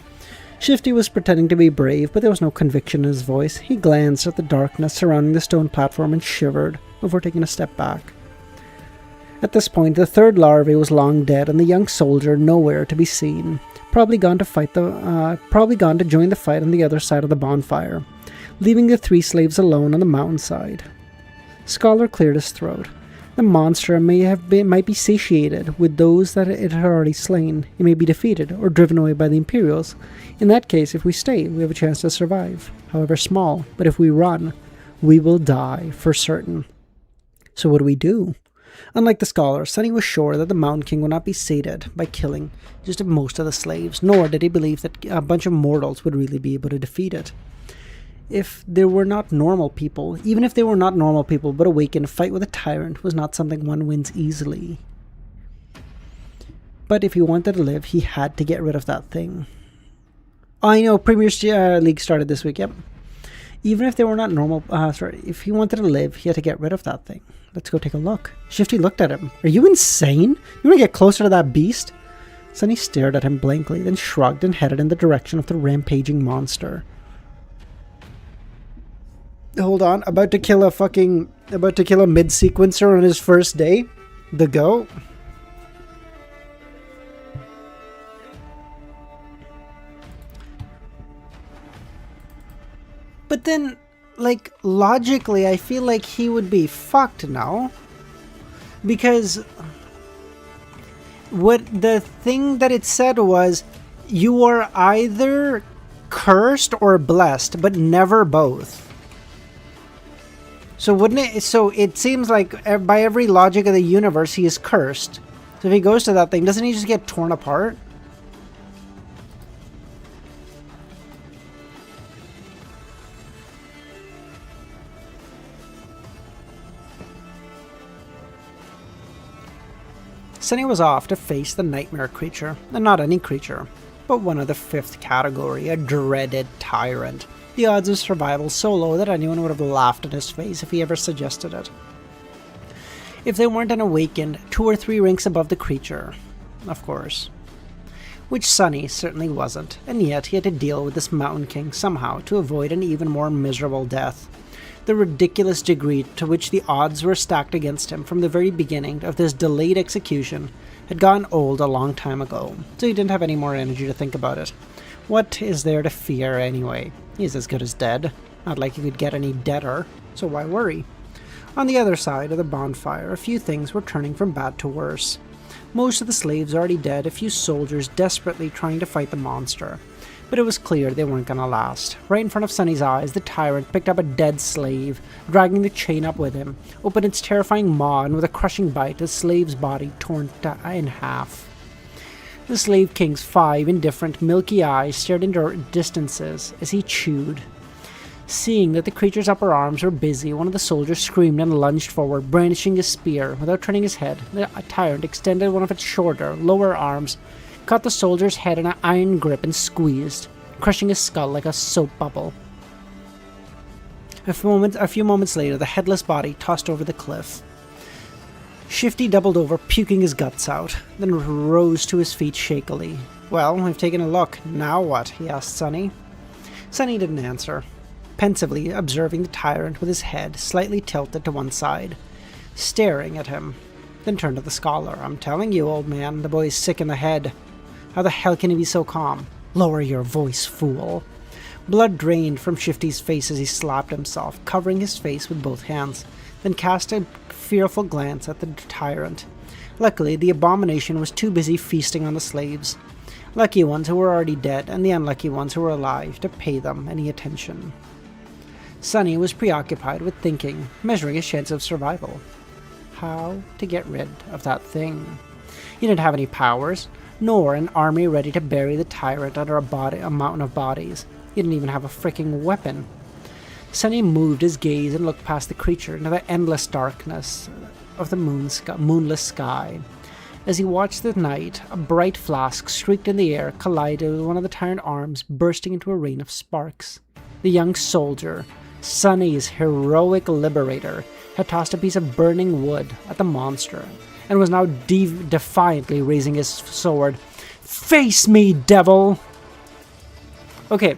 Shifty was pretending to be brave, but there was no conviction in his voice. He glanced at the darkness surrounding the stone platform and shivered before taking a step back. At this point, the third larvae was long dead, and the young soldier nowhere to be seen. Probably gone to join the fight on the other side of the bonfire, leaving the three slaves alone on the mountainside. Scholar cleared his throat. The monster might be satiated with those that it had already slain. It may be defeated or driven away by the Imperials. In that case, if we stay, we have a chance to survive, however small. But if we run, we will die for certain. So what do we do? Unlike the scholar, Sunny was sure that the Mountain King would not be sated by killing just most of the slaves, nor did he believe that a bunch of mortals would really be able to defeat it. If they were not normal people, even if they were not normal people but awakened, a fight with a tyrant was not something one wins easily. But if he wanted to live, he had to get rid of that thing. I know, Premier League started this week, yep. Even if they were not normal, if he wanted to live, he had to get rid of that thing. Let's go take a look. Shifty looked at him. Are you insane? You want to get closer to that beast? Sunny stared at him blankly, then shrugged and headed in the direction of the rampaging monster. Hold on, about to kill a mid-sequencer on his first day? The goat? But then, like, logically, I feel like he would be fucked now. Because what the thing that it said was, you are either cursed or blessed, but never both. So wouldn't it? So it seems like by every logic of the universe, he is cursed. So if he goes to that thing, doesn't he just get torn apart? Sunny was off to face the nightmare creature, and not any creature, but one of the 5th category, a dreaded tyrant. The odds of survival so low that anyone would have laughed in his face if he ever suggested it. If they weren't an awakened 2 or 3 ranks above the creature, of course. Which Sunny certainly wasn't, and yet he had to deal with this Mountain King somehow to avoid an even more miserable death. The ridiculous degree to which the odds were stacked against him from the very beginning of this delayed execution had gotten old a long time ago, so he didn't have any more energy to think about it. What is there to fear anyway? He's as good as dead. Not like he could get any deader, so why worry? On the other side of the bonfire, a few things were turning from bad to worse. Most of the slaves already dead, a few soldiers desperately trying to fight the monster. But it was clear they weren't going to last. Right in front of Sunny's eyes, the tyrant picked up a dead slave, dragging the chain up with him, opened its terrifying maw, and with a crushing bite, the slave's body torn in half. The Slave King's 5 indifferent, milky eyes stared into distances as he chewed. Seeing that the creature's upper arms were busy, one of the soldiers screamed and lunged forward, brandishing his spear. Without turning his head, the tyrant extended one of its shorter, lower arms, caught the soldier's head in an iron grip and squeezed, crushing his skull like a soap bubble. A few moments later, the headless body tossed over the cliff. Shifty doubled over, puking his guts out, then rose to his feet shakily. "Well, we've taken a look. Now what?" he asked Sunny. Sunny didn't answer, pensively observing the tyrant with his head slightly tilted to one side, staring at him, then turned to the scholar. "I'm telling you, old man, the boy's sick in the head. How the hell can he be so calm?" "Lower your voice, fool." Blood drained from Shifty's face as he slapped himself, covering his face with both hands, then cast a fearful glance at the tyrant. Luckily, the abomination was too busy feasting on the slaves, lucky ones who were already dead and the unlucky ones who were alive, to pay them any attention. Sunny was preoccupied with thinking, measuring his chance of survival. How to get rid of that thing. He didn't have any powers, nor an army ready to bury the tyrant under a mountain of bodies. He didn't even have a freaking weapon. Sunny moved his gaze and looked past the creature into the endless darkness of the moonless sky. As he watched the night, a bright flask streaked in the air, collided with one of the tyrant arms, bursting into a rain of sparks. The young soldier, Sunny's heroic liberator, had tossed a piece of burning wood at the monster, and was now defiantly raising his sword. "Face me, devil!" Okay.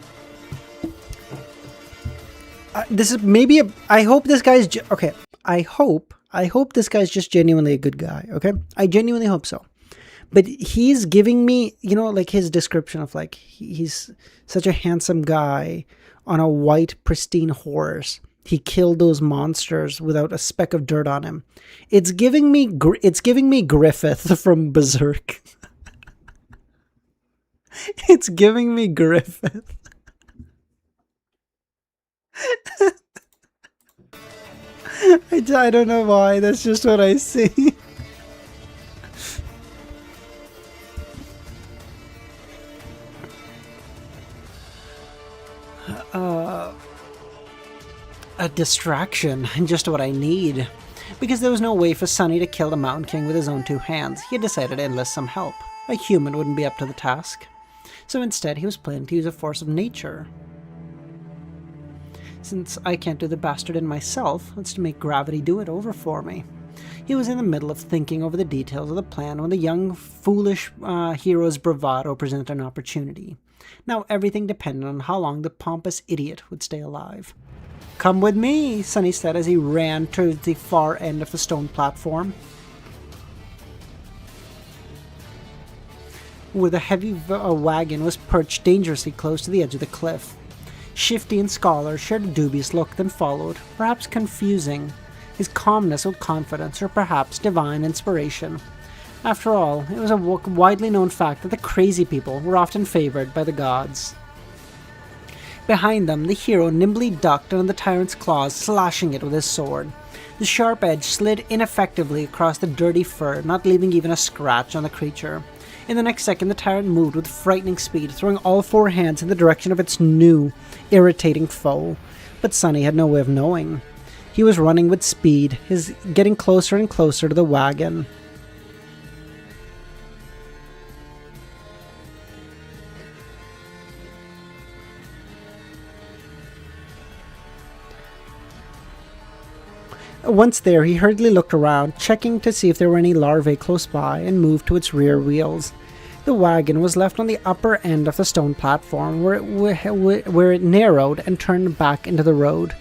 This is maybe I hope this guy's... okay. I hope this guy's just genuinely a good guy, okay? I genuinely hope so. But he's giving me, like his description of like, he's such a handsome guy on a white, pristine horse. He killed those monsters without a speck of dirt on him. It's giving me Griffith from Berserk. It's giving me Griffith. I don't know why. That's just what I see. A distraction, and just what I need. Because there was no way for Sunny to kill the Mountain King with his own 2 hands, he had decided to enlist some help. A human wouldn't be up to the task. So instead, he was planning to use a force of nature. Since I can't do the bastard in myself, let's make gravity do it over for me. He was in the middle of thinking over the details of the plan when the young, foolish hero's bravado presented an opportunity. Now everything depended on how long the pompous idiot would stay alive. "Come with me," Sunny said as he ran to the far end of the stone platform, where the heavy wagon was perched dangerously close to the edge of the cliff. Shifty and Scholar shared a dubious look, then followed, perhaps confusing his calmness with confidence, or perhaps divine inspiration. After all, it was a widely known fact that the crazy people were often favored by the gods. Behind them, the hero nimbly ducked under the tyrant's claws, slashing it with his sword. The sharp edge slid ineffectively across the dirty fur, not leaving even a scratch on the creature. In the next second, the tyrant moved with frightening speed, throwing all 4 hands in the direction of its new, irritating foe. But Sunny had no way of knowing. He was running with speed, getting closer and closer to the wagon. Once there, he hurriedly looked around, checking to see if there were any larvae close by, and moved to its rear wheels. The wagon was left on the upper end of the stone platform, where it narrowed and turned back into the road.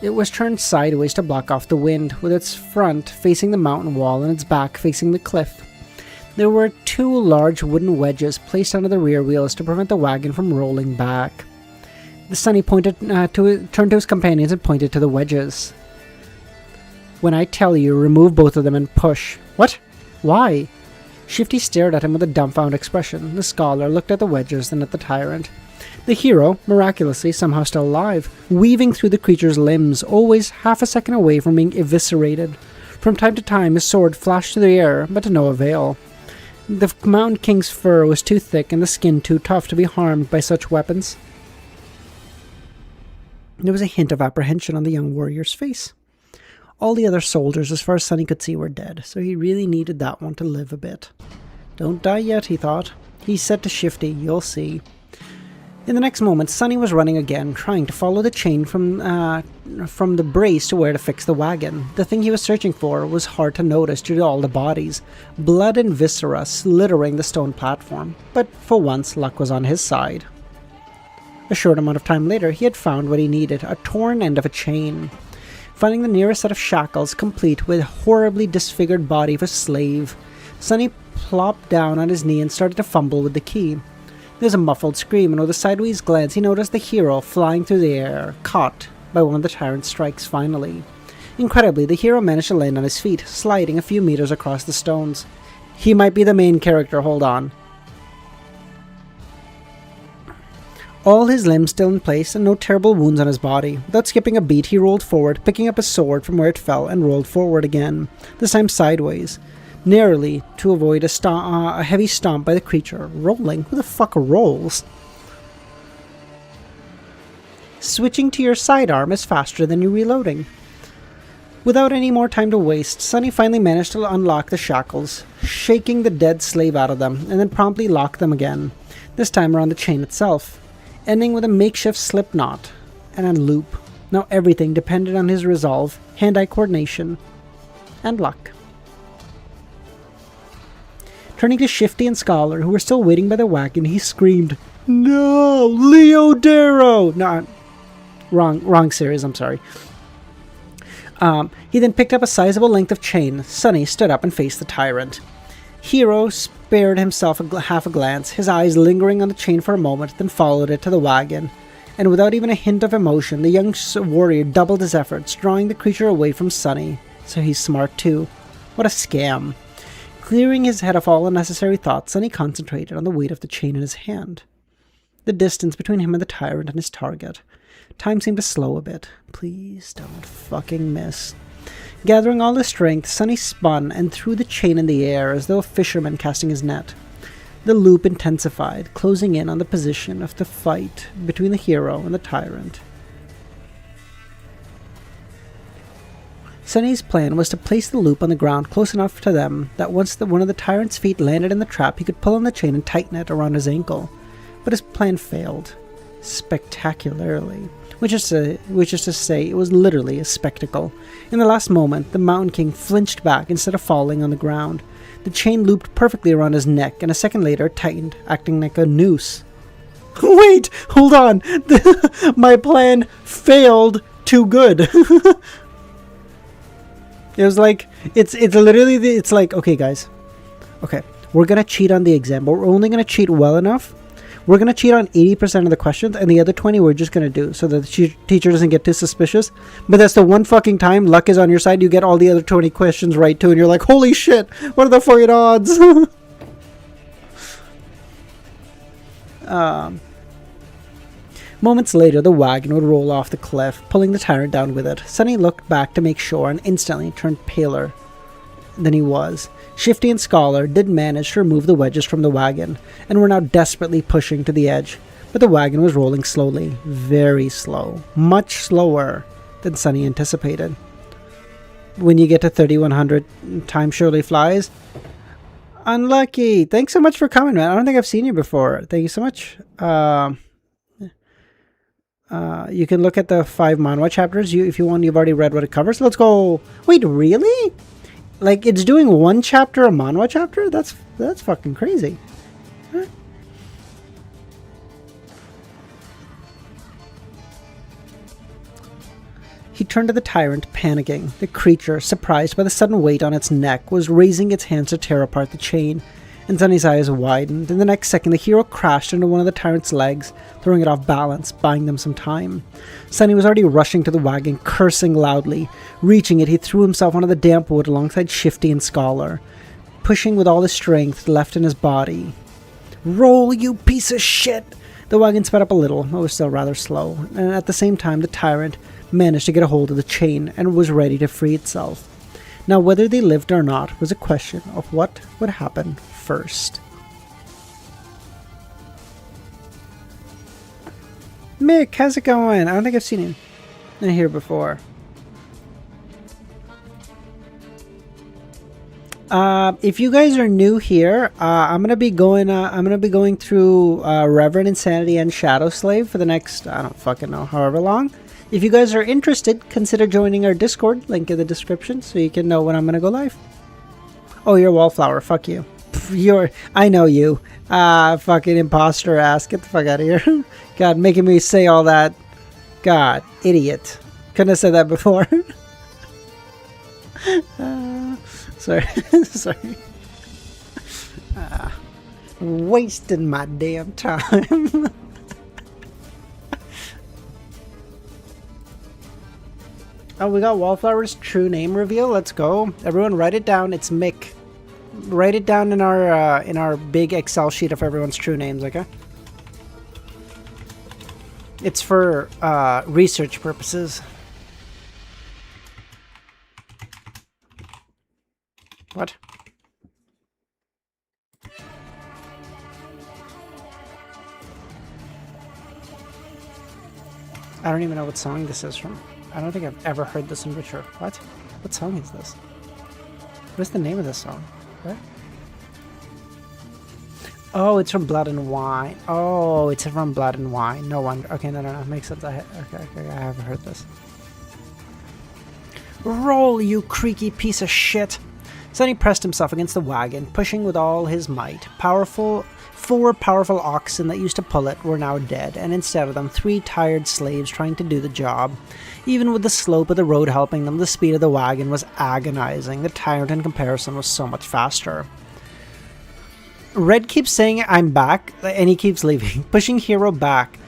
It was turned sideways to block off the wind, with its front facing the mountain wall and its back facing the cliff. There were 2 large wooden wedges placed under the rear wheels to prevent the wagon from rolling back. The Sonny turned to his companions and pointed to the wedges. "When I tell you, remove both of them and push." "What? Why?" Shifty stared at him with a dumbfounded expression. The scholar looked at the wedges, then at the tyrant. The hero, miraculously, somehow still alive, weaving through the creature's limbs, always half a second away from being eviscerated. From time to time, his sword flashed through the air, but to no avail. The Mountain King's fur was too thick and the skin too tough to be harmed by such weapons. There was a hint of apprehension on the young warrior's face. All the other soldiers, as far as Sonny could see, were dead, so he really needed that one to live a bit. "Don't die yet," he thought. He said to Shifty, "You'll see." In the next moment, Sonny was running again, trying to follow the chain from the brace to where to fix the wagon. The thing he was searching for was hard to notice due to all the bodies, blood and viscera littering the stone platform, but for once luck was on his side. A short amount of time later, he had found what he needed, a torn end of a chain. Finding the nearest set of shackles complete with a horribly disfigured body of a slave, Sonny plopped down on his knee and started to fumble with the key. There was a muffled scream, and with a sideways glance, he noticed the hero flying through the air, caught by one of the tyrant's strikes finally. Incredibly, the hero managed to land on his feet, sliding a few meters across the stones. He might be the main character, hold on. All his limbs still in place and no terrible wounds on his body. Without skipping a beat, he rolled forward, picking up his sword from where it fell, and rolled forward again, this time sideways, narrowly to avoid a heavy stomp by the creature. Rolling? Who the fuck rolls? Switching to your sidearm is faster than you reloading. Without any more time to waste, Sonny finally managed to unlock the shackles, shaking the dead slave out of them, and then promptly locked them again, this time around the chain itself, ending with a makeshift slip knot and a loop. Now everything depended on his resolve, hand-eye coordination, and luck. Turning to Shifty and Scholar, who were still waiting by the wagon, he screamed, "No! Leodero!" No, wrong series, I'm sorry. He then picked up a sizable length of chain. Sonny stood up and faced the tyrant. Hero spared himself half a glance, his eyes lingering on the chain for a moment, then followed it to the wagon. And without even a hint of emotion, the young warrior doubled his efforts, drawing the creature away from Sonny. So he's smart too. What a scam. Clearing his head of all unnecessary thoughts, Sonny concentrated on the weight of the chain in his hand. The distance between him and the tyrant and his target. Time seemed to slow a bit. Please don't fucking miss. Gathering all his strength, Sonny spun and threw the chain in the air as though a fisherman casting his net. The loop intensified, closing in on the position of the fight between the hero and the tyrant. Sonny's plan was to place the loop on the ground close enough to them that once one of the tyrant's feet landed in the trap, he could pull on the chain and tighten it around his ankle. But his plan failed. Spectacularly. Which is to say, it was literally a spectacle. In the last moment, the Mountain King flinched back instead of falling on the ground. The chain looped perfectly around his neck, and a second later it tightened, acting like a noose. Wait! Hold on! My plan failed too good! It was like, it's literally, it's like, okay guys, okay, we're gonna cheat on the exam, but we're only gonna cheat well enough. We're gonna cheat on 80% of the questions, and the other 20 we're just gonna do, so that the teacher doesn't get too suspicious. But that's the one fucking time luck is on your side, you get all the other 20 questions right too, and you're like, holy shit, what are the fucking odds? Moments later, the wagon would roll off the cliff, pulling the tyrant down with it. Sonny looked back to make sure and instantly turned paler than he was. Shifty and Scholar did manage to remove the wedges from the wagon, and were now desperately pushing to the edge. But the wagon was rolling slowly, very slow, much slower than Sonny anticipated. When you get to 3100, time surely flies. Unlucky! Thanks so much for coming, man. I don't think I've seen you before. Thank you so much. You can look at the 5 manhwa chapters if you want. You've already read what it covers. Let's go. Wait, really? Like, it's doing 1 chapter a manhwa chapter? That's fucking crazy. Huh? He turned to the tyrant, panicking. The creature, surprised by the sudden weight on its neck, was raising its hands to tear apart the chain. And Sunny's eyes widened. In the next second, the hero crashed into one of the tyrant's legs, throwing it off balance, buying them some time. Sunny was already rushing to the wagon, cursing loudly. Reaching it, he threw himself onto the damp wood alongside Shifty and Scholar, pushing with all his strength left in his body. Roll, you piece of shit! The wagon sped up a little, but was still rather slow, and at the same time the tyrant managed to get a hold of the chain and was ready to free itself. Now, whether they lived or not was a question of what would happen first. Mick, how's it going? I don't think I've seen him in here before. If you guys are new here, I'm gonna be going through Reverend Insanity and Shadow Slave for the next, I don't fucking know, however long. If you guys are interested, consider joining our Discord, link in the description, so you can know when I'm gonna go live. Oh, you're Wallflower, fuck you. I know you. Fucking imposter ass, get the fuck out of here. God, making me say all that. God, idiot. Couldn't have said that before. Sorry. Sorry. Wasting my damn time. Oh, we got Wallflower's true name reveal. Let's go. Everyone write it down. It's Mick. Write it down in our big Excel sheet of everyone's true names, okay? It's for research purposes. What? I don't even know what song this is from. I don't think I've ever heard this in Witcher. What? What song is this? What's the name of this song? What? Oh, it's from Blood and Wine. Oh, it's from Blood and Wine. No wonder. Okay, no. Makes sense. Okay, I haven't heard this. Roll, you creaky piece of shit. Sonny pressed himself against the wagon, pushing with all his might. 4 powerful oxen that used to pull it were now dead, and instead of them, 3 tired slaves trying to do the job. Even with the slope of the road helping them, the speed of the wagon was agonizing. The tyrant in comparison was so much faster. Red keeps saying, "I'm back," and he keeps leaving, pushing Hero back.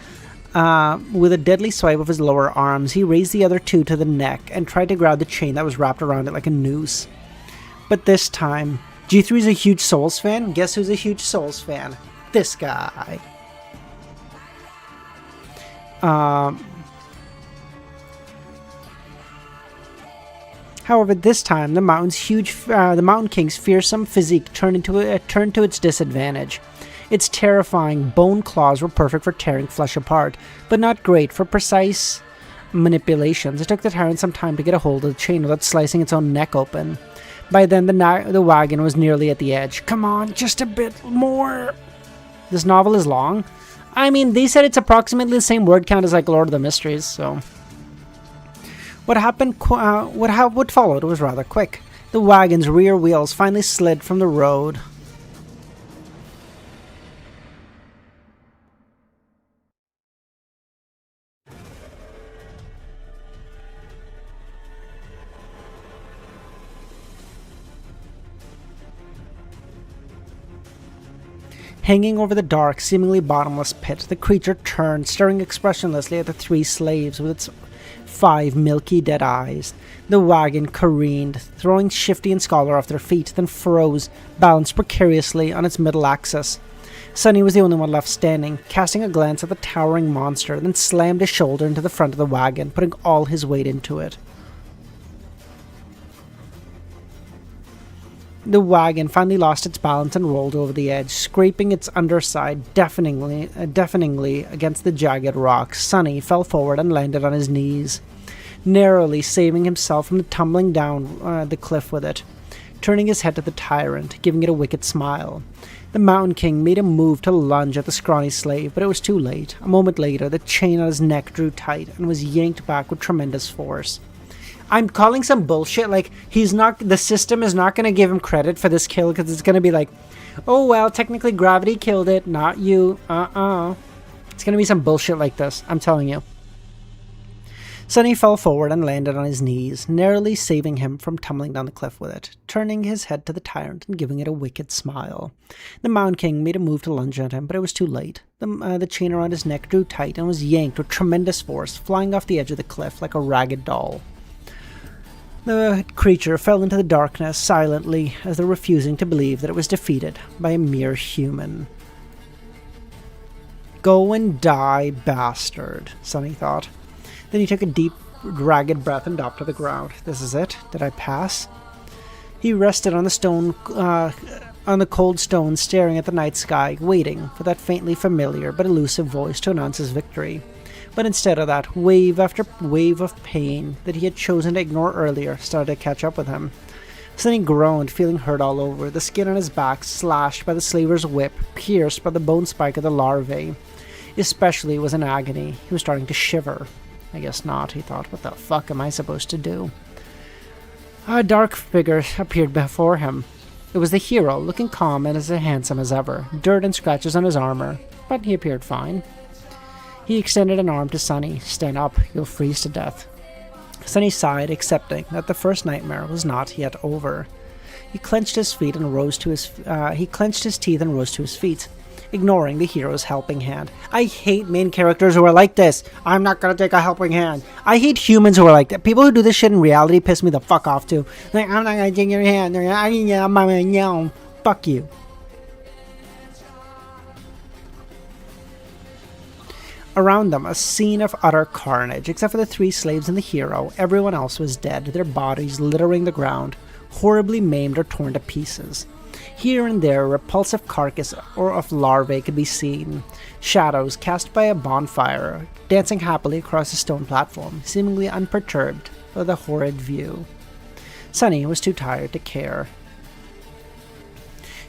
With a deadly swipe of his lower arms, he raised the other 2 to the neck and tried to grab the chain that was wrapped around it like a noose. But this time, G3's a huge Souls fan. Guess who's a huge Souls fan? This guy. However, this time the Mountain King's fearsome physique turned to its disadvantage. Its terrifying bone claws were perfect for tearing flesh apart, but not great for precise manipulations. It took the tyrant some time to get a hold of the chain without slicing its own neck open. By then, the wagon was nearly at the edge. Come on, just a bit more. This novel is long. I mean, they said it's approximately the same word count as like Lord of the Mysteries, so... What followed was rather quick. The wagon's rear wheels finally slid from the road. Hanging over the dark, seemingly bottomless pit, the creature turned, staring expressionlessly at the 3 slaves with its 5 milky dead eyes. The wagon careened, throwing Shifty and Scholar off their feet, then froze, balanced precariously on its middle axis. Sunny was the only one left standing, casting a glance at the towering monster, then slammed his shoulder into the front of the wagon, putting all his weight into it. The wagon finally lost its balance and rolled over the edge, scraping its underside deafeningly against the jagged rocks. Sunny fell forward and landed on his knees, narrowly saving himself from tumbling down the cliff with it. turning his head to the tyrant, giving it a wicked smile. The Mountain King made a move to lunge at the scrawny slave, but it was too late. A moment later, the chain on his neck drew tight and was yanked back with tremendous force. I'm calling some bullshit, like, the system is not going to give him credit for this kill, because it's going to be like, oh well, technically gravity killed it, not you, It's going to be some bullshit like this, I'm telling you. Sonny fell forward and landed on his knees, narrowly saving him from tumbling down the cliff with it, turning his head to the tyrant and giving it a wicked smile. The Mountain King made a move to lunge at him, but it was too late. The chain around his neck drew tight and was yanked with tremendous force, flying off the edge of the cliff like a ragged doll. The creature fell into the darkness silently, as though refusing to believe that it was defeated by a mere human. Go and die, bastard, Sonny thought. Then he took a deep, ragged breath and dropped to the ground. This is it? Did I pass? He rested on the cold stone, staring at the night sky, waiting for that faintly familiar but elusive voice to announce his victory. But instead of that, wave after wave of pain that he had chosen to ignore earlier started to catch up with him. Sonny groaned, feeling hurt all over, the skin on his back slashed by the slaver's whip, pierced by the bone spike of the larvae. Especially was in agony. He was starting to shiver. I guess not, he thought. What the fuck am I supposed to do? A dark figure appeared before him. It was the hero, looking calm and as handsome as ever, dirt and scratches on his armor, but he appeared fine. He extended an arm to Sonny. Stand up, you'll freeze to death. Sonny sighed, accepting that the first nightmare was not yet over. He clenched his teeth and rose to his feet, ignoring the hero's helping hand. I hate main characters who are like this. I'm not gonna take a helping hand. I hate humans who are like that. People who do this shit in reality piss me the fuck off too. Like, I'm not gonna take your hand. Fuck you. Around them, a scene of utter carnage. Except for the three slaves and the hero, everyone else was dead, their bodies littering the ground, horribly maimed or torn to pieces. Here and there, a repulsive carcass or of larvae could be seen, shadows cast by a bonfire, dancing happily across a stone platform, seemingly unperturbed by the horrid view. Sonny was too tired to care.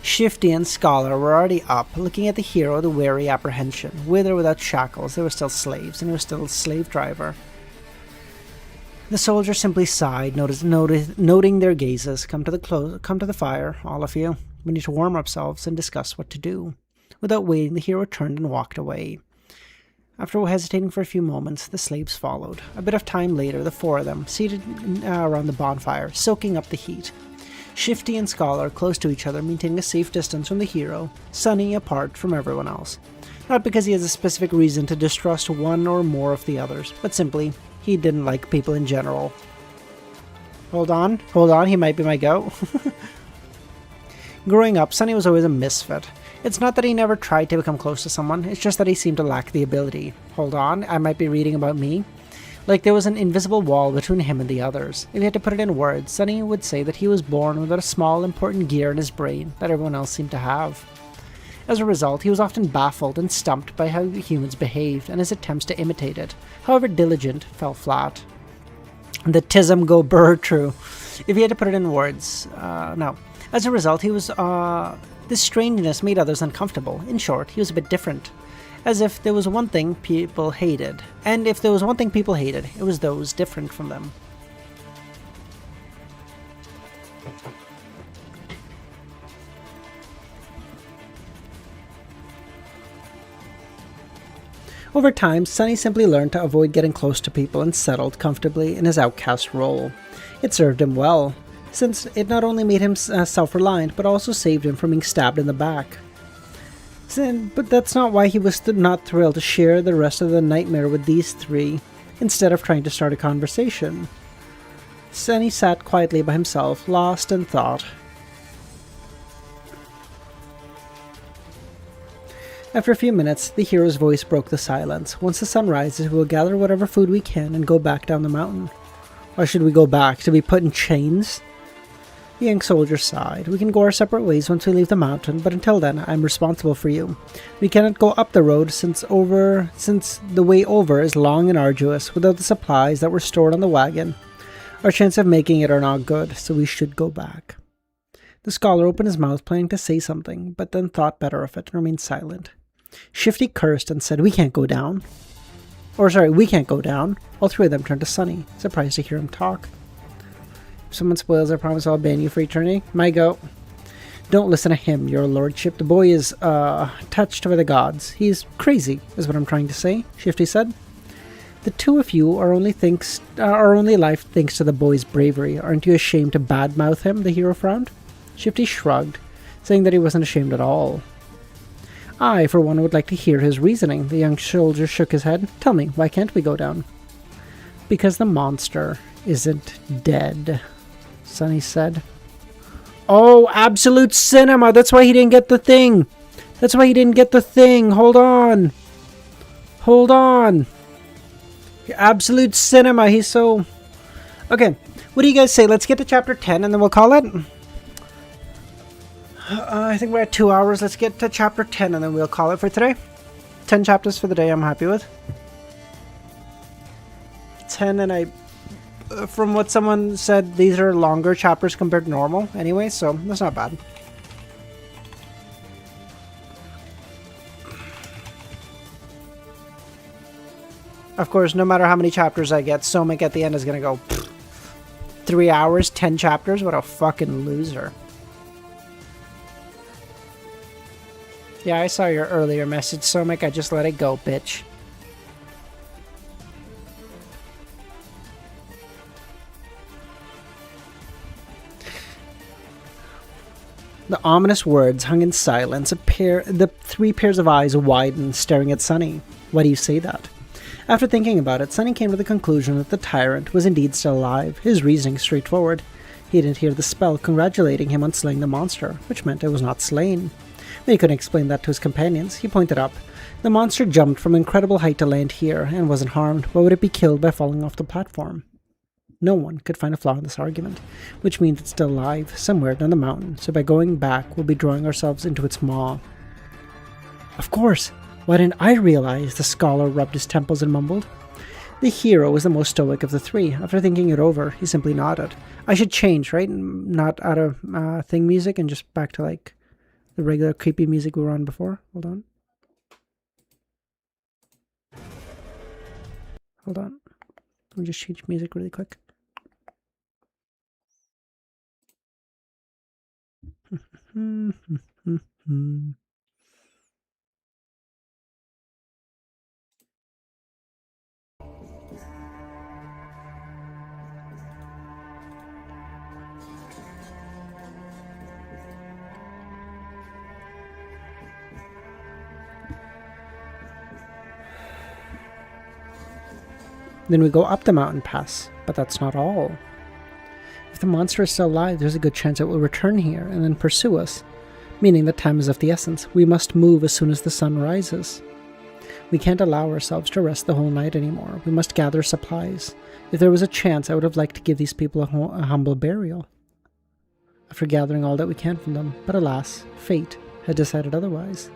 Shifty and Scholar were already up, looking at the hero with wary apprehension. With or without shackles, they were still slaves, and he was still a slave driver. The soldier simply sighed, noting their gazes. Come to the fire, all of you. We need to warm ourselves and discuss what to do. Without waiting, the hero turned and walked away. After hesitating for a few moments, the slaves followed. A bit of time later, the four of them, seated around the bonfire, soaking up the heat. Shifty and Scholar close to each other, maintaining a safe distance from the hero, Sonny apart from everyone else. Not because he has a specific reason to distrust one or more of the others, but simply, he didn't like people in general. Hold on, he might be my go. Growing up, Sonny was always a misfit. It's not that he never tried to become close to someone, it's just that he seemed to lack the ability. Hold on, I might be reading about me. Like there was an invisible wall between him and the others. If he had to put it in words, Sonny would say that he was born without a small, important gear in his brain that everyone else seemed to have. As a result, he was often baffled and stumped by how humans behaved, and his attempts to imitate it, however diligent, fell flat. The tism go burr true. If he had to put it in words, no. As a result, this strangeness made others uncomfortable. In short, he was a bit different. As if there was one thing people hated. And if there was one thing people hated, it was those different from them. Over time, Sonny simply learned to avoid getting close to people and settled comfortably in his outcast role. It served him well, since it not only made him self-reliant, but also saved him from being stabbed in the back. But that's not why he was not thrilled to share the rest of the nightmare with these three, instead of trying to start a conversation. Sonny sat quietly by himself, lost in thought. After a few minutes, the hero's voice broke the silence. Once the sun rises, we will gather whatever food we can and go back down the mountain. Why should we go back? To be put in chains? The young soldier sighed. We can go our separate ways once we leave the mountain, but until then, I'm responsible for you. We cannot go up the road since the way over is long and arduous without the supplies that were stored on the wagon. Our chance of making it are not good, so we should go back. The scholar opened his mouth, planning to say something, but then thought better of it and remained silent. Shifty cursed and said, "We can't go down." We can't go down. All three of them turned to Sunny, surprised to hear him talk. If someone spoils their promise, I'll ban you for eternity. My go. Don't listen to him, your lordship. The boy is, touched by the gods. He's crazy, is what I'm trying to say, Shifty said. The two of you are only alive thanks to the boy's bravery. Aren't you ashamed to badmouth him? The hero frowned. Shifty shrugged, saying that he wasn't ashamed at all. I, for one, would like to hear his reasoning. The young soldier shook his head. Tell me, why can't we go down? Because the monster isn't dead, Sunny said. Oh, absolute cinema! That's why he didn't get the thing! Hold on! Absolute cinema, he's so... Okay, what do you guys say? Let's get to chapter 10 and then we'll call it. I think we're at 2 hours. Let's get to chapter 10 and then we'll call it for today. 10 chapters for the day I'm happy with. 10 and from what someone said, these are longer chapters compared to normal anyway, so that's not bad. Of course, no matter how many chapters I get, Somic at the end is gonna go 3 hours, 10 chapters. What a fucking loser. Yeah, I saw your earlier message, Somic. I just let it go, bitch. The ominous words hung in silence. The 3 pairs of eyes widened, staring at Sunny. Why do you say that? After thinking about it, Sunny came to the conclusion that the tyrant was indeed still alive. His reasoning straightforward. He didn't hear the spell congratulating him on slaying the monster, which meant it was not slain. When he couldn't explain that to his companions, he pointed up. The monster jumped from incredible height to land here, and wasn't harmed. Why would it be killed by falling off the platform? No one could find a flaw in this argument, which means it's still alive, somewhere down the mountain, so by going back, we'll be drawing ourselves into its maw. Of course! Why didn't I realize? The scholar rubbed his temples and mumbled. The hero was the most stoic of the 3. After thinking it over, he simply nodded. I should change, right? Not out of thing music and just back to like the regular creepy music we were on before. Hold on. Let me just change music really quick. Then we go up the mountain pass, but that's not all. If the monster is still alive, there's a good chance it will return here and then pursue us, meaning that time is of the essence. We must move as soon as the sun rises. We can't allow ourselves to rest the whole night anymore. We must gather supplies. If there was a chance, I would have liked to give these people a humble burial, after gathering all that we can from them, but alas, fate had decided otherwise.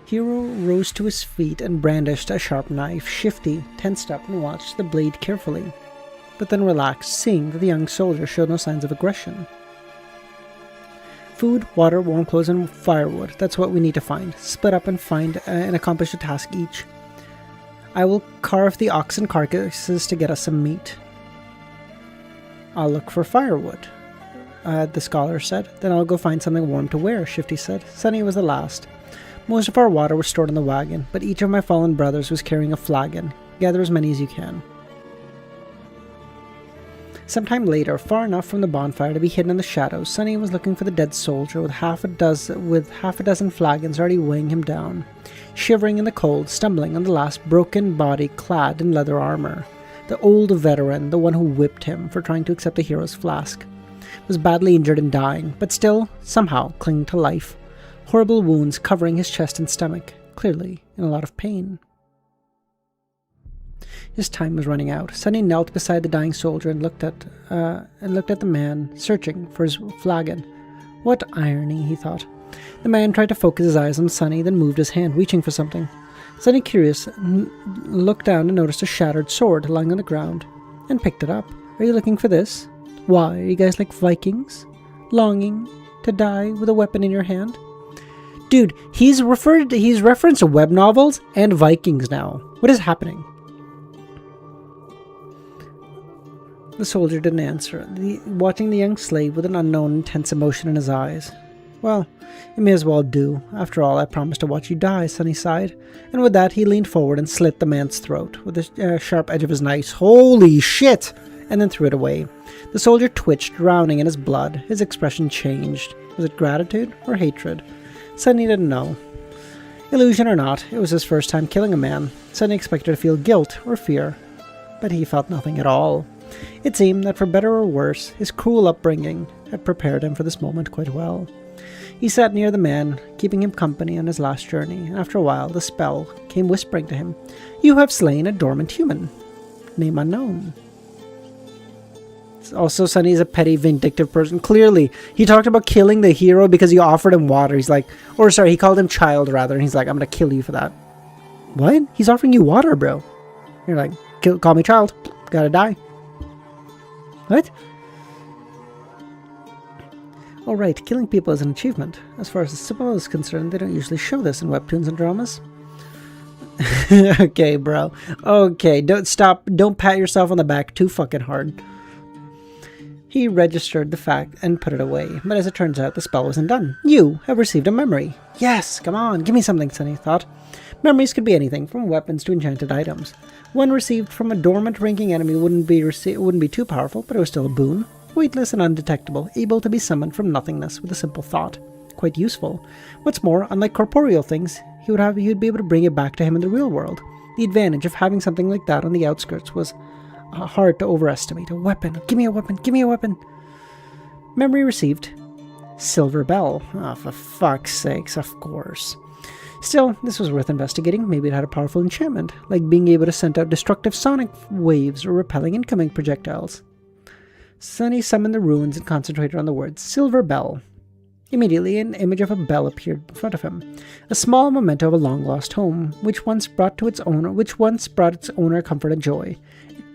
Hero rose to his feet and brandished a sharp knife. Shifty tensed up and watched the blade carefully, but then relaxed, seeing that the young soldier showed no signs of aggression. Food, water, warm clothes, and firewood. That's what we need to find. Split up and find and accomplish a task each. I will carve the oxen carcasses to get us some meat. I'll look for firewood, the scholar said. Then I'll go find something warm to wear, Shifty said. Sunny was the last. Most of our water was stored in the wagon, but each of my fallen brothers was carrying a flagon. Gather as many as you can. Sometime later, far enough from the bonfire to be hidden in the shadows, Sunny was looking for the dead soldier with half a dozen flagons already weighing him down. Shivering in the cold, stumbling on the last broken body clad in leather armor. The old veteran, the one who whipped him for trying to accept a hero's flask, was badly injured and dying, but still, somehow, clinging to life. Horrible wounds covering his chest and stomach, clearly in a lot of pain. His time was running out. Sunny knelt beside the dying soldier and looked at the man, searching for his flagon. What irony, he thought. The man tried to focus his eyes on Sunny, then moved his hand, reaching for something. Sunny, curious, looked down and noticed a shattered sword lying on the ground and picked it up. Are you looking for this? Why, are you guys like Vikings? Longing to die with a weapon in your hand? Dude, he's referenced web novels and Vikings now. What is happening? The soldier didn't answer, watching the young slave with an unknown intense emotion in his eyes. Well, it may as well do. After all, I promised to watch you die, Sunny sighed. And with that, he leaned forward and slit the man's throat with the sharp edge of his knife. Holy shit! And then threw it away. The soldier twitched, drowning in his blood. His expression changed. Was it gratitude or hatred? Sunny didn't know. Illusion or not, it was his first time killing a man. Sunny expected to feel guilt or fear, but he felt nothing at all. It seemed that for better or worse, his cruel upbringing had prepared him for this moment quite well. He sat near the man, keeping him company on his last journey, and after a while the spell came whispering to him, "You have slain a dormant human. Name unknown." Also, Sunny is a petty, vindictive person. Clearly, he talked about killing the hero because he offered him water. He's like, or sorry, he called him child rather, and he's like, "I'm gonna kill you for that." What? He's offering you water, bro. You're like, call me child. Gotta die. What? Alright, killing people is an achievement. As far as the symbol is concerned, they don't usually show this in webtoons and dramas. Okay, bro. Okay, don't pat yourself on the back too fucking hard. He registered the fact and put it away, but as it turns out, the spell wasn't done. You have received a memory. Yes, come on, give me something, Sunny thought. Memories could be anything, from weapons to enchanted items. One received from a dormant ranking enemy wouldn't be too powerful, but it was still a boon. Weightless and undetectable, able to be summoned from nothingness with a simple thought. Quite useful. What's more, unlike corporeal things, he'd be able to bring it back to him in the real world. The advantage of having something like that on the outskirts was hard to overestimate. A weapon. Give me a weapon. Give me a weapon. Memory received. Silver bell. Oh, for fuck's sakes, of course. Still, this was worth investigating. Maybe it had a powerful enchantment, like being able to send out destructive sonic waves or repelling incoming projectiles. Sunny summoned the runes and concentrated on the words Silver Bell. Immediately, an image of a bell appeared in front of him, a small memento of a long-lost home, which once brought its owner comfort and joy.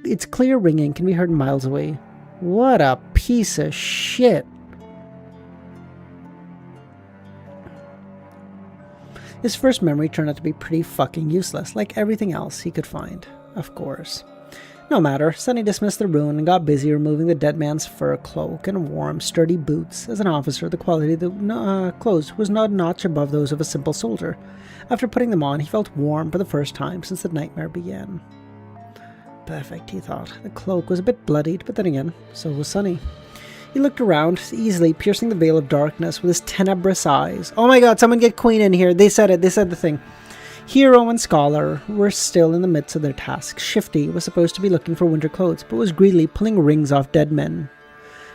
Its clear ringing can be heard miles away. What a piece of shit! His first memory turned out to be pretty fucking useless, like everything else he could find, of course. No matter, Sunny dismissed the rune and got busy removing the dead man's fur cloak and warm, sturdy boots. As an officer, the quality of the clothes was not a notch above those of a simple soldier. After putting them on, he felt warm for the first time since the nightmare began. Perfect, he thought. The cloak was a bit bloodied, but then again, so was Sunny. He looked around, easily piercing the veil of darkness with his tenebrous eyes. Oh my god, someone get Queen in here. They said it. They said the thing. Hero and Scholar were still in the midst of their task. Shifty was supposed to be looking for winter clothes, but was greedily pulling rings off dead men.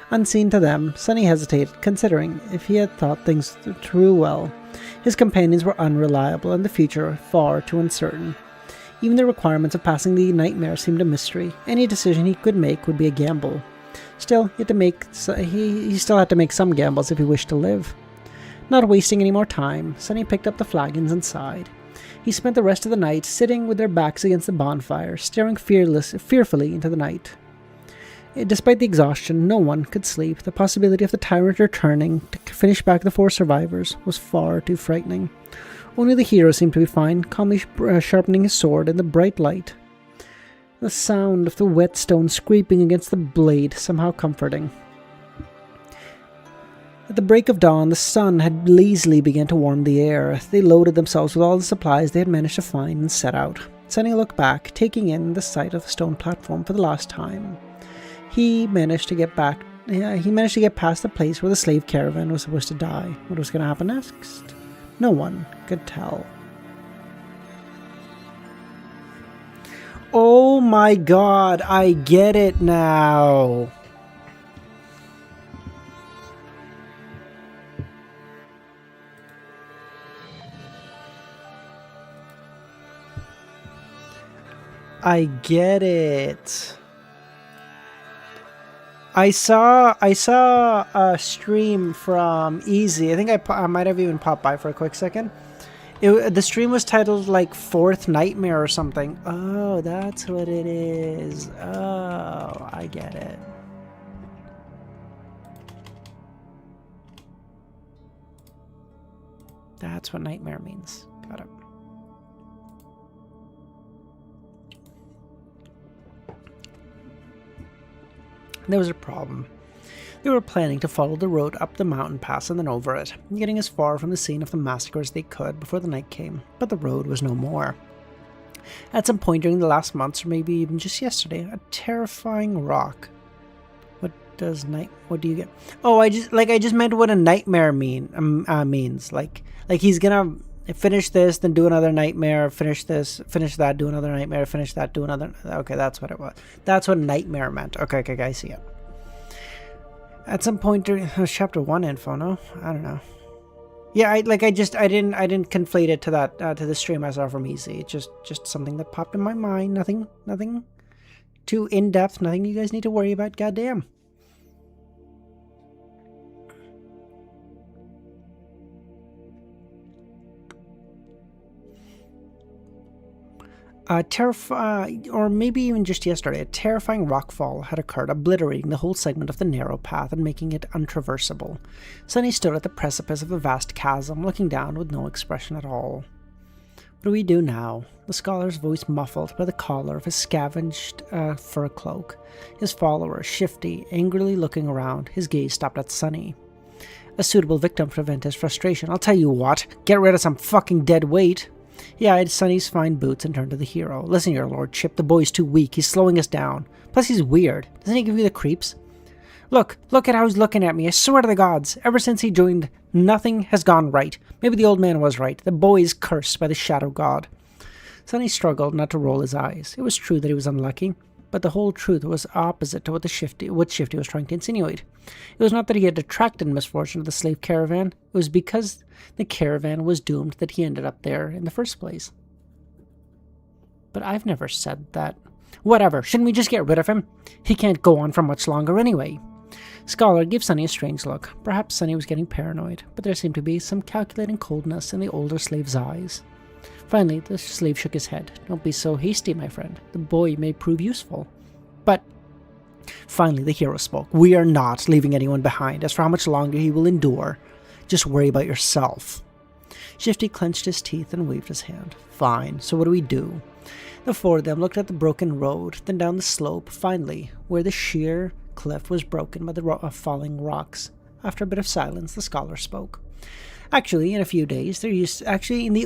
Unseen to them, Sunny hesitated, considering if he had thought things through well. His companions were unreliable, and the future far too uncertain. Even the requirements of passing the nightmare seemed a mystery. Any decision he could make would be a gamble. Still, he still had to make some gambles if he wished to live. Not wasting any more time, Sunny picked up the flagons and sighed. He spent the rest of the night sitting with their backs against the bonfire, staring fearfully into the night. Despite the exhaustion, no one could sleep. The possibility of the tyrant returning to finish back the 4 survivors was far too frightening. Only the hero seemed to be fine, calmly sharpening his sword in the bright light. The sound of the whetstone scraping against the blade somehow comforting. At the break of dawn, the sun had lazily begun to warm the air. They loaded themselves with all the supplies they had managed to find and set out. Sunny looked back, taking in the sight of the stone platform for the last time. He managed to get past the place where the slave caravan was supposed to die. What was going to happen next? No one could tell. Oh my god, I get it now. I get it. I saw a stream from Easy. I think I might have even popped by for a quick second. The stream was titled like Fourth Nightmare or something. Oh, that's what it is. Oh, I get it. That's what nightmare means. Got it. There was a problem. They were planning to follow the road up the mountain pass and then over it, getting as far from the scene of the massacre as they could before the night came, but the road was no more. At some point during the last months, or maybe even just yesterday, a terrifying rock. What do you get? Oh, I just meant what a nightmare means. Like he's gonna finish this, then do another nightmare, finish this, finish that, do another nightmare, finish that, do another. Okay, that's what it was. That's what nightmare meant. Okay, I see it. At some point during chapter 1 info, no? I don't know. Yeah, I didn't conflate it to that to the stream I saw from Easy. It's just something that popped in my mind. Nothing too in depth. Nothing you guys need to worry about. Goddamn. Or maybe even just yesterday, a terrifying rockfall had occurred, obliterating the whole segment of the narrow path and making it untraversable. Sunny stood at the precipice of the vast chasm, looking down with no expression at all. What do we do now? The scholar's voice muffled by the collar of his scavenged fur cloak. His follower, Shifty, angrily looking around, his gaze stopped at Sunny. A suitable victim to prevent his frustration. I'll tell you what, get rid of some fucking dead weight. He eyed Sunny's fine boots and turned to the hero. Listen, your lordship, the boy's too weak. He's slowing us down. Plus, he's weird. Doesn't he give you the creeps? Look at how he's looking at me. I swear to the gods, ever since he joined, nothing has gone right. Maybe the old man was right. The boy is cursed by the shadow god. Sunny struggled not to roll his eyes. It was true that he was unlucky, but the whole truth was opposite to what Shifty was trying to insinuate. It was not that he had attracted misfortune to the slave caravan. It was because the caravan was doomed that he ended up there in the first place. But I've never said that. Whatever, shouldn't we just get rid of him? He can't go on for much longer anyway. Scholar gave Sunny a strange look. Perhaps Sunny was getting paranoid, but there seemed to be some calculating coldness in the older slave's eyes. Finally, the slave shook his head. Don't be so hasty, my friend. The boy may prove useful. But finally, the hero spoke. We are not leaving anyone behind. As for how much longer he will endure, just worry about yourself. Shifty clenched his teeth and waved his hand. Fine, so what do we do? The four of them looked at the broken road, then down the slope, finally, where the sheer cliff was broken by the falling rocks. After a bit of silence, the scholar spoke. Actually, in the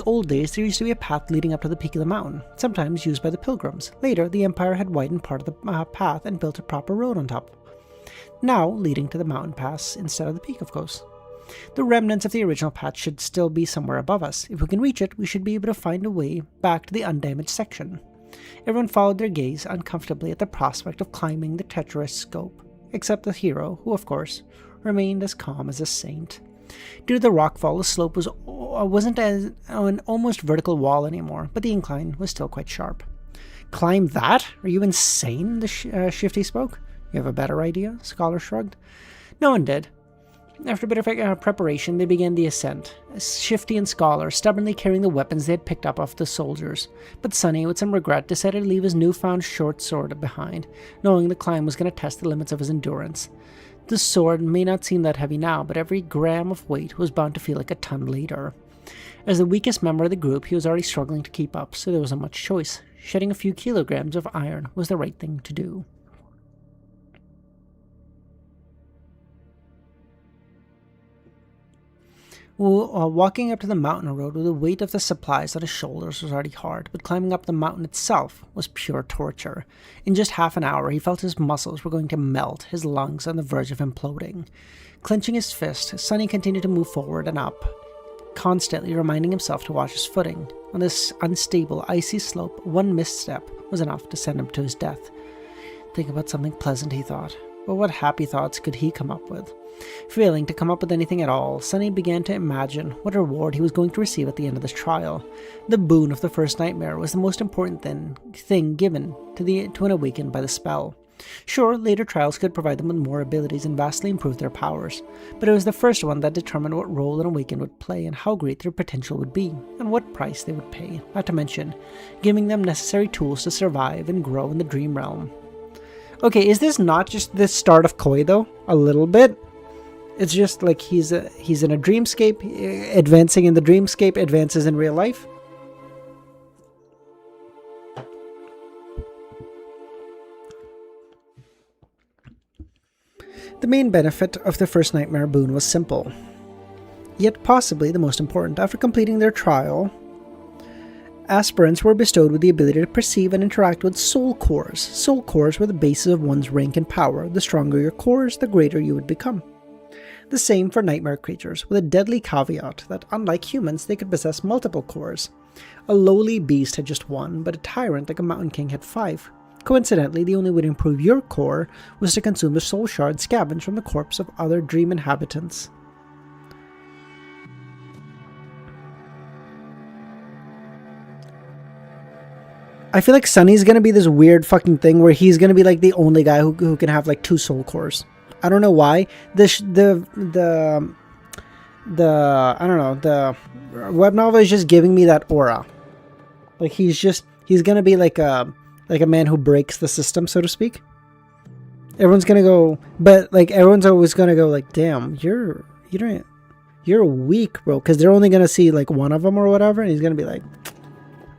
old days, there used to be a path leading up to the peak of the mountain, sometimes used by the pilgrims. Later, the Empire had widened part of the path and built a proper road on top. Now, leading to the mountain pass instead of the peak, of course. The remnants of the original path should still be somewhere above us. If we can reach it, we should be able to find a way back to the undamaged section. Everyone followed their gaze uncomfortably at the prospect of climbing the treacherous slope, except the hero, who, of course, remained as calm as a saint. Due to the rockfall, the slope wasn't an almost vertical wall anymore, but the incline was still quite sharp. Climb that? Are you insane? The Shifty spoke. You have a better idea? Scholar shrugged. No one did. After a bit of preparation, they began the ascent, Shifty and Scholar stubbornly carrying the weapons they had picked up off the soldiers. But Sunny, with some regret, decided to leave his newfound short sword behind, knowing the climb was going to test the limits of his endurance. The sword may not seem that heavy now, but every gram of weight was bound to feel like a ton later. As the weakest member of the group, he was already struggling to keep up, so there wasn't much choice. Shedding a few kilograms of iron was the right thing to do. Walking up to the mountain road with the weight of the supplies on his shoulders was already hard, but climbing up the mountain itself was pure torture. In just half an hour, he felt his muscles were going to melt, his lungs on the verge of imploding. Clenching his fist, Sunny continued to move forward and up, constantly reminding himself to watch his footing. On this unstable, icy slope, one misstep was enough to send him to his death. Think about something pleasant, he thought. But what happy thoughts could he come up with? Failing to come up with anything at all, Sunny began to imagine what reward he was going to receive at the end of this trial. The boon of the first nightmare was the most important thing given to an awakened by the spell. Sure, later trials could provide them with more abilities and vastly improve their powers, but it was the first one that determined what role an awakened would play and how great their potential would be, and what price they would pay, not to mention giving them necessary tools to survive and grow in the dream realm. Okay, is this not just the start of Koi though? A little bit? It's just like he's in a dreamscape, advancing in the dreamscape, advances in real life. The main benefit of the first nightmare boon was simple, yet possibly the most important. After completing their trial, aspirants were bestowed with the ability to perceive and interact with soul cores. Soul cores were the basis of one's rank and power. The stronger your cores, the greater you would become. The same for nightmare creatures, with a deadly caveat that unlike humans, they could possess multiple cores. A lowly beast had just one, but a tyrant like a mountain king had 5. Coincidentally, the only way to improve your core was to consume the soul shard scavenged from the corpse of other dream inhabitants. I feel like Sunny's gonna be this weird fucking thing where he's gonna be like the only guy who can have like 2 soul cores. I don't know why. The I don't know, the web novel is just giving me that aura. Like he's gonna be like a man who breaks the system, so to speak. Everyone's gonna go, but like everyone's always gonna go like, damn, you're weak, bro, because they're only gonna see like one of them or whatever, and he's gonna be like,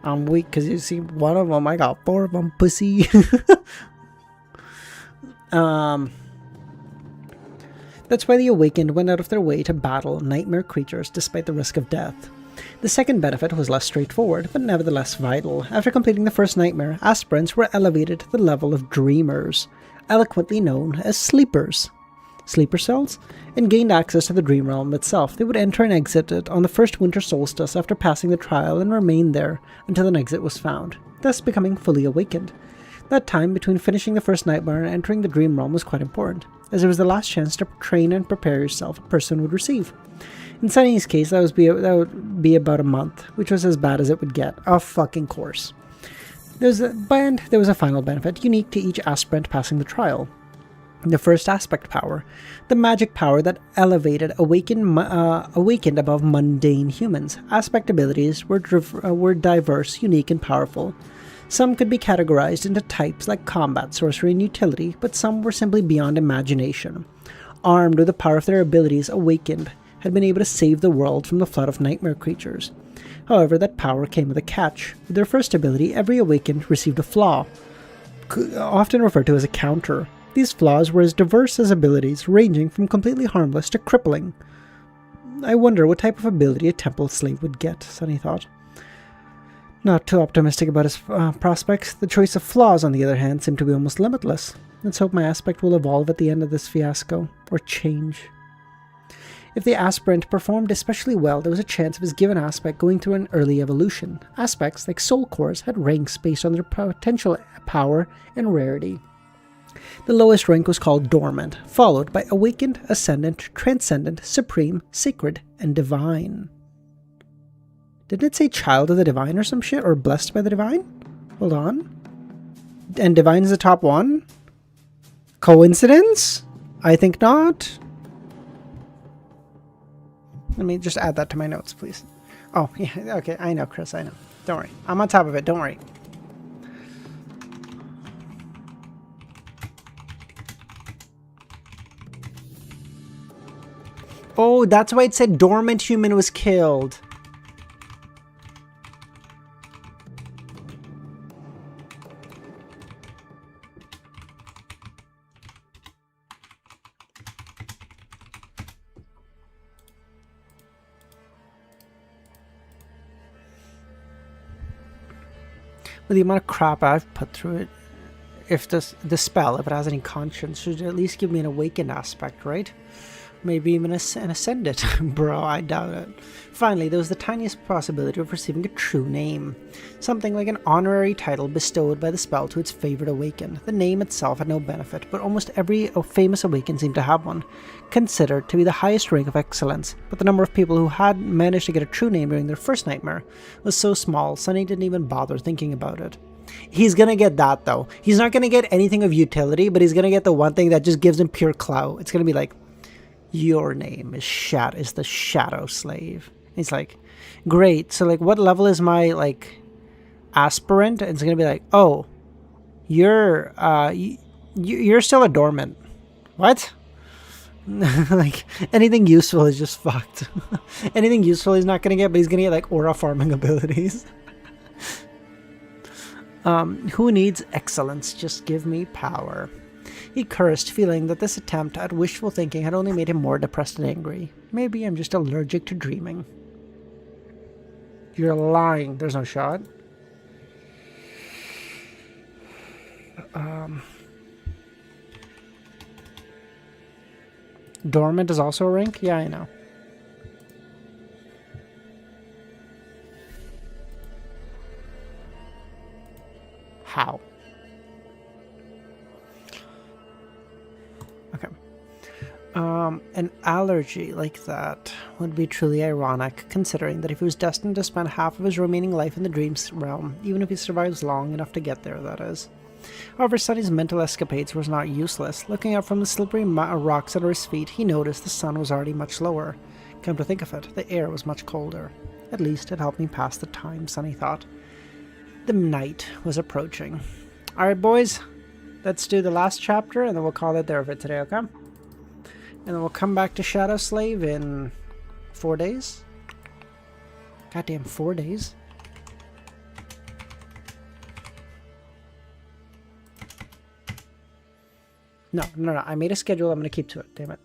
I'm weak because you see one of them, I got 4 of them, pussy. That's why the Awakened went out of their way to battle nightmare creatures despite the risk of death. The second benefit was less straightforward, but nevertheless vital. After completing the first nightmare, aspirants were elevated to the level of dreamers, eloquently known as sleepers. Sleeper cells? And gained access to the dream realm itself. They would enter and exit it on the first winter solstice after passing the trial and remain there until an exit was found, thus becoming fully awakened. That time between finishing the first nightmare and entering the dream realm was quite important, as it was the last chance to train and prepare yourself a person would receive. In Sunny's case, that would be about a month, which was as bad as it would get. Of fucking course. There was a final benefit, unique to each aspirant passing the trial. The first aspect power, the magic power that elevated awakened above mundane humans. Aspect abilities were diverse, unique, and powerful. Some could be categorized into types like combat, sorcery, and utility, but some were simply beyond imagination. Armed with the power of their abilities, Awakened had been able to save the world from the flood of nightmare creatures. However, that power came with a catch. With their first ability, every Awakened received a flaw, often referred to as a counter. These flaws were as diverse as abilities, ranging from completely harmless to crippling. I wonder what type of ability a temple slave would get, Sunny thought. Not too optimistic about his prospects. The choice of flaws, on the other hand, seemed to be almost limitless. Let's hope my aspect will evolve at the end of this fiasco, or change. If the aspirant performed especially well, there was a chance of his given aspect going through an early evolution. Aspects, like soul cores, had ranks based on their potential power and rarity. The lowest rank was called Dormant, followed by Awakened, Ascendant, Transcendent, Supreme, Sacred, and Divine. Didn't it say Child of the Divine or some shit? Or Blessed by the Divine? Hold on. And Divine is the top one? Coincidence? I think not. Let me just add that to my notes, please. Oh, yeah, okay, I know, Chris, I know. Don't worry. I'm on top of it, don't worry. Oh, that's why it said dormant human was killed. With the amount of crap I've put through it, if the spell, if it has any conscience, should at least give me an awakened aspect, right? Maybe even an ascendant. Bro, I doubt it. Finally, there was the tiniest possibility of receiving a true name. Something like an honorary title bestowed by the spell to its favorite awakened. The name itself had no benefit, but almost every famous awakened seemed to have one, considered to be the highest rank of excellence. But the number of people who had managed to get a true name during their first nightmare was so small, Sunny didn't even bother thinking about it. He's gonna get that though. He's not gonna get anything of utility, but he's gonna get the one thing that just gives him pure clout. It's gonna be like, your name is the Shadow Slave. He's like, great. So like, what level is my like aspirant? And it's gonna be like, oh, you're still a dormant. What? Like anything useful is just fucked. Anything useful he's not gonna get, but he's gonna get like aura farming abilities. Who needs excellence? Just give me power. He cursed, feeling that this attempt at wishful thinking had only made him more depressed and angry. Maybe I'm just allergic to dreaming. You're lying. There's no shot. Dormant is also a rank? Yeah, I know. How? Okay. An allergy like that would be truly ironic, considering that if he was destined to spend half of his remaining life in the dreams realm, even if he survives long enough to get there, that is. However, Sunny's mental escapades was not useless. Looking up from the slippery rocks at his feet, he noticed the sun was already much lower. Come to think of it, the air was much colder. At least it helped me pass the time, Sunny thought. The night was approaching. Alright, boys. Let's do the last chapter, and then we'll call it there for today, okay? And then we'll come back to Shadow Slave in 4 days. Goddamn, 4 days? No. I made a schedule. I'm going to keep to it. Damn it.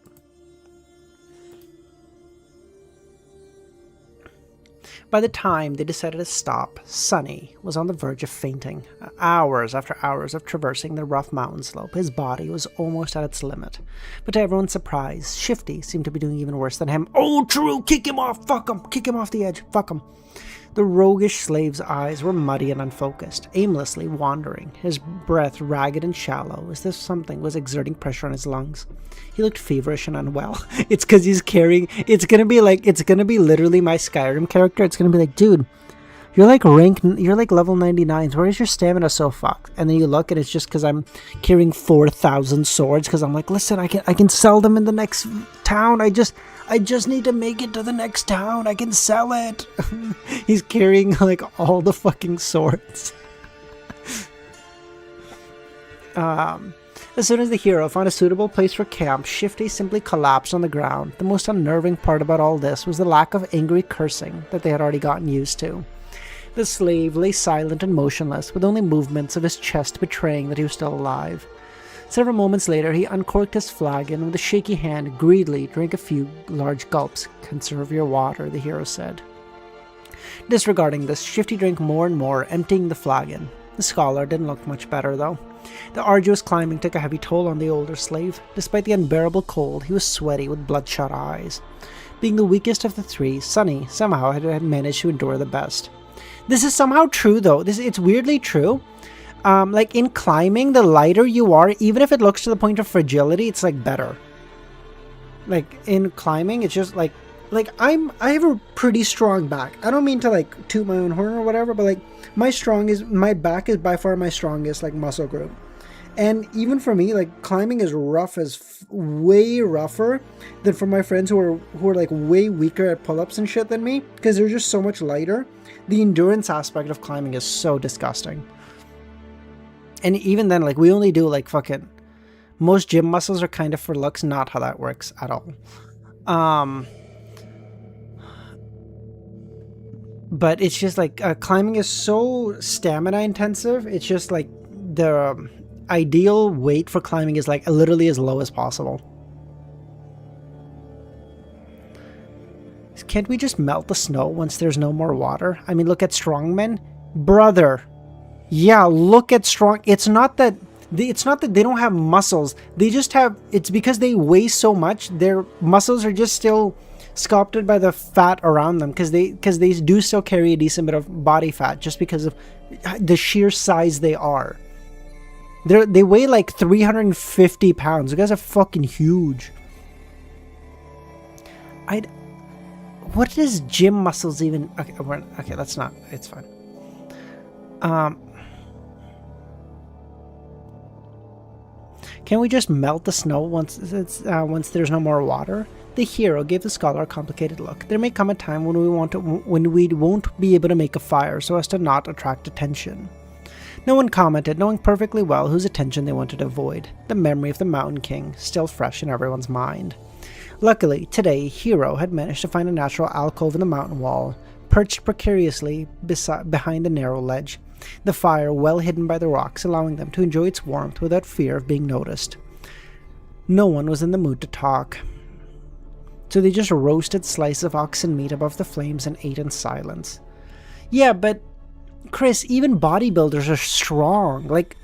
By the time they decided to stop, Sunny was on the verge of fainting. Hours after hours of traversing the rough mountain slope, his body was almost at its limit. But to everyone's surprise, Shifty seemed to be doing even worse than him. Oh, true! Kick him off! Fuck him! Kick him off the edge! Fuck him! The roguish slave's eyes were muddy and unfocused, aimlessly wandering, his breath ragged and shallow, as if something was exerting pressure on his lungs. He looked feverish and unwell. It's because he's carrying... It's gonna be literally my Skyrim character. It's gonna be like, dude, you're like level 99. Where is your stamina so fucked? And then you look and it's just because I'm carrying 4,000 swords, because I'm like, listen, I can sell them in the next town. I just need to make it to the next town. I can sell it. He's carrying like all the fucking swords. As soon as the hero found a suitable place for camp, Shifty simply collapsed on the ground. The most unnerving part about all this was the lack of angry cursing that they had already gotten used to. The slave lay silent and motionless, with only movements of his chest betraying that he was still alive. Several moments later, he uncorked his flagon and with a shaky hand greedily drank a few large gulps. Conserve your water, the hero said. Disregarding this, Shifty drank more and more, emptying the flagon. The scholar didn't look much better, though. The arduous climbing took a heavy toll on the older slave. Despite the unbearable cold, he was sweaty with bloodshot eyes. Being the weakest of the three, Sunny somehow had managed to endure the best. This is somehow true, though. It's weirdly true. Like in climbing, the lighter you are, even if it looks to the point of fragility, it's like better. Like in climbing, it's just like I have a pretty strong back. I don't mean to like toot my own horn or whatever, but like my back is by far my strongest like muscle group. And even for me, like climbing is rough as way rougher than for my friends who are like way weaker at pull-ups and shit than me, because they're just so much lighter. The endurance aspect of climbing is so disgusting. And even then, like we only do like fucking most gym muscles are kind of for looks, not how that works at all. But it's just like climbing is so stamina intensive. It's just like the ideal weight for climbing is like literally as low as possible. Can't we just melt the snow once there's no more water? I mean, look at strongmen. Brother. Yeah, look at strong... It's not that It's not that they don't have muscles. They just have, it's because they weigh so much, their muscles are just still sculpted by the fat around them, because they do still carry a decent bit of body fat just because of the sheer size they are. They weigh like 350 pounds. You guys are fucking huge. What does gym muscles even... Okay, that's not... It's fine. Can we just melt the snow once there's no more water? The hero gave the scholar a complicated look. There may come a time when we won't be able to make a fire so as to not attract attention. No one commented, knowing perfectly well whose attention they wanted to avoid. The memory of the Mountain King still fresh in everyone's mind. Luckily, today, Hero had managed to find a natural alcove in the mountain wall, perched precariously behind the narrow ledge, the fire well hidden by the rocks, allowing them to enjoy its warmth without fear of being noticed. No one was in the mood to talk, so they just roasted slices of oxen meat above the flames and ate in silence. Yeah, but Chris, even bodybuilders are strong. Like,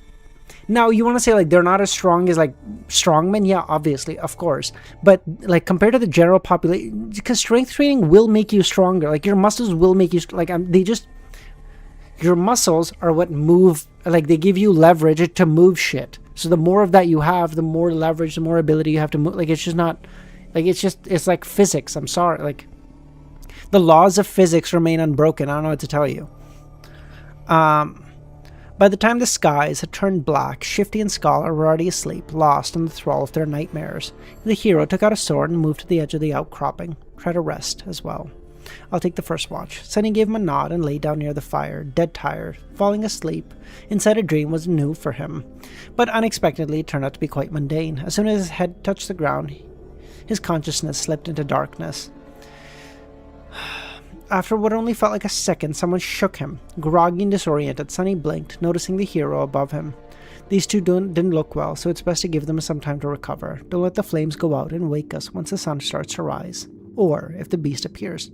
now you want to say like they're not as strong as like strongmen? Yeah, obviously, of course. But like compared to the general population, because strength training will make you stronger. Like your muscles will make you like your muscles are what move. Like they give you leverage to move shit. So the more of that you have, the more leverage, the more ability you have to move. Like it's just not. Like it's like physics. I'm sorry. Like the laws of physics remain unbroken. I don't know what to tell you. By the time the skies had turned black, Shifty and Scholar were already asleep, lost in the thrall of their nightmares. The hero took out a sword and moved to the edge of the outcropping. Try to rest as well. I'll take the first watch. Sunny gave him a nod and lay down near the fire, dead tired, falling asleep. Inside a dream was new for him, but unexpectedly it turned out to be quite mundane. As soon as his head touched the ground, his consciousness slipped into darkness. After what only felt like a second, someone shook him. Groggy and disoriented, Sunny blinked, noticing the hero above him. These two didn't look well, so it's best to give them some time to recover. Don't let the flames go out and wake us once the sun starts to rise. Or if the beast appears.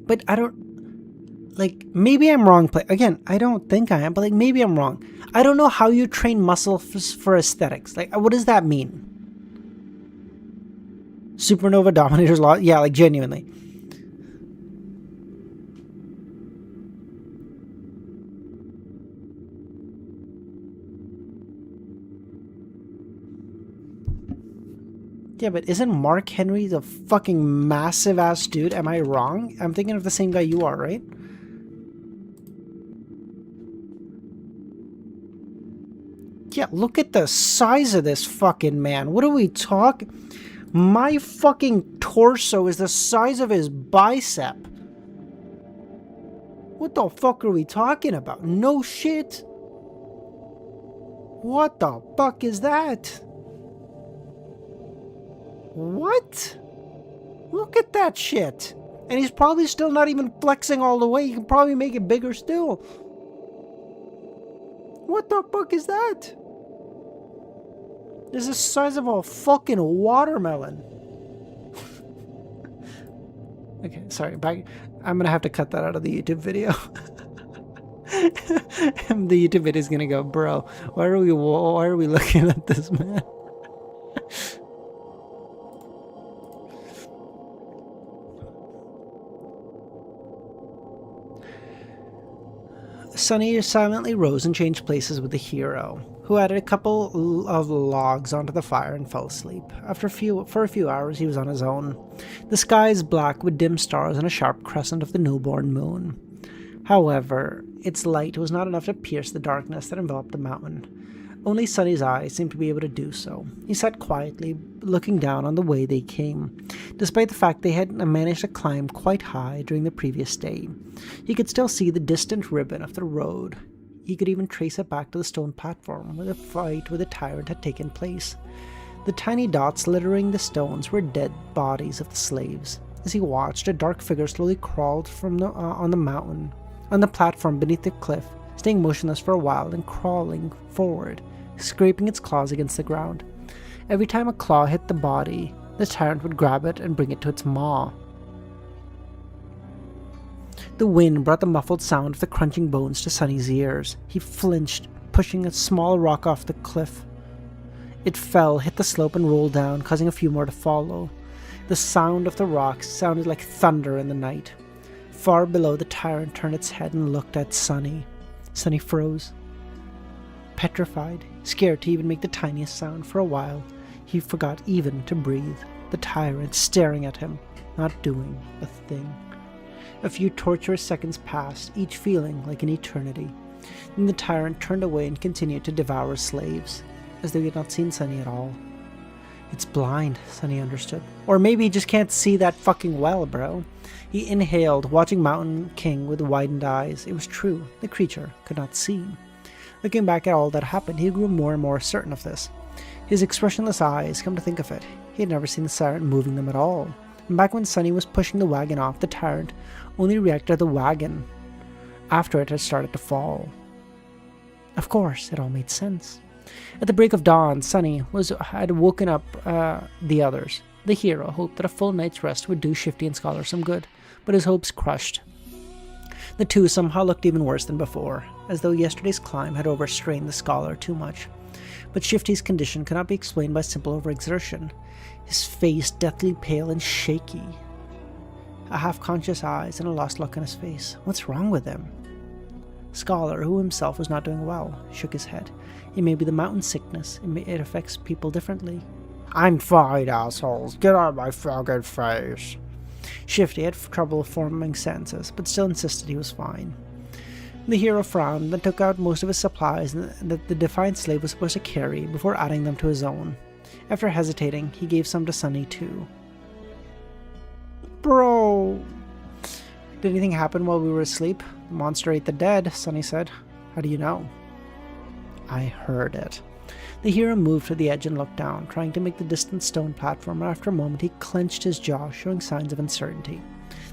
But I don't... Like, maybe I'm wrong. Again, I don't think I am, but like maybe I'm wrong. I don't know how you train muscle for aesthetics. Like, what does that mean? Supernova Dominator's Law? Yeah, like genuinely. Yeah, but isn't Mark Henry the fucking massive ass dude? Am I wrong? I'm thinking of the same guy you are, right? Yeah, look at the size of this fucking man. What are we talking? My fucking torso is the size of his bicep. What the fuck are we talking about? No shit. What the fuck is that? What? Look at that shit. And he's probably still not even flexing all the way. You can probably make it bigger still. What the fuck is that? This is the size of a fucking watermelon. Okay, sorry. Back. I'm gonna have to cut that out of the YouTube video. The YouTube video is gonna go, bro. Why are we looking at this man? Sunny silently rose and changed places with the hero, who added a couple of logs onto the fire and fell asleep. For a few hours, he was on his own. The sky is black with dim stars and a sharp crescent of the newborn moon. However, its light was not enough to pierce the darkness that enveloped the mountain. Only Sunny's eyes seemed to be able to do so. He sat quietly, looking down on the way they came. Despite the fact they had managed to climb quite high during the previous day, he could still see the distant ribbon of the road. He could even trace it back to the stone platform where the fight with the tyrant had taken place. The tiny dots littering the stones were dead bodies of the slaves. As he watched, a dark figure slowly crawled from on the platform beneath the cliff, staying motionless for a while and crawling forward, scraping its claws against the ground. Every time a claw hit the body, the tyrant would grab it and bring it to its maw. The wind brought the muffled sound of the crunching bones to Sunny's ears. He flinched, pushing a small rock off the cliff. It fell, hit the slope, and rolled down, causing a few more to follow. The sound of the rocks sounded like thunder in the night. Far below, the tyrant turned its head and looked at Sunny. Sunny froze. Petrified, scared to even make the tiniest sound. For a while, he forgot even to breathe. The tyrant staring at him, not doing a thing. A few torturous seconds passed, each feeling like an eternity. Then the tyrant turned away and continued to devour his slaves, as though he had not seen Sunny at all. It's blind, Sunny understood. Or maybe he just can't see that fucking well, bro. He inhaled, watching Mountain King with widened eyes. It was true, the creature could not see. Looking back at all that happened, he grew more and more certain of this. His expressionless eyes, come to think of it, he had never seen the tyrant moving them at all. And back when Sunny was pushing the wagon off, the tyrant only reacted to the wagon after it had started to fall. Of course, it all made sense. At the break of dawn, Sunny had woken up the others. The hero hoped that a full night's rest would do Shifty and Scholar some good, but his hopes crushed. The two somehow looked even worse than before, as though yesterday's climb had overstrained the Scholar too much. But Shifty's condition could not be explained by simple overexertion. His face deathly pale and shaky. A half-conscious eyes and a lost look on his face. What's wrong with him? Scholar, who himself was not doing well, shook his head. It may be the mountain sickness. It affects people differently. I'm fine, assholes. Get out of my fucking face. Shifty had trouble forming sentences, but still insisted he was fine. The hero frowned, then took out most of his supplies that the defiant slave was supposed to carry before adding them to his own. After hesitating, he gave some to Sunny too. Bro! Did anything happen while we were asleep? The monster ate the dead, Sunny said. How do you know? I heard it. The hero moved to the edge and looked down, trying to make the distant stone platform, and after a moment he clenched his jaw, showing signs of uncertainty.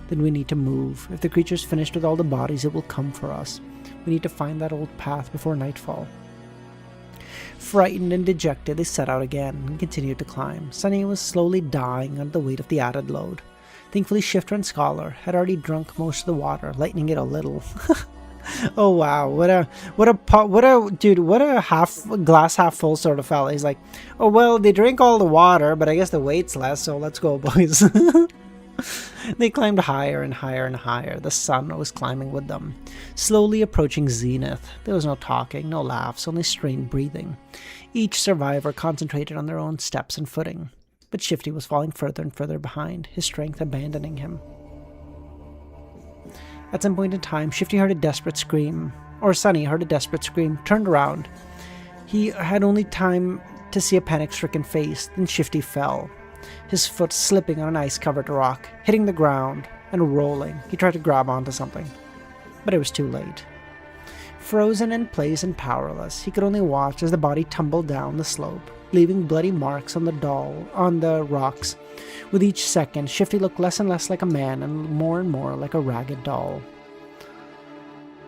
Then we need to move. If the creature's finished with all the bodies, it will come for us. We need to find that old path before nightfall. Frightened and dejected, they set out again and continued to climb. Sunny was slowly dying under the weight of the added load. Thankfully, Shifter and Scholar had already drunk most of the water, lightening it a little. Oh wow, what a glass half full sort of fella. He's like, oh well, they drink all the water, but I guess the weight's less, so let's go, boys. They climbed higher and higher and higher. The sun was climbing with them, slowly approaching zenith. There was no talking, no laughs, only strained breathing. Each survivor concentrated on their own steps and footing, but Shifty was falling further and further behind, his strength abandoning him. At some point in time, Shifty heard a desperate scream, or Sunny heard a desperate scream, turned around. He had only time to see a panic-stricken face, then Shifty fell, his foot slipping on an ice-covered rock, hitting the ground and rolling. He tried to grab onto something, but it was too late. Frozen in place and powerless, he could only watch as the body tumbled down the slope, leaving bloody marks on the rocks. With each second, Shifty looked less and less like a man and more like a ragged doll.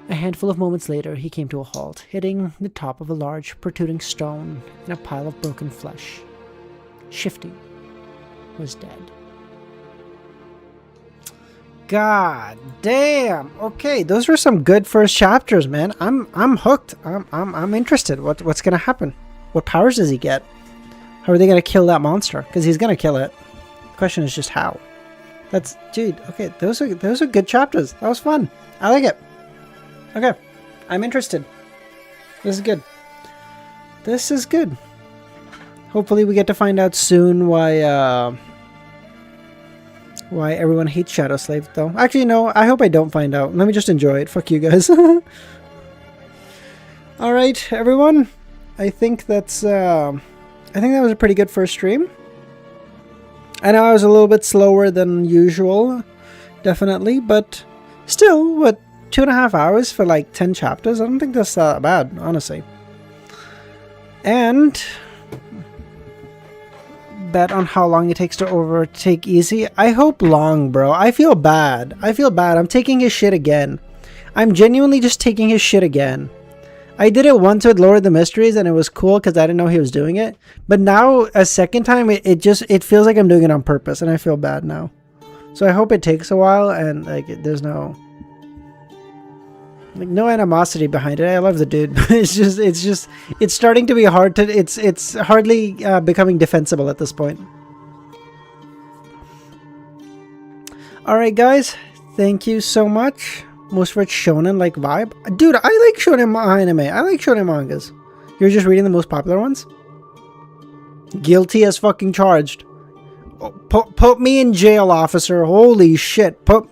A handful of moments later, he came to a halt, hitting the top of a large, protruding stone in a pile of broken flesh. Shifty was dead. God damn. Okay, those were some good first chapters, man. I'm hooked. I'm interested. What's gonna happen? What powers does he get? How are they gonna kill that monster? Because he's gonna kill it. The question is just how. Dude. Okay, those are good chapters. That was fun. I like it. Okay, I'm interested. This is good. Hopefully, we get to find out soon why everyone hates Shadow Slave, though. Actually, no. I hope I don't find out. Let me just enjoy it. Fuck you guys. All right, everyone. I think that was a pretty good first stream. I know I was a little bit slower than usual, definitely, but still, 2.5 hours for like 10 chapters? I don't think that's that bad, honestly. And bet on how long it takes to overtake Easy. I hope long, bro. I feel bad. I'm taking his shit again. I'm genuinely just taking his shit again. I did it once with Lord of the Mysteries and it was cool because I didn't know he was doing it. But now, a second time, it feels like I'm doing it on purpose and I feel bad now. So I hope it takes a while and like there's no Like, no animosity behind it. I love the dude. It's starting to be hard to. It's hardly becoming defensible at this point. All right, guys. Thank you so much. Most of it's shonen like vibe. Dude, I like shonen anime. I like shonen mangas. You're just reading the most popular ones? Guilty as fucking charged. Put me in jail, officer. Holy shit. Put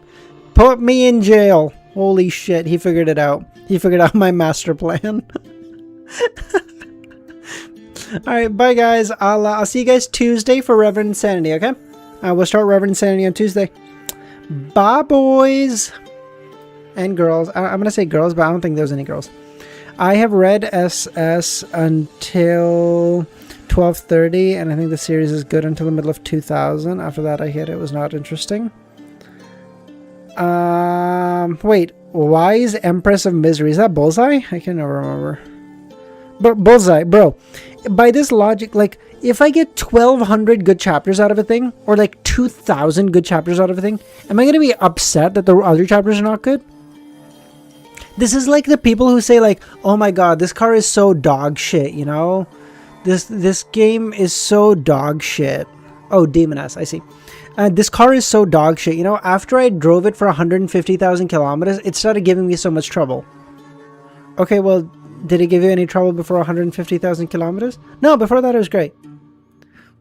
me in jail. Holy shit. He figured it out. He figured out my master plan. Alright, bye guys. I'll see you guys Tuesday for Reverend Insanity, okay? We'll start Reverend Insanity on Tuesday. Bye, boys. And girls. I'm going to say girls, but I don't think there's any girls. I have read SS until 1230, and I think the series is good until the middle of 2000. After that, I hit it was not interesting. Wait. Why is Empress of Misery? Is that Bullseye? I can never remember. But Bullseye, bro. By this logic, like, if I get 1,200 good chapters out of a thing, or like 2,000 good chapters out of a thing, am I going to be upset that the other chapters are not good? This is like the people who say like, oh my god, this car is so dog shit, you know? This game is so dog shit. Oh, Demoness, I see. This car is so dog shit, you know? After I drove it for 150,000 kilometers, it started giving me so much trouble. Okay, well, did it give you any trouble before 150,000 kilometers? No, before that it was great.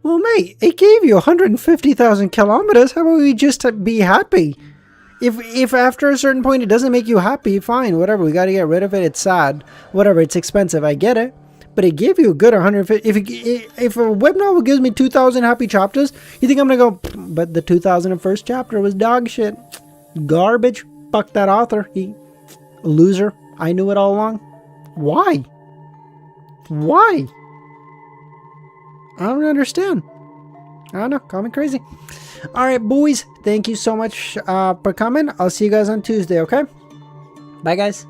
Well, mate, it gave you 150,000 kilometers. How about we just be happy? If after a certain point it doesn't make you happy, fine, whatever. We got to get rid of it. It's sad. Whatever, it's expensive. I get it. But it gave you a good 150. If a web novel gives me 2,000 happy chapters, you think I'm going to go, but the 2001st chapter was dog shit. Garbage. Fuck that author. He a loser. I knew it all along. Why? Why? I don't understand. I don't know. Call me crazy. All right, boys. Thank you so much for coming. I'll see you guys on Tuesday, okay? Bye, guys.